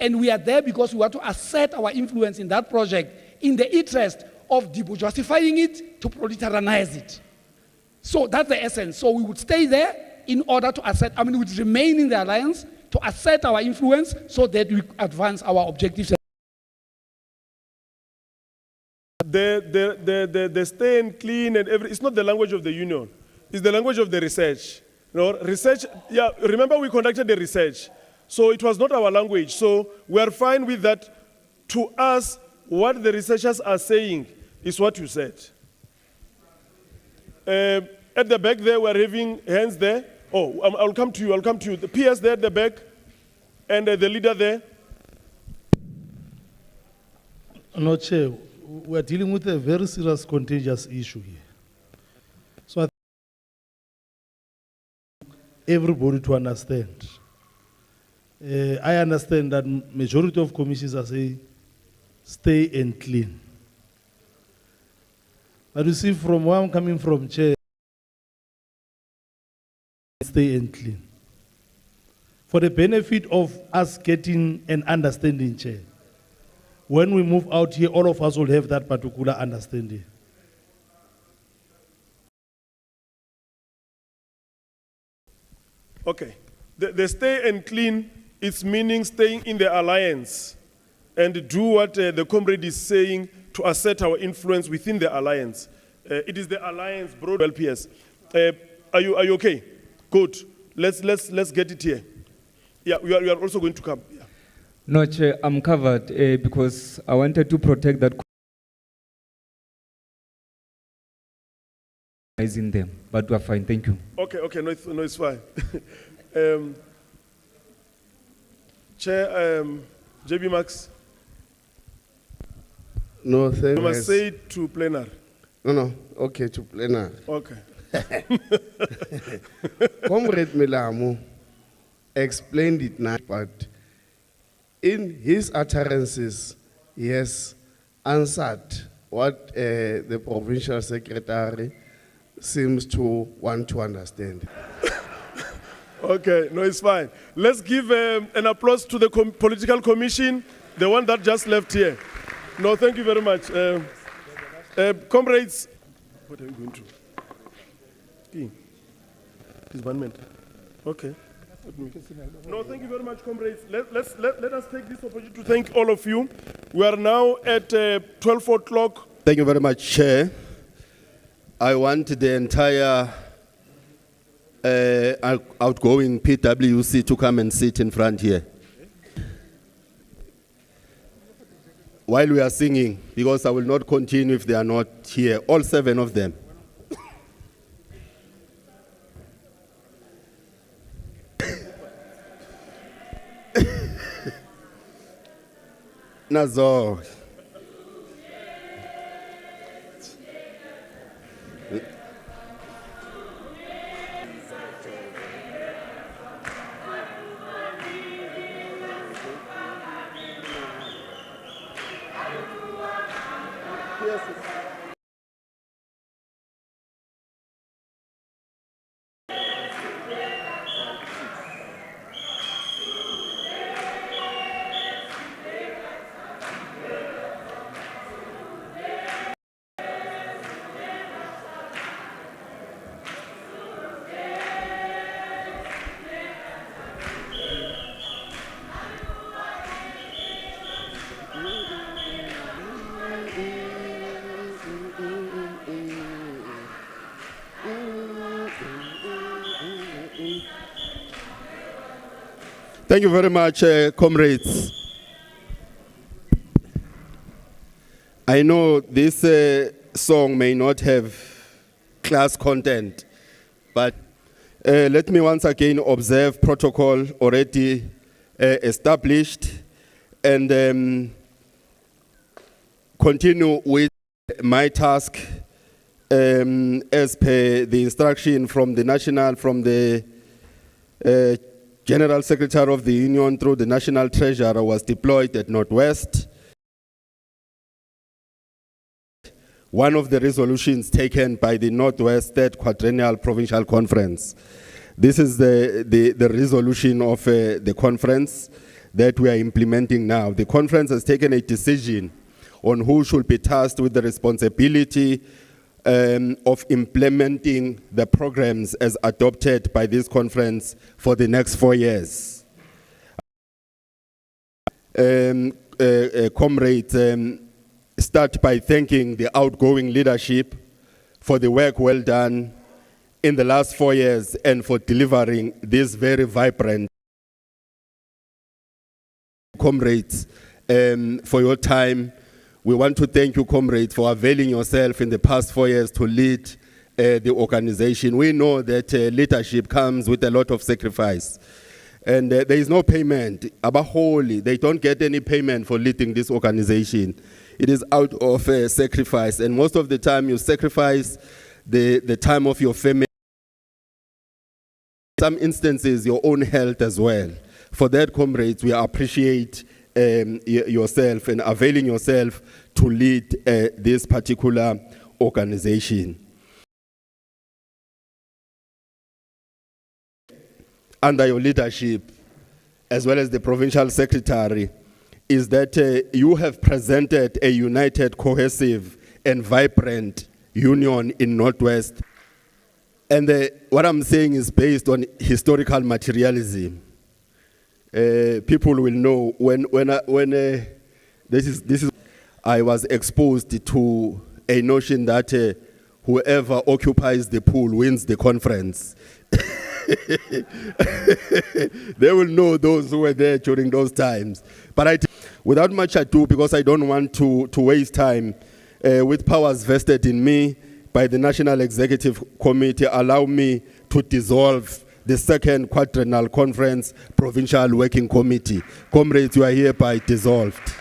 And we are there because we want to assert our influence in that project in the interest of de-bourgeoisifying it to proletarianize it. So that's the essence. So we would stay there in order to assert, we would remain in the alliance to assert our influence so that we advance our objectives. The stay and clean and it's not the language of the union. It's the language of the research. Research, yeah, remember we conducted the research. So it was not our language. So we are fine with that. To us, what the researchers are saying is what you said. At the back there, we're having hands there. Oh, I'll come to you, The PS there at the back and the leader there. No, Chair, we're dealing with a very serious contagious issue here. So I think everybody to understand. I understand that majority of commissions are saying stay and clean. But you see, from where I'm coming from, Chair, stay and clean. For the benefit of us getting an understanding, Chair, when we move out here, all of us will have that particular understanding. Okay. The stay and clean, it's meaning staying in the alliance and do what the comrade is saying to assert our influence within the alliance. It is the alliance broad LPS. Are you okay? Good. Let's get it here. Yeah, we are also going to come. Yeah. No, Chair, I'm covered because I wanted to protect that in them, but we're fine. Thank you. Okay, no, it's fine. Chair, JB Max. No, thank you. You must say it to plenary. No, okay, to plenary. Okay. Comrade Melamu explained it now, but in his utterances, he has answered what the provincial secretary seems to want to understand. Okay, no, it's fine. Let's give an applause to the political commission, the one that just left here. No, thank you very much. Comrades, what are you going to? This 1 minute. Okay. No, thank you very much, comrades. Let us take this opportunity to thank all of you. We are now at 12 o'clock. Thank you very much, Chair. I want the entire outgoing PWC to come and sit in front here. While we are singing, because I will not continue if they are not here, all 7 of them. Nazo. Thank you very much, comrades. I know this song may not have class content, but let me once again observe protocol already established and continue with my task as per the instruction from the General Secretary of the Union through the National Treasurer was deployed at Northwest. One of the resolutions taken by the Northwest Third Quadrennial Provincial Conference. This is the resolution of the conference that we are implementing now. The conference has taken a decision on who should be tasked with the responsibility of implementing the programs as adopted by this conference for the next 4 years. Comrades, start by thanking the outgoing leadership for the work well done in the last 4 years and for delivering this very vibrant. Comrades, for your time. We want to thank you, comrades, for availing yourself in the past 4 years to lead the organization. We know that leadership comes with a lot of sacrifice. And there is no payment. About holy, they don't get any payment for leading this organization. It is out of sacrifice. And most of the time you sacrifice the time of your family. In some instances, your own health as well. For that, comrades, we appreciate yourself and availing yourself to lead this particular organization. Under your leadership, as well as the provincial secretary, is that you have presented a united, cohesive, and vibrant union in Northwest. And what I'm saying is based on historical materialism. People will know I was exposed to a notion that whoever occupies the pool wins the conference. They will know those who were there during those times. But without much ado, because I don't want to waste time, with powers vested in me by the National Executive Committee, allow me to dissolve the second Quadrennial Conference Provincial Working Committee. Comrades, you are hereby dissolved.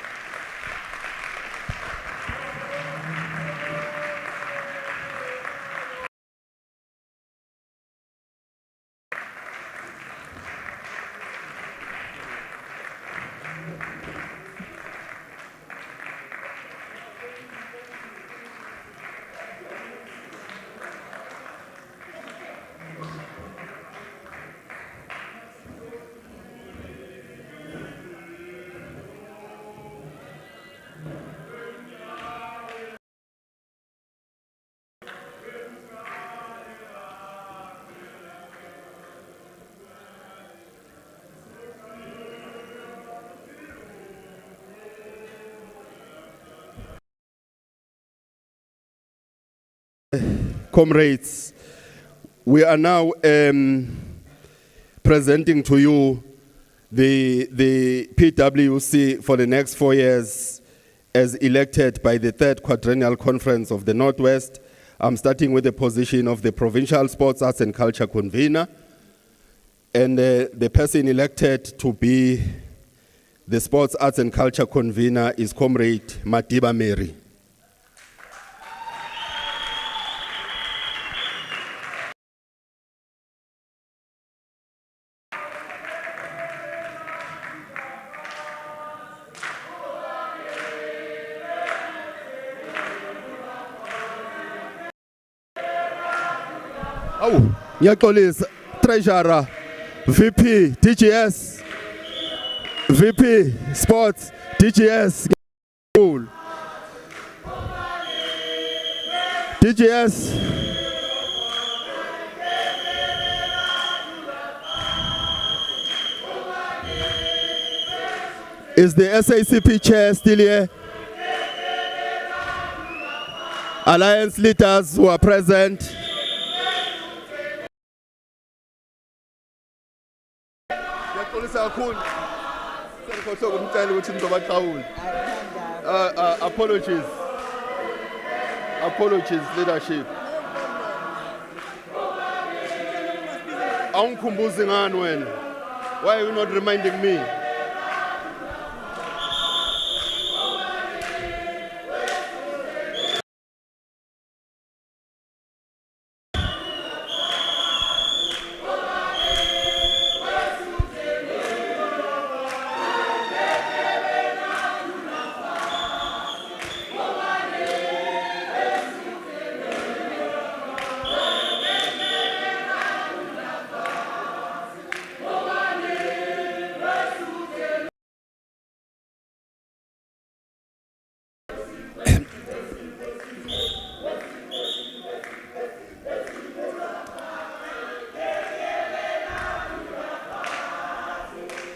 Comrades, we are now presenting to you the PWC for the next 4 years as elected by the 3rd Quadrennial Conference of the Northwest. I'm starting with the position of the Provincial Sports, Arts and Culture Convener. And the person elected to be the Sports, Arts and Culture Convener is Comrade Madiba Mary. Oh, Yakolis, Treasurer, VP, TGS, VP, Sports, TGS, School, TGS, is the SACP chair still here? Alliance leaders who are present. Apologies. Apologies, leadership. Why are you not reminding me?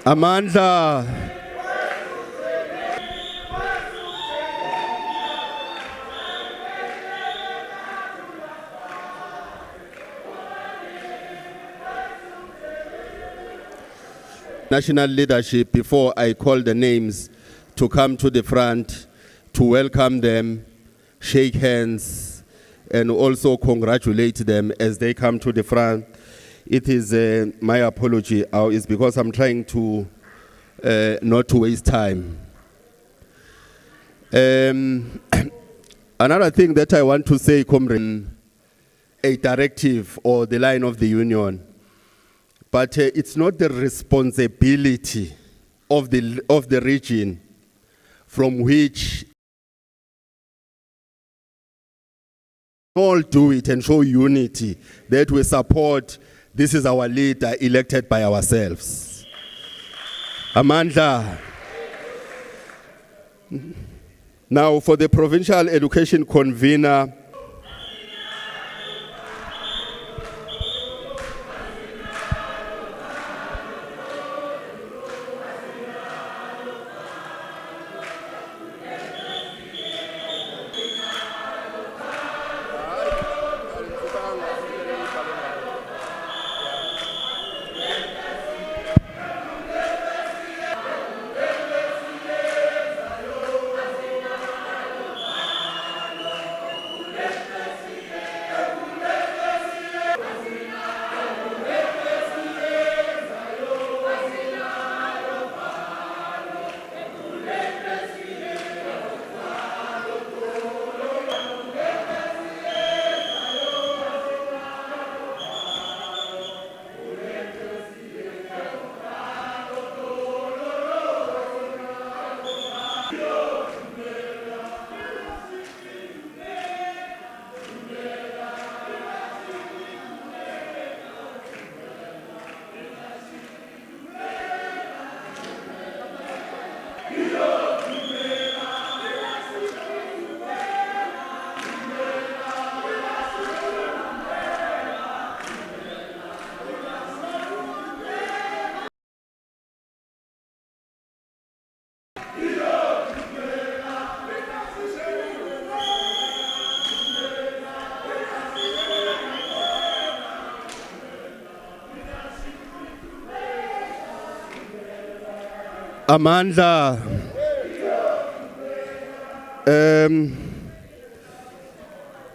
Amanda. National leadership, before I call the names, to come to the front, to welcome them, shake hands, and also congratulate them as they come to the front. It is my apology. It's because I'm trying to not to waste time. Another thing that I want to say, comrade, a directive or the line of the union, but it's not the responsibility of the region from which all do it and show unity that we support. This is our leader elected by ourselves. Amanda. Now for the provincial education convener, Amandla.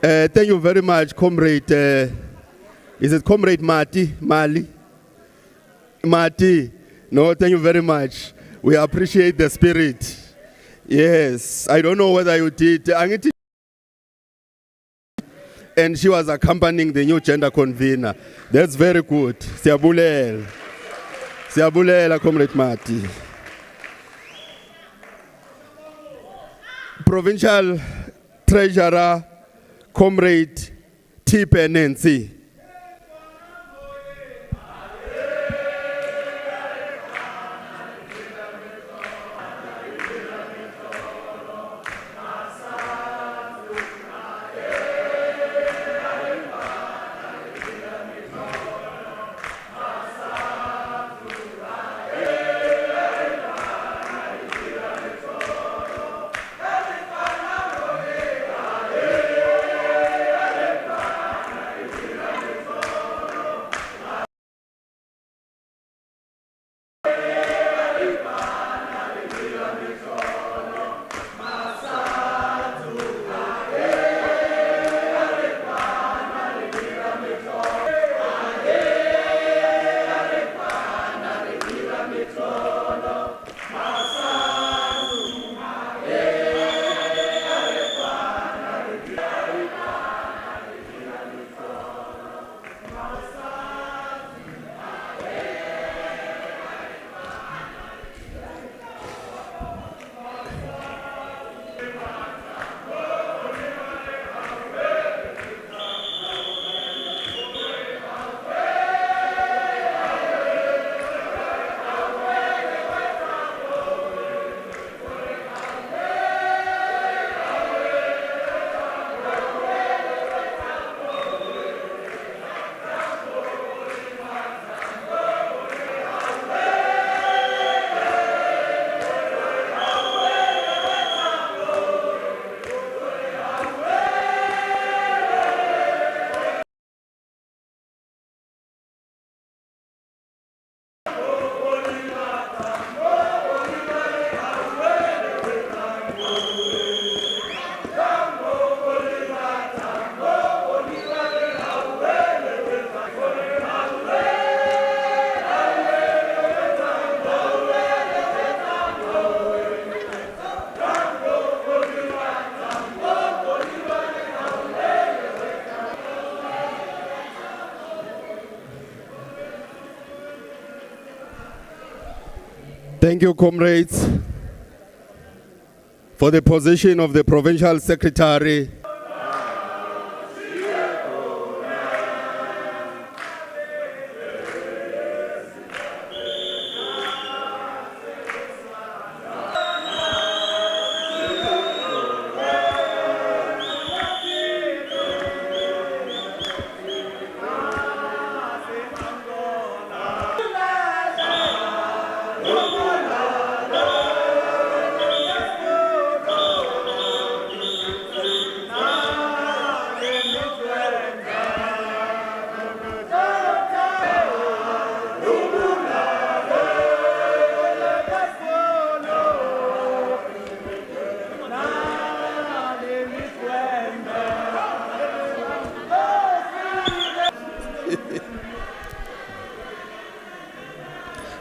Thank you very much, Comrade. Is it Comrade Mali? Marty. No, thank you very much. We appreciate the spirit. Yes, I don't know whether you did. And she was accompanying the new gender convener. That's very good. Siyabulela. Siyabulela, Comrade Marty. Provincial Treasurer, Comrade Tipe Nancy. Thank you, comrades. For the position of the Provincial Secretary,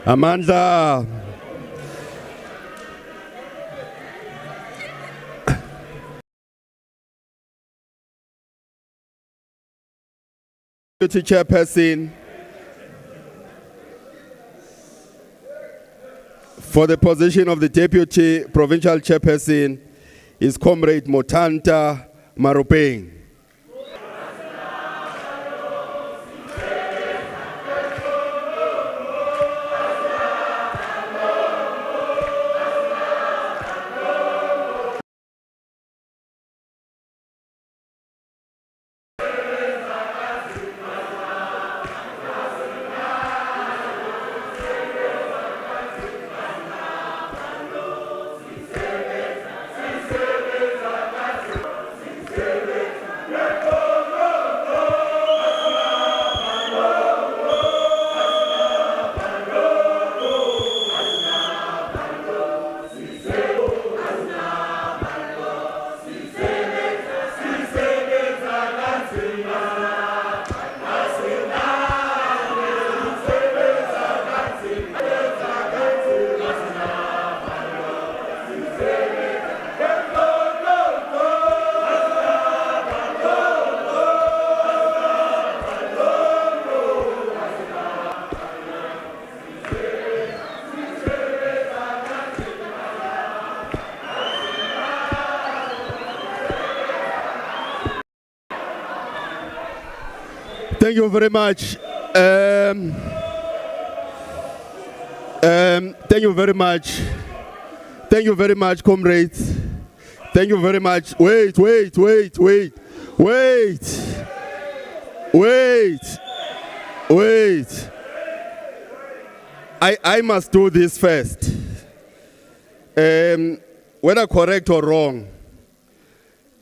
Amandla. Deputy Chairperson, for the position of the Deputy Provincial Chairperson is Comrade Motanta Maropeng. Thank you very much. Thank you very much. Thank you very much, comrades. Thank you very much. Wait. I must do this first. Whether correct or wrong,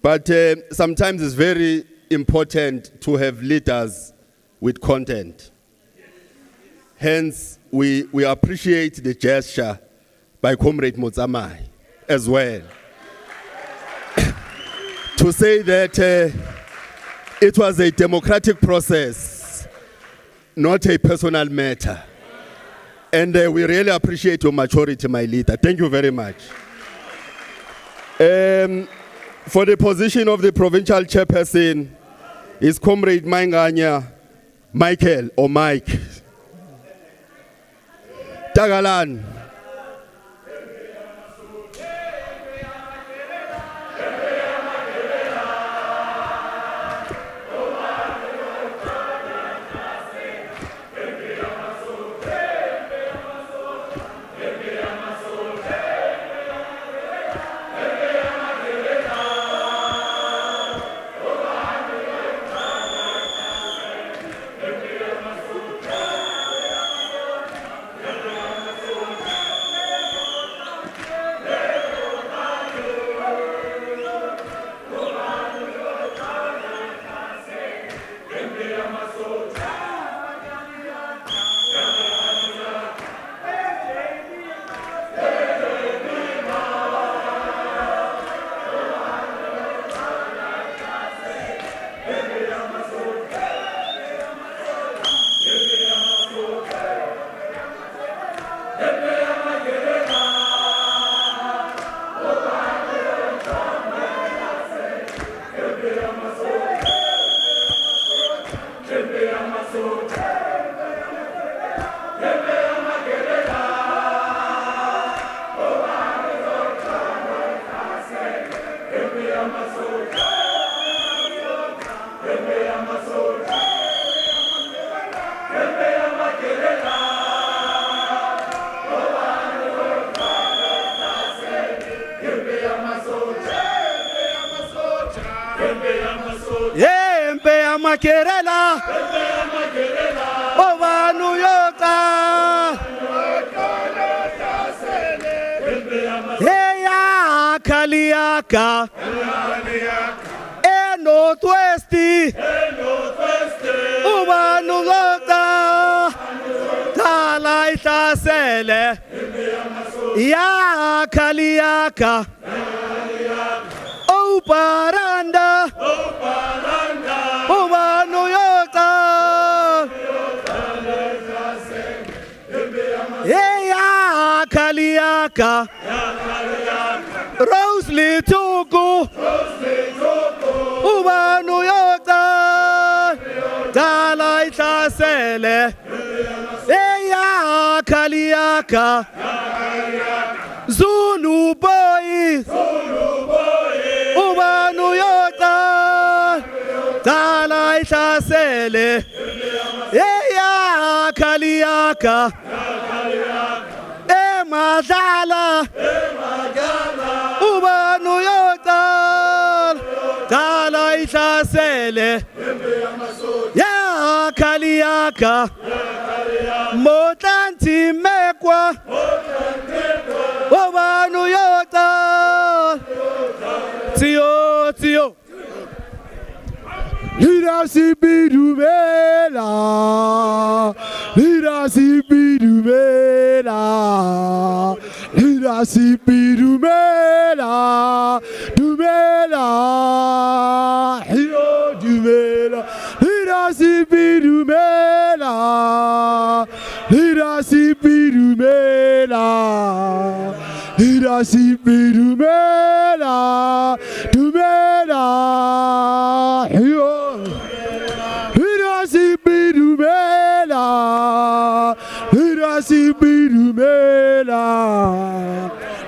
but sometimes it's very important to have leaders with content. Hence, we appreciate the gesture by Comrade Motsamai as well. To say that it was a democratic process, not a personal matter. And we really appreciate your maturity, my leader. Thank you very much. For the position of the provincial chairperson is Comrade Mainganya Michael or Mike. Tagalan. Makerela, Ova New York, Heya Kaliaka, E Northwest, Ova New York, Tala Itasele, Ya Kaliaka, O Paranda, Ova New York, Eya Kaliaka, Rose Lituku, Ova New York, Tala Itasele, Eya Kaliaka, Zulu boy, Ova New York, Tala Itasele, Eya Kaliaka, Emadala, Ova New York, Tala Itasele, Ya Kaliaka, Motanti Mekwa, Ova New York, Tio. Leadership Dumela, leadership Dumela, leadership Dumela, Dumela, Hero Dumela, leadership Dumela, leadership Dumela, leadership Dumela, Dumela, Hero. Leadership Dumela, leadership Dumela,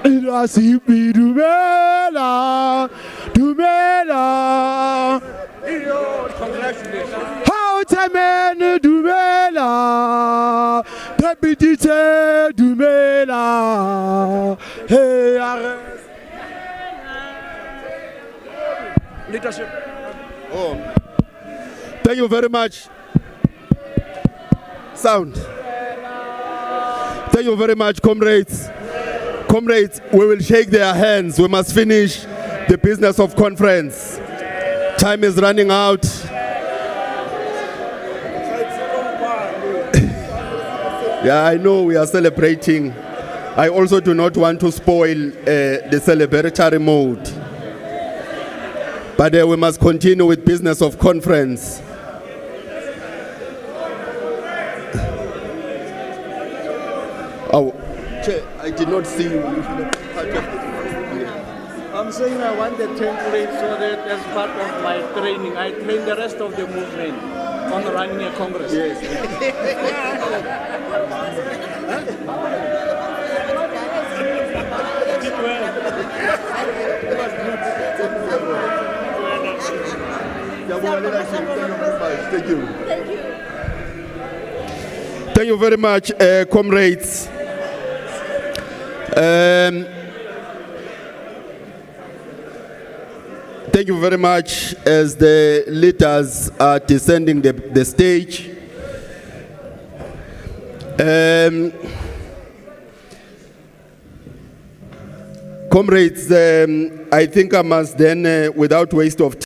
leadership Dumela, Dumela. Congratulations. Simon Dumela, Deputy Chair Dumela. Hey, arrest. Leadership. Oh. Thank you very much. Sound. Thank you very much, comrades. Comrades, we will shake their hands. We must finish the business of conference. Time is running out. Yeah, I know we are celebrating. I also do not want to spoil the celebratory mode. But we must continue with business of conference. Oh, Chair, I did not see you. I'm saying I want the template so that as part of my training, I train the rest of the movement on running a Congress. Yes. Thank you. Thank you. Thank you very much, comrades. Thank you very much as the leaders are descending the stage. Comrades, I think I must then, without waste of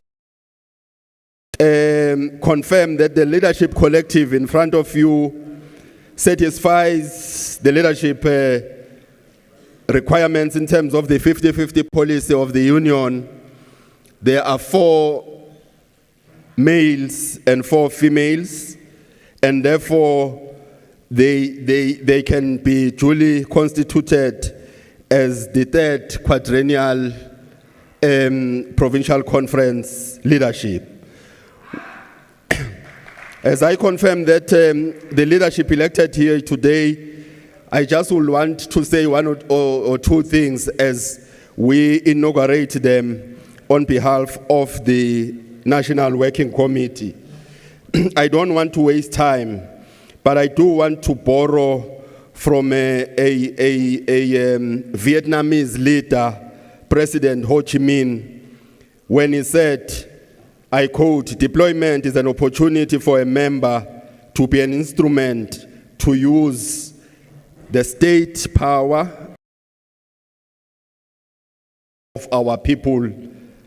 time, confirm that the leadership collective in front of you satisfies the leadership requirements in terms of the 50-50 policy of the union. There are 4 males and 4 females, and therefore they can be duly constituted as the 3rd Quadrennial Provincial Conference leadership. As I confirm that the leadership elected here today, I just would want to say one or 2 things as we inaugurate them on behalf of the National Working Committee. I don't want to waste time, but I do want to borrow from a Vietnamese leader, President Ho Chi Minh, when he said, I quote, "Deployment is an opportunity for a member to be an instrument to use the state power of our people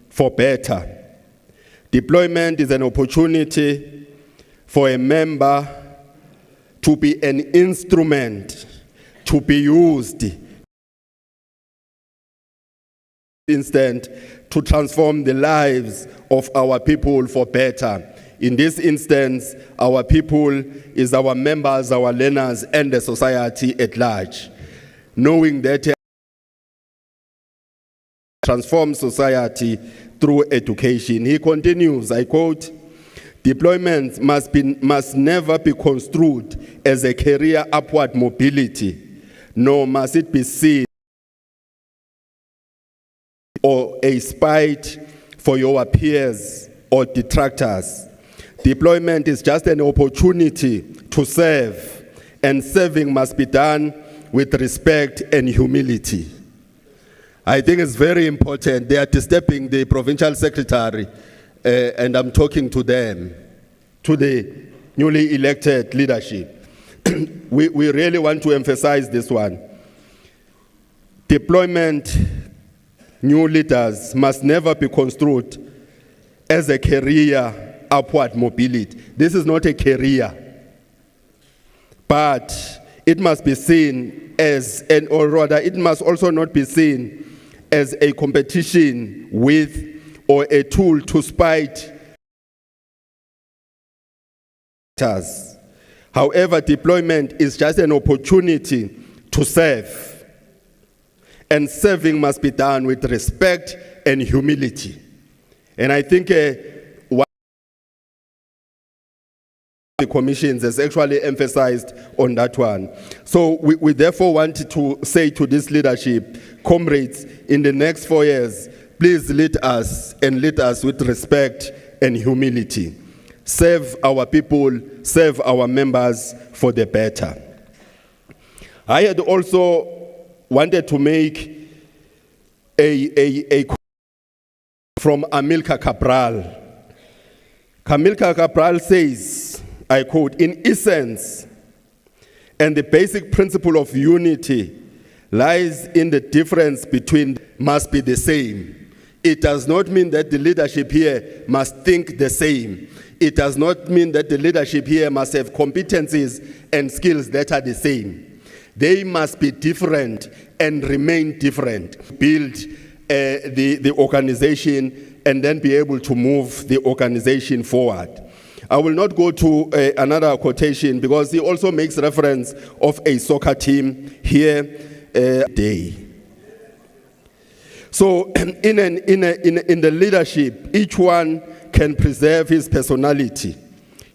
for better. Deployment is an opportunity for a member to be an instrument to be used instant to transform the lives of our people for better. In this instance, our people is our members, our learners, and the society at large. Knowing that transform society through education. He continues, I quote, "Deployment must never be construed as a career upward mobility, nor must it be seen or a spite for your peers or detractors. Deployment is just an opportunity to serve, and serving must be done with respect and humility." I think it's very important. They are disturbing the provincial secretary, and I'm talking to them, to the newly elected leadership. We really want to emphasize this one. Deployment, new leaders must never be construed as a career upward mobility. This is not a career, but it must be seen as, or rather, it must also not be seen as a competition with or a tool to spite others. However, deployment is just an opportunity to serve, and serving must be done with respect and humility. And I think one of the commissions has actually emphasized on that one. So we therefore want to say to this leadership, comrades, in the next 4 years, please lead us, and lead us with respect and humility. serve our people, serve our members for the better. I had also wanted to make a from Amilcar Cabral. Amilcar Cabral says, I quote, "In essence, and the basic principle of unity lies in the difference between must be the same. It does not mean that the leadership here must think the same. It does not mean that the leadership here must have competencies and skills that are the same. They must be different and remain different. Build the organization and then be able to move the organization forward." I will not go to another quotation because he also makes reference of a soccer team here day. So in the leadership, each one can preserve his personality,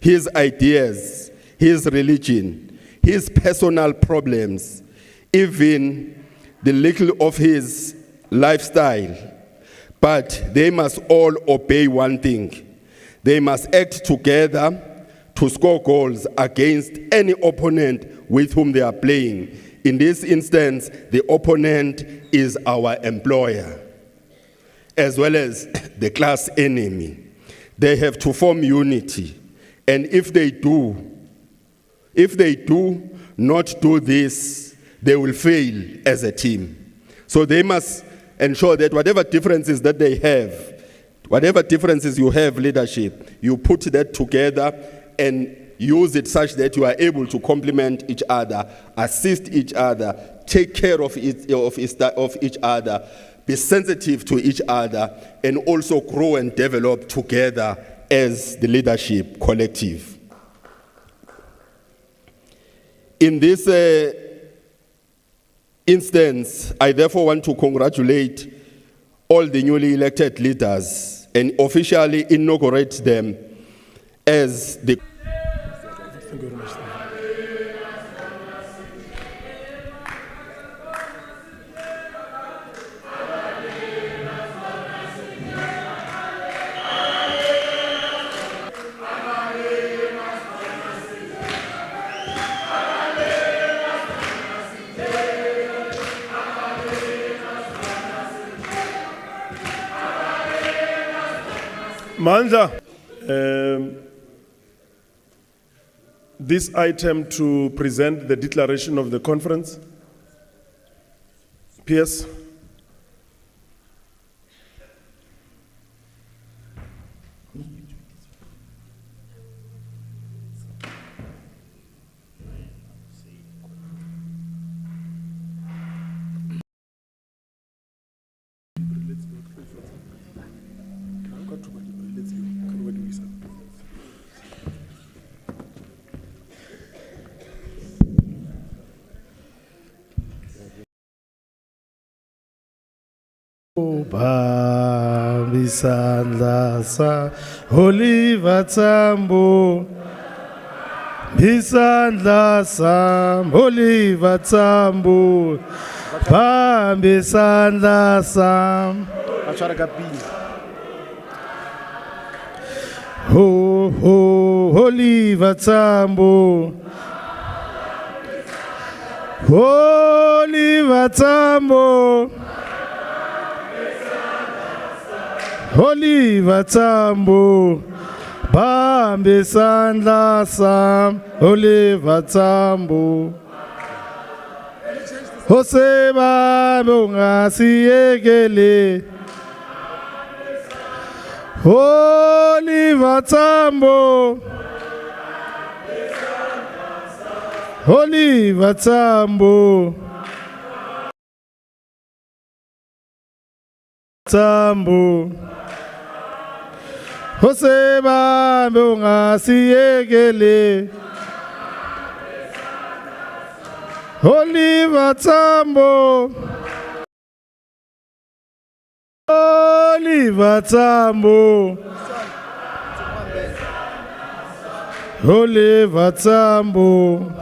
his ideas, his religion, his personal problems, even the little of his lifestyle. But they must all obey one thing. They must act together to score goals against any opponent with whom they are playing. In this instance, the opponent is our employer, as well as the class enemy. They have to form unity. And if they do not do this, they will fail as a team. So they must ensure that whatever differences that they have, whatever differences you have, leadership, you put that together and use it such that you are able to complement each other, assist each other, take care of each other, be sensitive to each other, and also grow and develop together as the leadership collective. In this instance, I therefore want to congratulate all the newly elected leaders and officially inaugurate them as the Thank you very much. Mandla, this item to present the declaration of the conference. PS. Bisandla sa Oliver Tambo, Bisandla sa Oliver Tambo, Bisandla sa Oliver Tambo, Oliver Tambo. Oliver Tambo, Bambi Sandla Sam, Oliver Tambo. Jose Babunga Siegele, Oliver Tambo, Oliver Tambo. Tambo Jose Babunga Siegele Oliver Tambo Oliver Tambo Oliver Tambo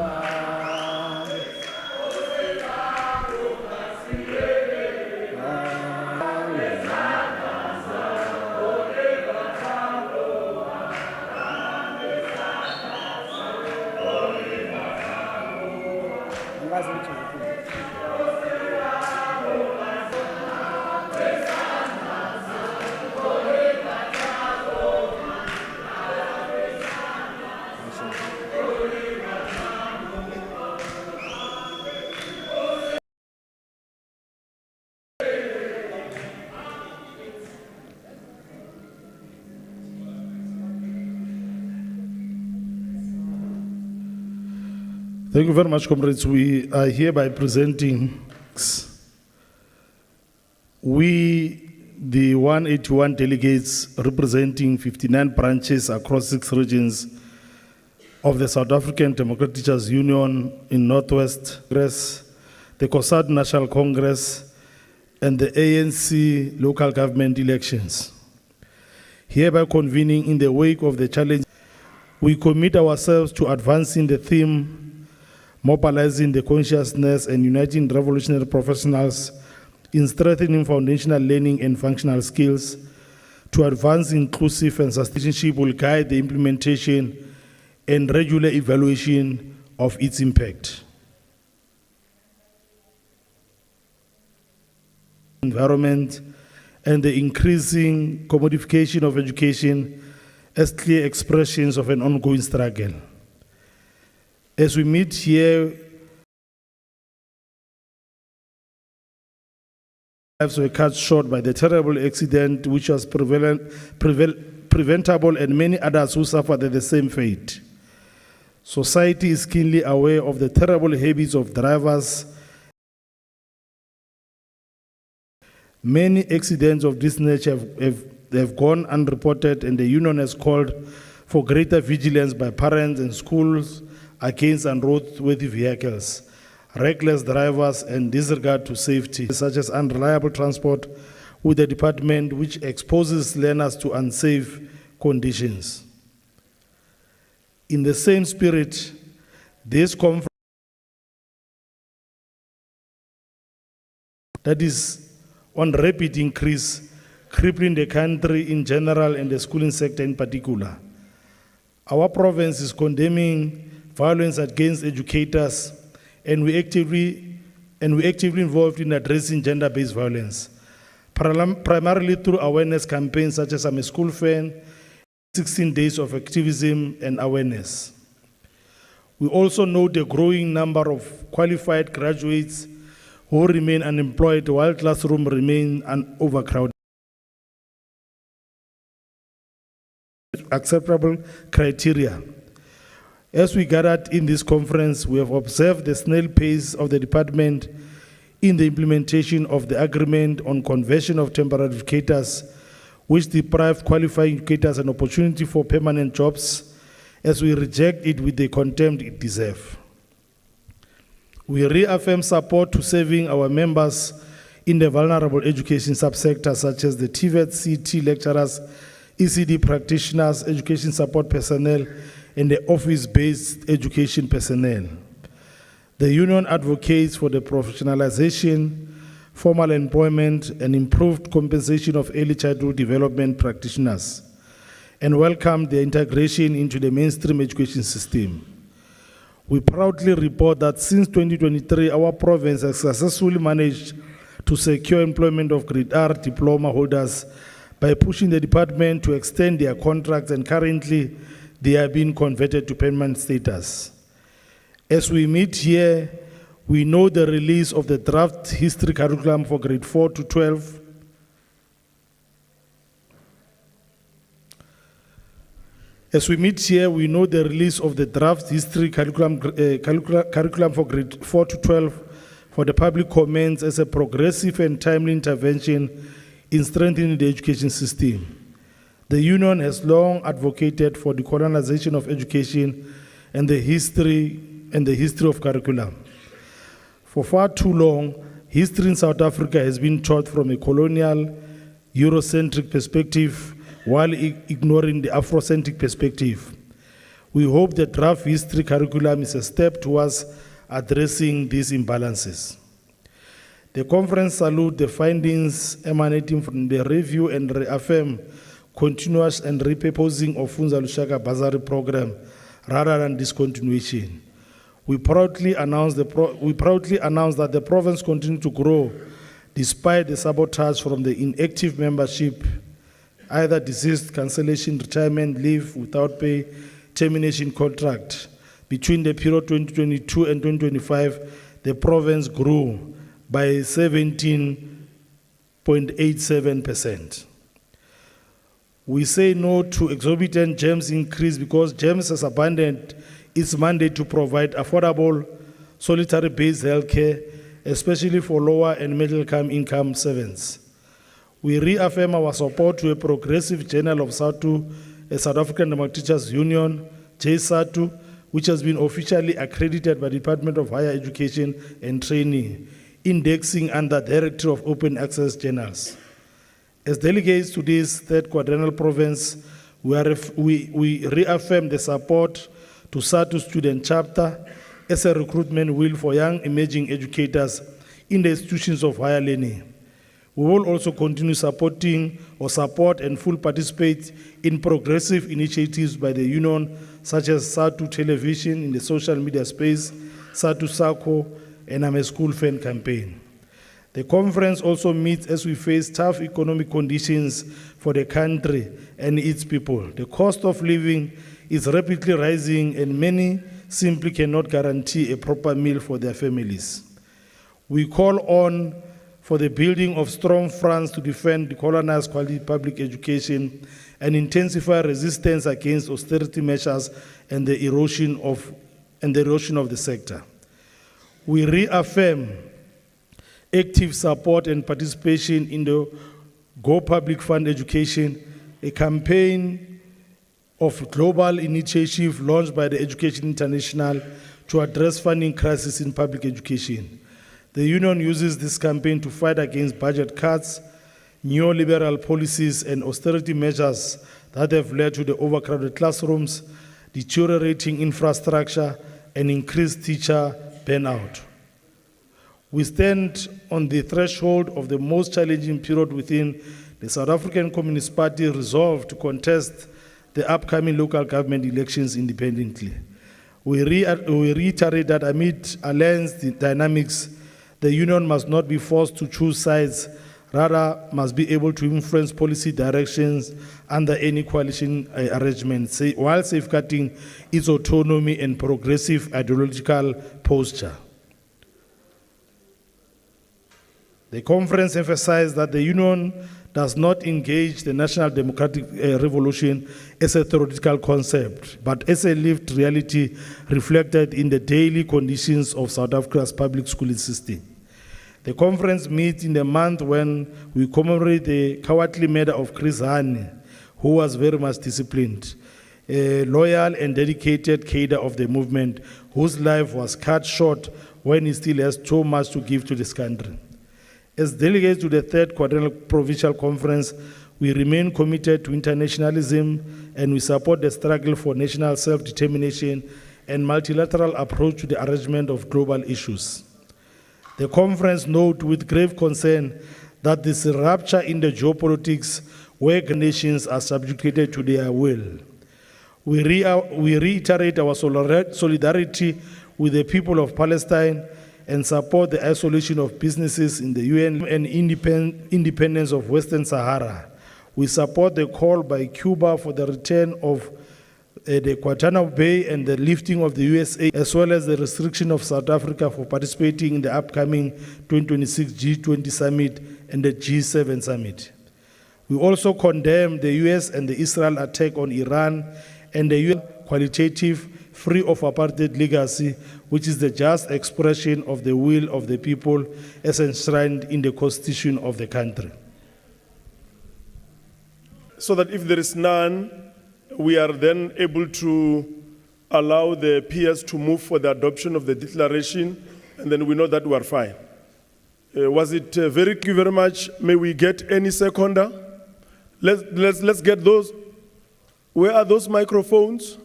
Thank you very much, comrades. We are hereby presenting, we, the 181 delegates representing 59 branches across 6 regions of the South African Democratic Teachers Union in Northwest Congress, the COSATU National Congress, and the ANC local government elections. Hereby convening in the wake of the challenge, we commit ourselves to advancing the theme mobilizing the consciousness and uniting revolutionary professionals in strengthening foundational learning and functional skills to advance inclusive and sustainability will guide the implementation and regular evaluation of its impact. Environment and the increasing commodification of education as clear expressions of an ongoing struggle. As we meet here, lives were cut short by the terrible accident which was preventable, and many others who suffered the same fate. Society is keenly aware of the terrible habits of drivers. Many accidents of this nature have gone unreported, and the union has called for greater vigilance by parents and schools against unroadworthy vehicles, reckless drivers, and disregard to safety, such as unreliable transport with the department, which exposes learners to unsafe conditions. In the same spirit, this conference that is on rapid increase, crippling the country in general and the schooling sector in particular. Our province is condemning violence against educators, and we actively involved in addressing gender-based violence, primarily through awareness campaigns such as I'm a School Fan, 16 days of activism and awareness. We also note the growing number of qualified graduates who remain unemployed while classrooms remain overcrowded. Acceptable criteria. As we gathered in this conference, we have observed the snail pace of the department in the implementation of the agreement on conversion of temporary educators, which deprive qualified educators an opportunity for permanent jobs, as we reject it with the contempt it deserves. We reaffirm support to serving our members in the vulnerable education subsectors such as the TVET, CT lecturers, ECD practitioners, education support personnel, and the office-based education personnel. The union advocates for the professionalization, formal employment, and improved compensation of early childhood development practitioners, and welcome their integration into the mainstream education system. We proudly report that since 2023, our province has successfully managed to secure employment of Grade R diploma holders by pushing the department to extend their contracts, and currently they are being converted to permanent status. As we meet here, we know the release of the draft history curriculum for grade 4 to 12. As we meet here, we know the release of the draft history curriculum for grade 4 to 12 for the public comments as a progressive and timely intervention in strengthening the education system. The union has long advocated for the colonization of education and the history of curriculum. For far too long, history in South Africa has been taught from a colonial, Eurocentric perspective while ignoring the Afrocentric perspective. We hope the draft history curriculum is a step towards addressing these imbalances. The conference salutes the findings emanating from the review and reaffirm continuous and repurposing of Funza Lushaka Bazari program rather than discontinuation. We proudly announce that the province continues to grow despite the sabotage from the inactive membership, either deceased, cancellation, retirement, leave without pay, termination contract. Between the period 2022 and 2025, the province grew by 17.87%. We say no to exorbitant GEMS increase because GEMS has abandoned its mandate to provide affordable, solitary-based healthcare, especially for lower and middle-income servants. We reaffirm our support to a progressive journal of SADTU, a South African Democratic Teachers Union, SADTU, which has been officially accredited by the Department of Higher Education and Training, indexing under Director of Open Access Journals. As delegates to this third quadrennial province, we reaffirm the support to SADTU student chapter as a recruitment wheel for young emerging educators in the institutions of higher learning. We will also continue support and full participate in progressive initiatives by the union, such as SADTU Television in the social media space, SADTU Sako, and I'm a School Fan campaign. The conference also meets as we face tough economic conditions for the country and its people. The cost of living is rapidly rising and many simply cannot guarantee a proper meal for their families. We call on for the building of strong fronts to defend the colonized quality public education and intensify resistance against austerity measures and the erosion of the sector. We reaffirm active support and participation in the Go Public Fund Education, a campaign of global initiative launched by the Education International to address funding crisis in public education. The union uses this campaign to fight against budget cuts, neoliberal policies, and austerity measures that have led to the overcrowded classrooms, deteriorating infrastructure, and increased teacher burnout. We stand on the threshold of the most challenging period within the South African Communist Party, resolved to contest the upcoming local government elections independently. We reiterate that amid alliance dynamics, the union must not be forced to choose sides, rather must be able to influence policy directions under any coalition arrangement, while safeguarding its autonomy and progressive ideological posture. The conference emphasized that the union does not engage the national democratic revolution as a theoretical concept, but as a lived reality reflected in the daily conditions of South Africa's public schooling system. The conference meets in the month when we commemorate the cowardly murder of Chris Hani, who was very much disciplined, a loyal and dedicated cadre of the movement, whose life was cut short when he still has so much to give to this country. As delegates to the third Quadrennial Provincial Conference, we remain committed to internationalism and we support the struggle for national self-determination and multilateral approach to the arrangement of global issues. The conference noted with grave concern that this rupture in the geopolitics where nations are subjugated to their will. We reiterate our solidarity with the people of Palestine and support the isolation of businesses in the UN and independence of Western Sahara. We support the call by Cuba for the return of the Guantanamo Bay and the lifting of the USA, as well as the restriction of South Africa for participating in the upcoming 2026 G20 summit and the G7 summit. We also condemn the US and the Israel attack on Iran and the UN qualitative, free of apartheid legacy, which is the just expression of the will of the people as enshrined in the constitution of the country. So that if there is none, we are then able to allow the peers to move for the adoption of the declaration, and then we know that we are fine. Was it very clear very much? May we get any seconder? Let's get those. Where are those microphones?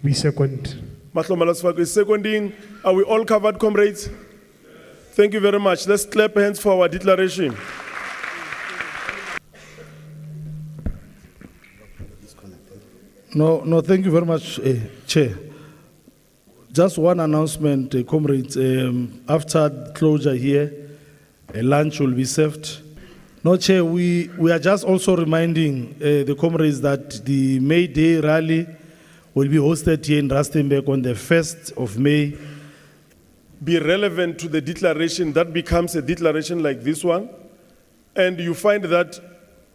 We second. Mahlomela Sifako is seconding. Are we all covered, comrades? Thank you very much. Let's clap hands for our declaration. No, thank you very much, Chair. Just one announcement, comrades. After closure here, a lunch will be served. No, Chair, we are just also reminding the comrades that the May Day rally will be hosted here in Rustenburg on the 1st of May. Be relevant to the declaration, that becomes a declaration like this one. And you find that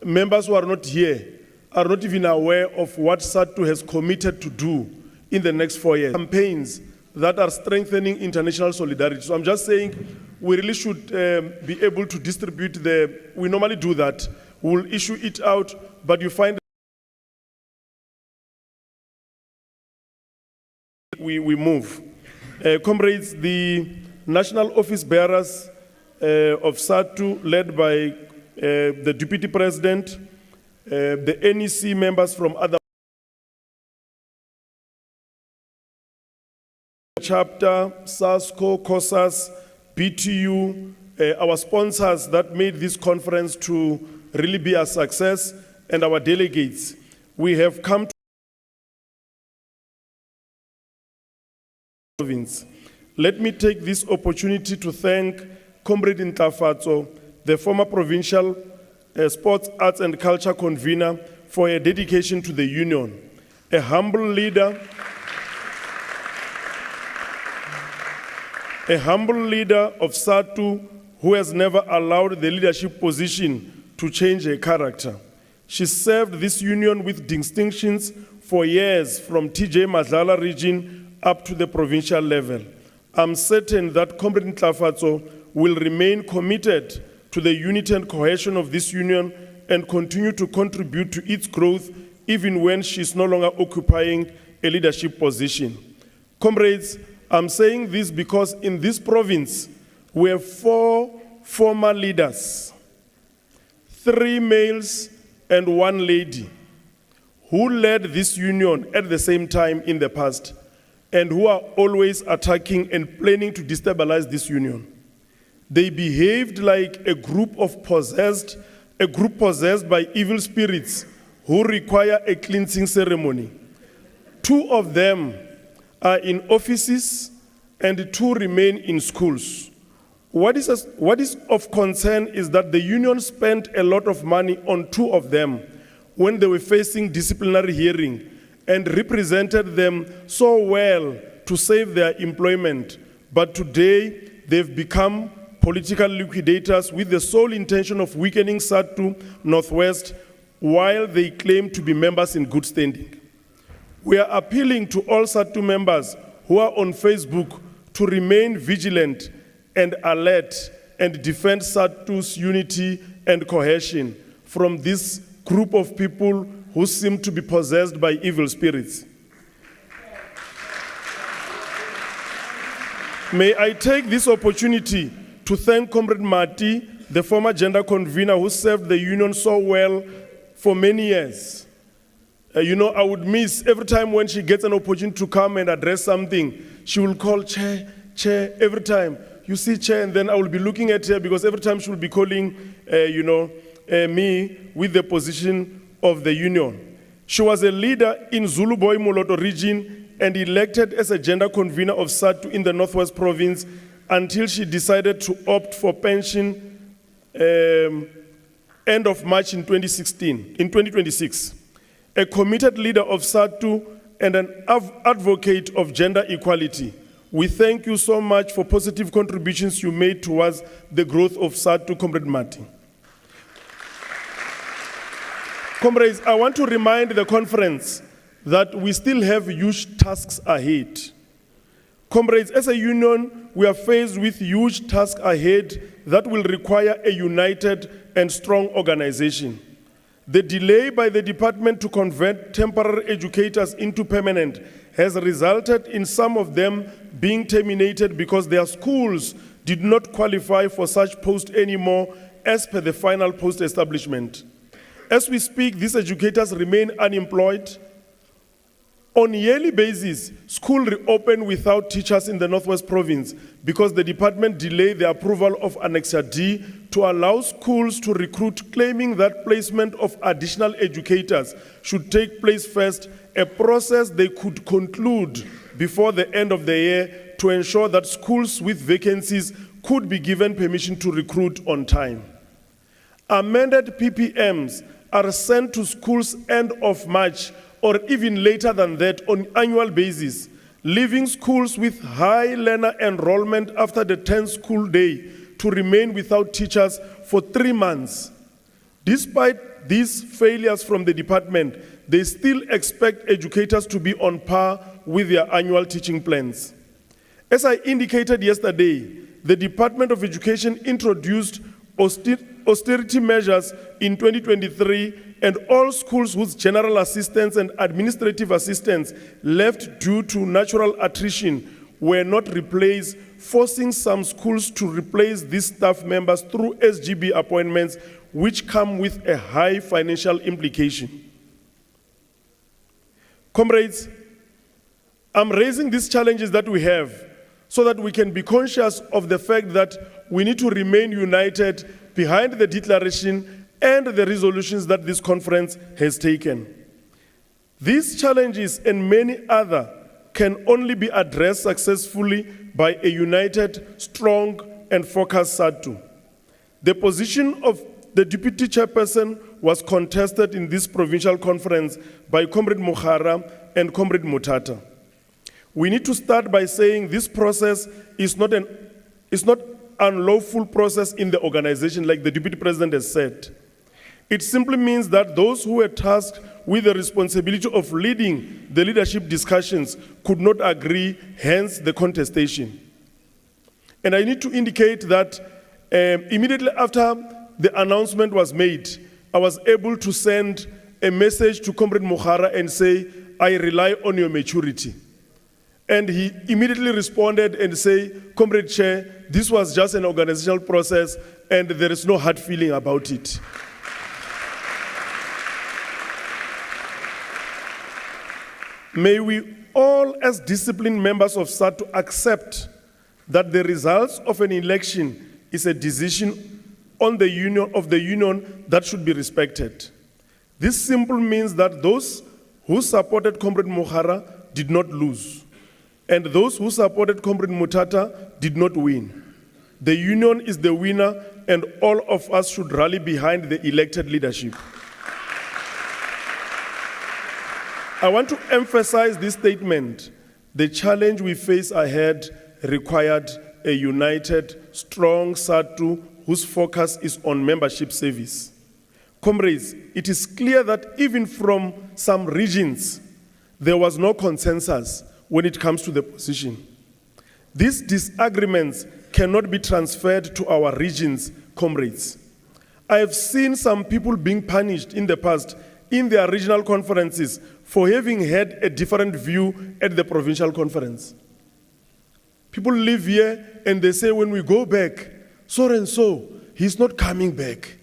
members who are not here are not even aware of what SADTU has committed to do in the next 4 years. Campaigns that are strengthening international solidarity. So I'm just saying we really should be able to distribute we normally do that. We'll issue it out, but you find we move. Comrades, the national office bearers of SADTU, led by the Deputy President, the NEC members from other chapter, SASCO, COSAS, BTU, our sponsors that made this conference to really be a success, and our delegates. We have come to province. Let me take this opportunity to thank Comrade Ntlafatso, the former provincial sports, arts and culture convener, for her dedication to the union. A humble leader of SADTU who has never allowed the leadership position to change her character. She served this union with distinctions for years, from TJ Madlala region up to the provincial level. I'm certain that Comrade Ntlafatso will remain committed to the unity and cohesion of this union and continue to contribute to its growth even when she's no longer occupying a leadership position. Comrades, I'm saying this because in this province, we have 4 former leaders, 3 males and 1 lady, who led this union at the same time in the past, and who are always attacking and planning to destabilize this union. They behaved like a group possessed by evil spirits who require a cleansing ceremony. 2 of them are in offices and 2 remain in schools. What is of concern is that the union spent a lot of money on 2 of them when they were facing disciplinary hearing and represented them so well to save their employment. But today, they've become political liquidators with the sole intention of weakening SADTU Northwest while they claim to be members in good standing. We are appealing to all SADTU members who are on Facebook to remain vigilant and alert and defend SADTU's unity and cohesion from this group of people who seem to be possessed by evil spirits. May I take this opportunity to thank Comrade Mati, the former gender convener who served the union so well for many years. I would miss every time when she gets an opportunity to come and address something, she will call Chair, every time. You see Chair, and then I will be looking at her because every time she will be calling, me with the position of the union. She was a leader in Zulu Boy Moloto region and elected as a gender convener of SADTU in the Northwest Province until she decided to opt for pension end of March in 2026. A committed leader of SADTU and an advocate of gender equality. We thank you so much for positive contributions you made towards the growth of SADTU, Comrade Martin. Comrades, I want to remind the conference that we still have huge tasks ahead. Comrades, as a union, we are faced with huge tasks ahead that will require a united and strong organization. The delay by the department to convert temporary educators into permanent has resulted in some of them being terminated because their schools did not qualify for such post anymore as per the final post establishment. As we speak, these educators remain unemployed. On a yearly basis, schools reopen without teachers in the Northwest Province because the department delayed the approval of Annexure D to allow schools to recruit, claiming that placement of additional educators should take place first a process they could conclude before the end of the year to ensure that schools with vacancies could be given permission to recruit on time. Amended PPMs are sent to schools end of March or even later than that on annual basis, leaving schools with high learner enrollment after the 10th school day to remain without teachers for 3 months. Despite these failures from the department, they still expect educators to be on par with their annual teaching plans. As I indicated yesterday, the Department of Education introduced austerity measures in 2023, and all schools whose general assistants and administrative assistants left due to natural attrition were not replaced, forcing some schools to replace these staff members through SGB appointments, which come with a high financial implication. Comrades, I'm raising these challenges that we have so that we can be conscious of the fact that we need to remain united behind the declaration and the resolutions that this conference has taken. These challenges and many other can only be addressed successfully by a united, strong, and focused SADTU. The position of the deputy chairperson was contested in this provincial conference by Comrade Mokhara and Comrade Mutata. We need to start by saying this process is not unlawful process in the organization, like the deputy president has said. It simply means that those who were tasked with the responsibility of leading the leadership discussions could not agree, hence the contestation. And I need to indicate that immediately after the announcement was made, I was able to send a message to Comrade Mokhara and say, I rely on your maturity. And he immediately responded and said, Comrade Chair, this was just an organizational process and there is no hard feeling about it. May we all, as disciplined members of SADTU, accept that the results of an election is a decision on the union that should be respected. This simply means that those who supported Comrade Mokhara did not lose, and those who supported Comrade Mutata did not win. The union is the winner, and all of us should rally behind the elected leadership. I want to emphasize this statement. The challenge we face ahead required a united, strong SADTU whose focus is on membership service. Comrades, it is clear that even from some regions, there was no consensus when it comes to the position. These disagreements cannot be transferred to our regions, comrades. I have seen some people being punished in the past in their regional conferences for having had a different view at the provincial conference. People live here and they say, when we go back, so and so, he's not coming back.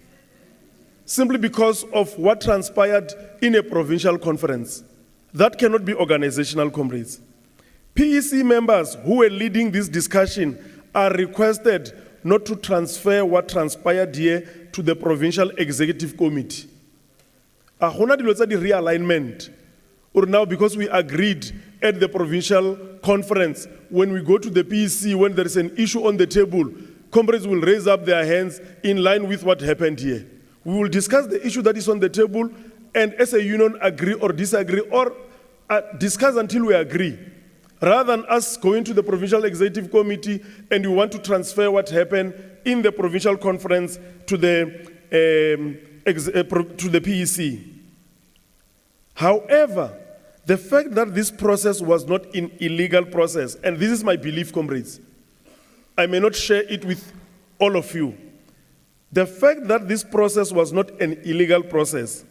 Simply because of what transpired in a provincial conference. That cannot be organizational, comrades. PEC members who were leading this discussion are requested not to transfer what transpired here to the provincial executive committee. A hona dilo tsa di realignment, or now because we agreed at the provincial conference, when we go to the PEC, when there is an issue on the table, comrades will raise up their hands in line with what happened here. We will discuss the issue that is on the table, and as a union agree or disagree, or discuss until we agree. Rather than us going to the provincial executive committee and you want to transfer what happened in the provincial conference to the PEC. However, the fact that this process was not an illegal process, and this is my belief, comrades, I may not share it with all of you. The fact that this process was not an illegal process,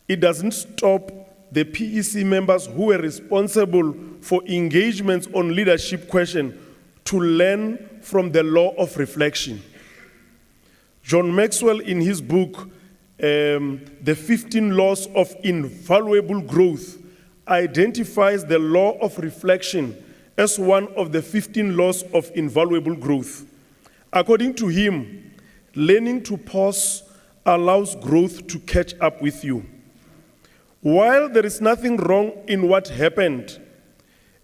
it doesn't stop the PEC members who were responsible for engagements on leadership question to learn from the law of reflection. John Maxwell, in his book, The 15 Laws of Invaluable Growth, identifies the law of reflection as one of the 15 laws of invaluable growth. According to him, learning to pause allows growth to catch up with you. While there is nothing wrong in what happened,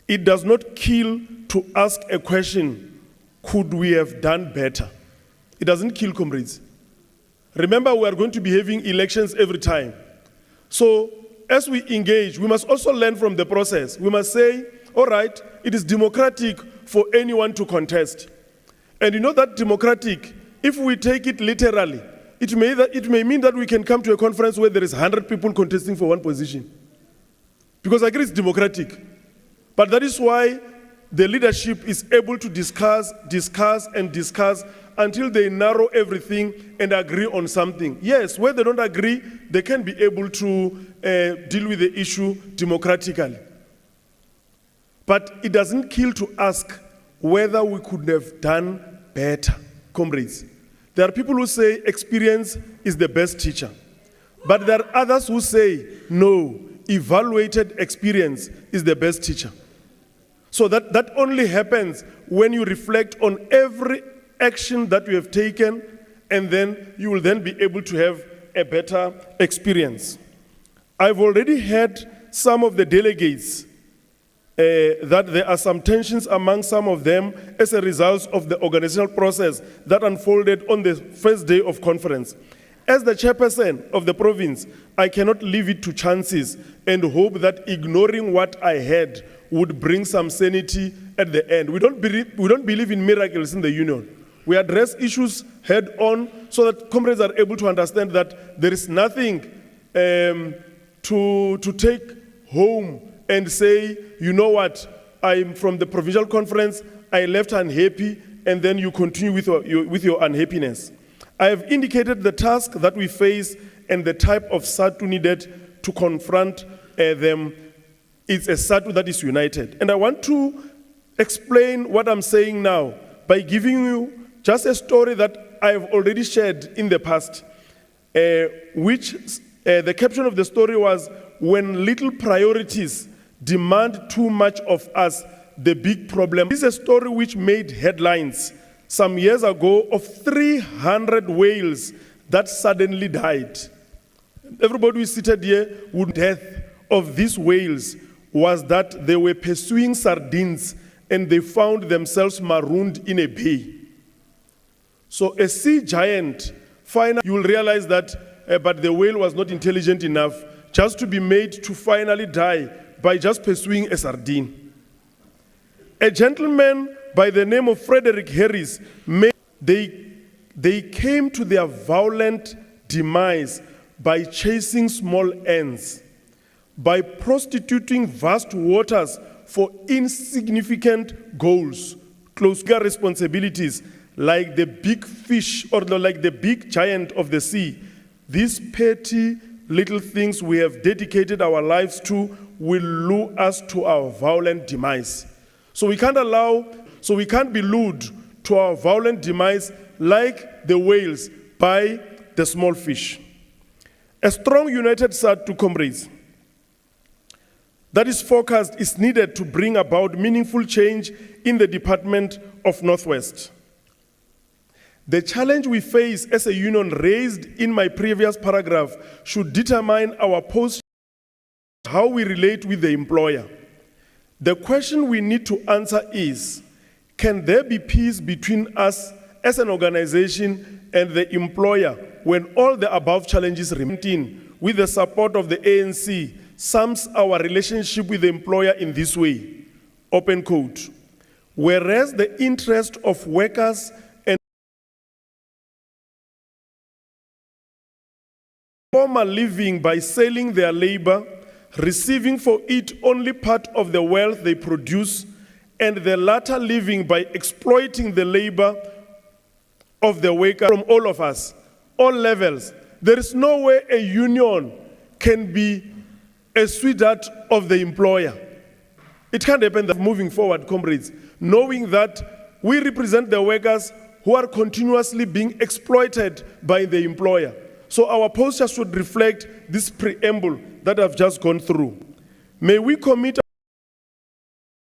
it does not kill to ask a question, could we have done better? It doesn't kill, comrades. Remember, we are going to be having elections every time. So as we engage, we must also learn from the process. We must say, all right, it is democratic for anyone to contest. And you know that democratic, if we take it literally, it may mean that we can come to a conference where there is 100 people contesting for one position. Because I agree it's democratic. But that is why the leadership is able to discuss until they narrow everything and agree on something. Yes, where they don't agree, they can be able to deal with the issue democratically. But it doesn't kill to ask whether we could have done better, comrades. There are people who say experience is the best teacher. But there are others who say, no, evaluated experience is the best teacher. So that only happens when you reflect on every action that you have taken, and then you will then be able to have a better experience. I've already heard some of the delegates that there are some tensions among some of them as a result of the organizational process that unfolded on the first day of conference. As the chairperson of the province, I cannot leave it to chances and hope that ignoring what I had would bring some sanity at the end. We don't believe in miracles in the union. We address issues head on so that comrades are able to understand that there is nothing to take home and say, you know what, I'm from the provincial conference, I left unhappy, and then you continue with your unhappiness. I have indicated the task that we face and the type of SADTU needed to confront them. It's a SADTU that is united. And I want to explain what I'm saying now by giving you just a story that I've already shared in the past, which the caption of the story was, when little priorities demand too much of us, the big problem. This is a story which made headlines some years ago of 300 whales that suddenly died. Everybody who is seated here would death of these whales was that they were pursuing sardines and they found themselves marooned in a bay. So a sea giant, finally you will realize that, but the whale was not intelligent enough just to be made to finally die by just pursuing a sardine. A gentleman by the name of Frederick Harris, they came to their violent demise by chasing small ends, by prostituting vast waters for insignificant goals, close responsibilities, like the big fish or like the big giant of the sea. These petty little things we have dedicated our lives to will lure us to our violent demise. So we can't be lured to our violent demise like the whales by the small fish. A strong, united SADTU, comrades, that is focused is needed to bring about meaningful change in the Department of Northwest. The challenge we face as a union raised in my previous paragraph should determine our posture, how we relate with the employer. The question we need to answer is, can there be peace between us as an organization and the employer when all the above challenges remain? With the support of the ANC, sums our relationship with the employer in this way, open quote, whereas the interest of workers and former living by selling their labor, receiving for it only part of the wealth they produce, and the latter living by exploiting the labor of the worker from all of us, all levels. There is no way a union can be a sweetheart of the employer. It can't happen. That moving forward, comrades, knowing that we represent the workers who are continuously being exploited by the employer. So our posture should reflect this preamble that I've just gone through. May we commit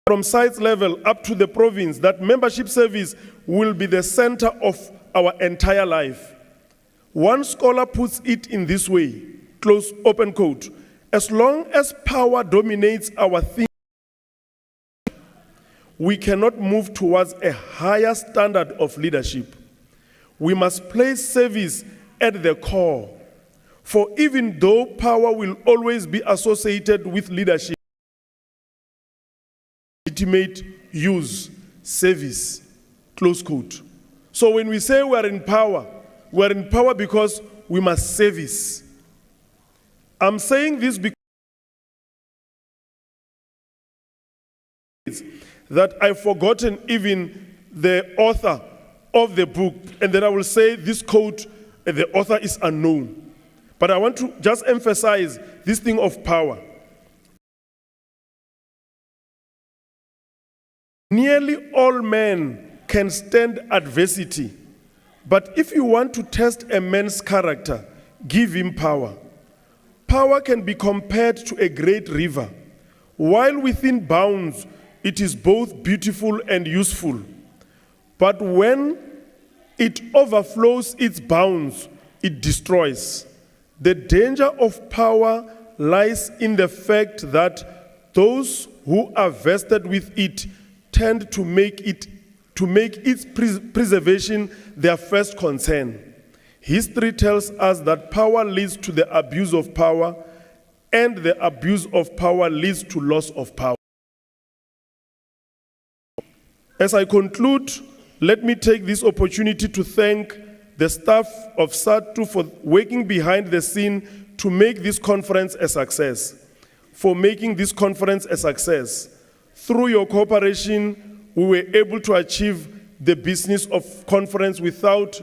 from site level up to the province that membership service will be the center of our entire life. One scholar puts it in this way, close open quote, As long as power dominates our thinking, we cannot move towards a higher standard of leadership. We must place service at the core. For even though power will always be associated with leadership, legitimate use, service, close quote. So when we say we are in power because we must service. I'm saying this because that I've forgotten even the author of the book, and then I will say this quote, the author is unknown. But I want to just emphasize this thing of power. Nearly all men can stand adversity, but if you want to test a man's character, give him power. Power can be compared to a great river. While within bounds, it is both beautiful and useful. But when it overflows its bounds, it destroys. The danger of power lies in the fact that those who are vested with it tend to make its preservation their first concern. History tells us that power leads to the abuse of power, and the abuse of power leads to loss of power. As I conclude, let me take this opportunity to thank the staff of SADTU for working behind the scene to make this conference a success. Through your cooperation, we were able to achieve the business of conference without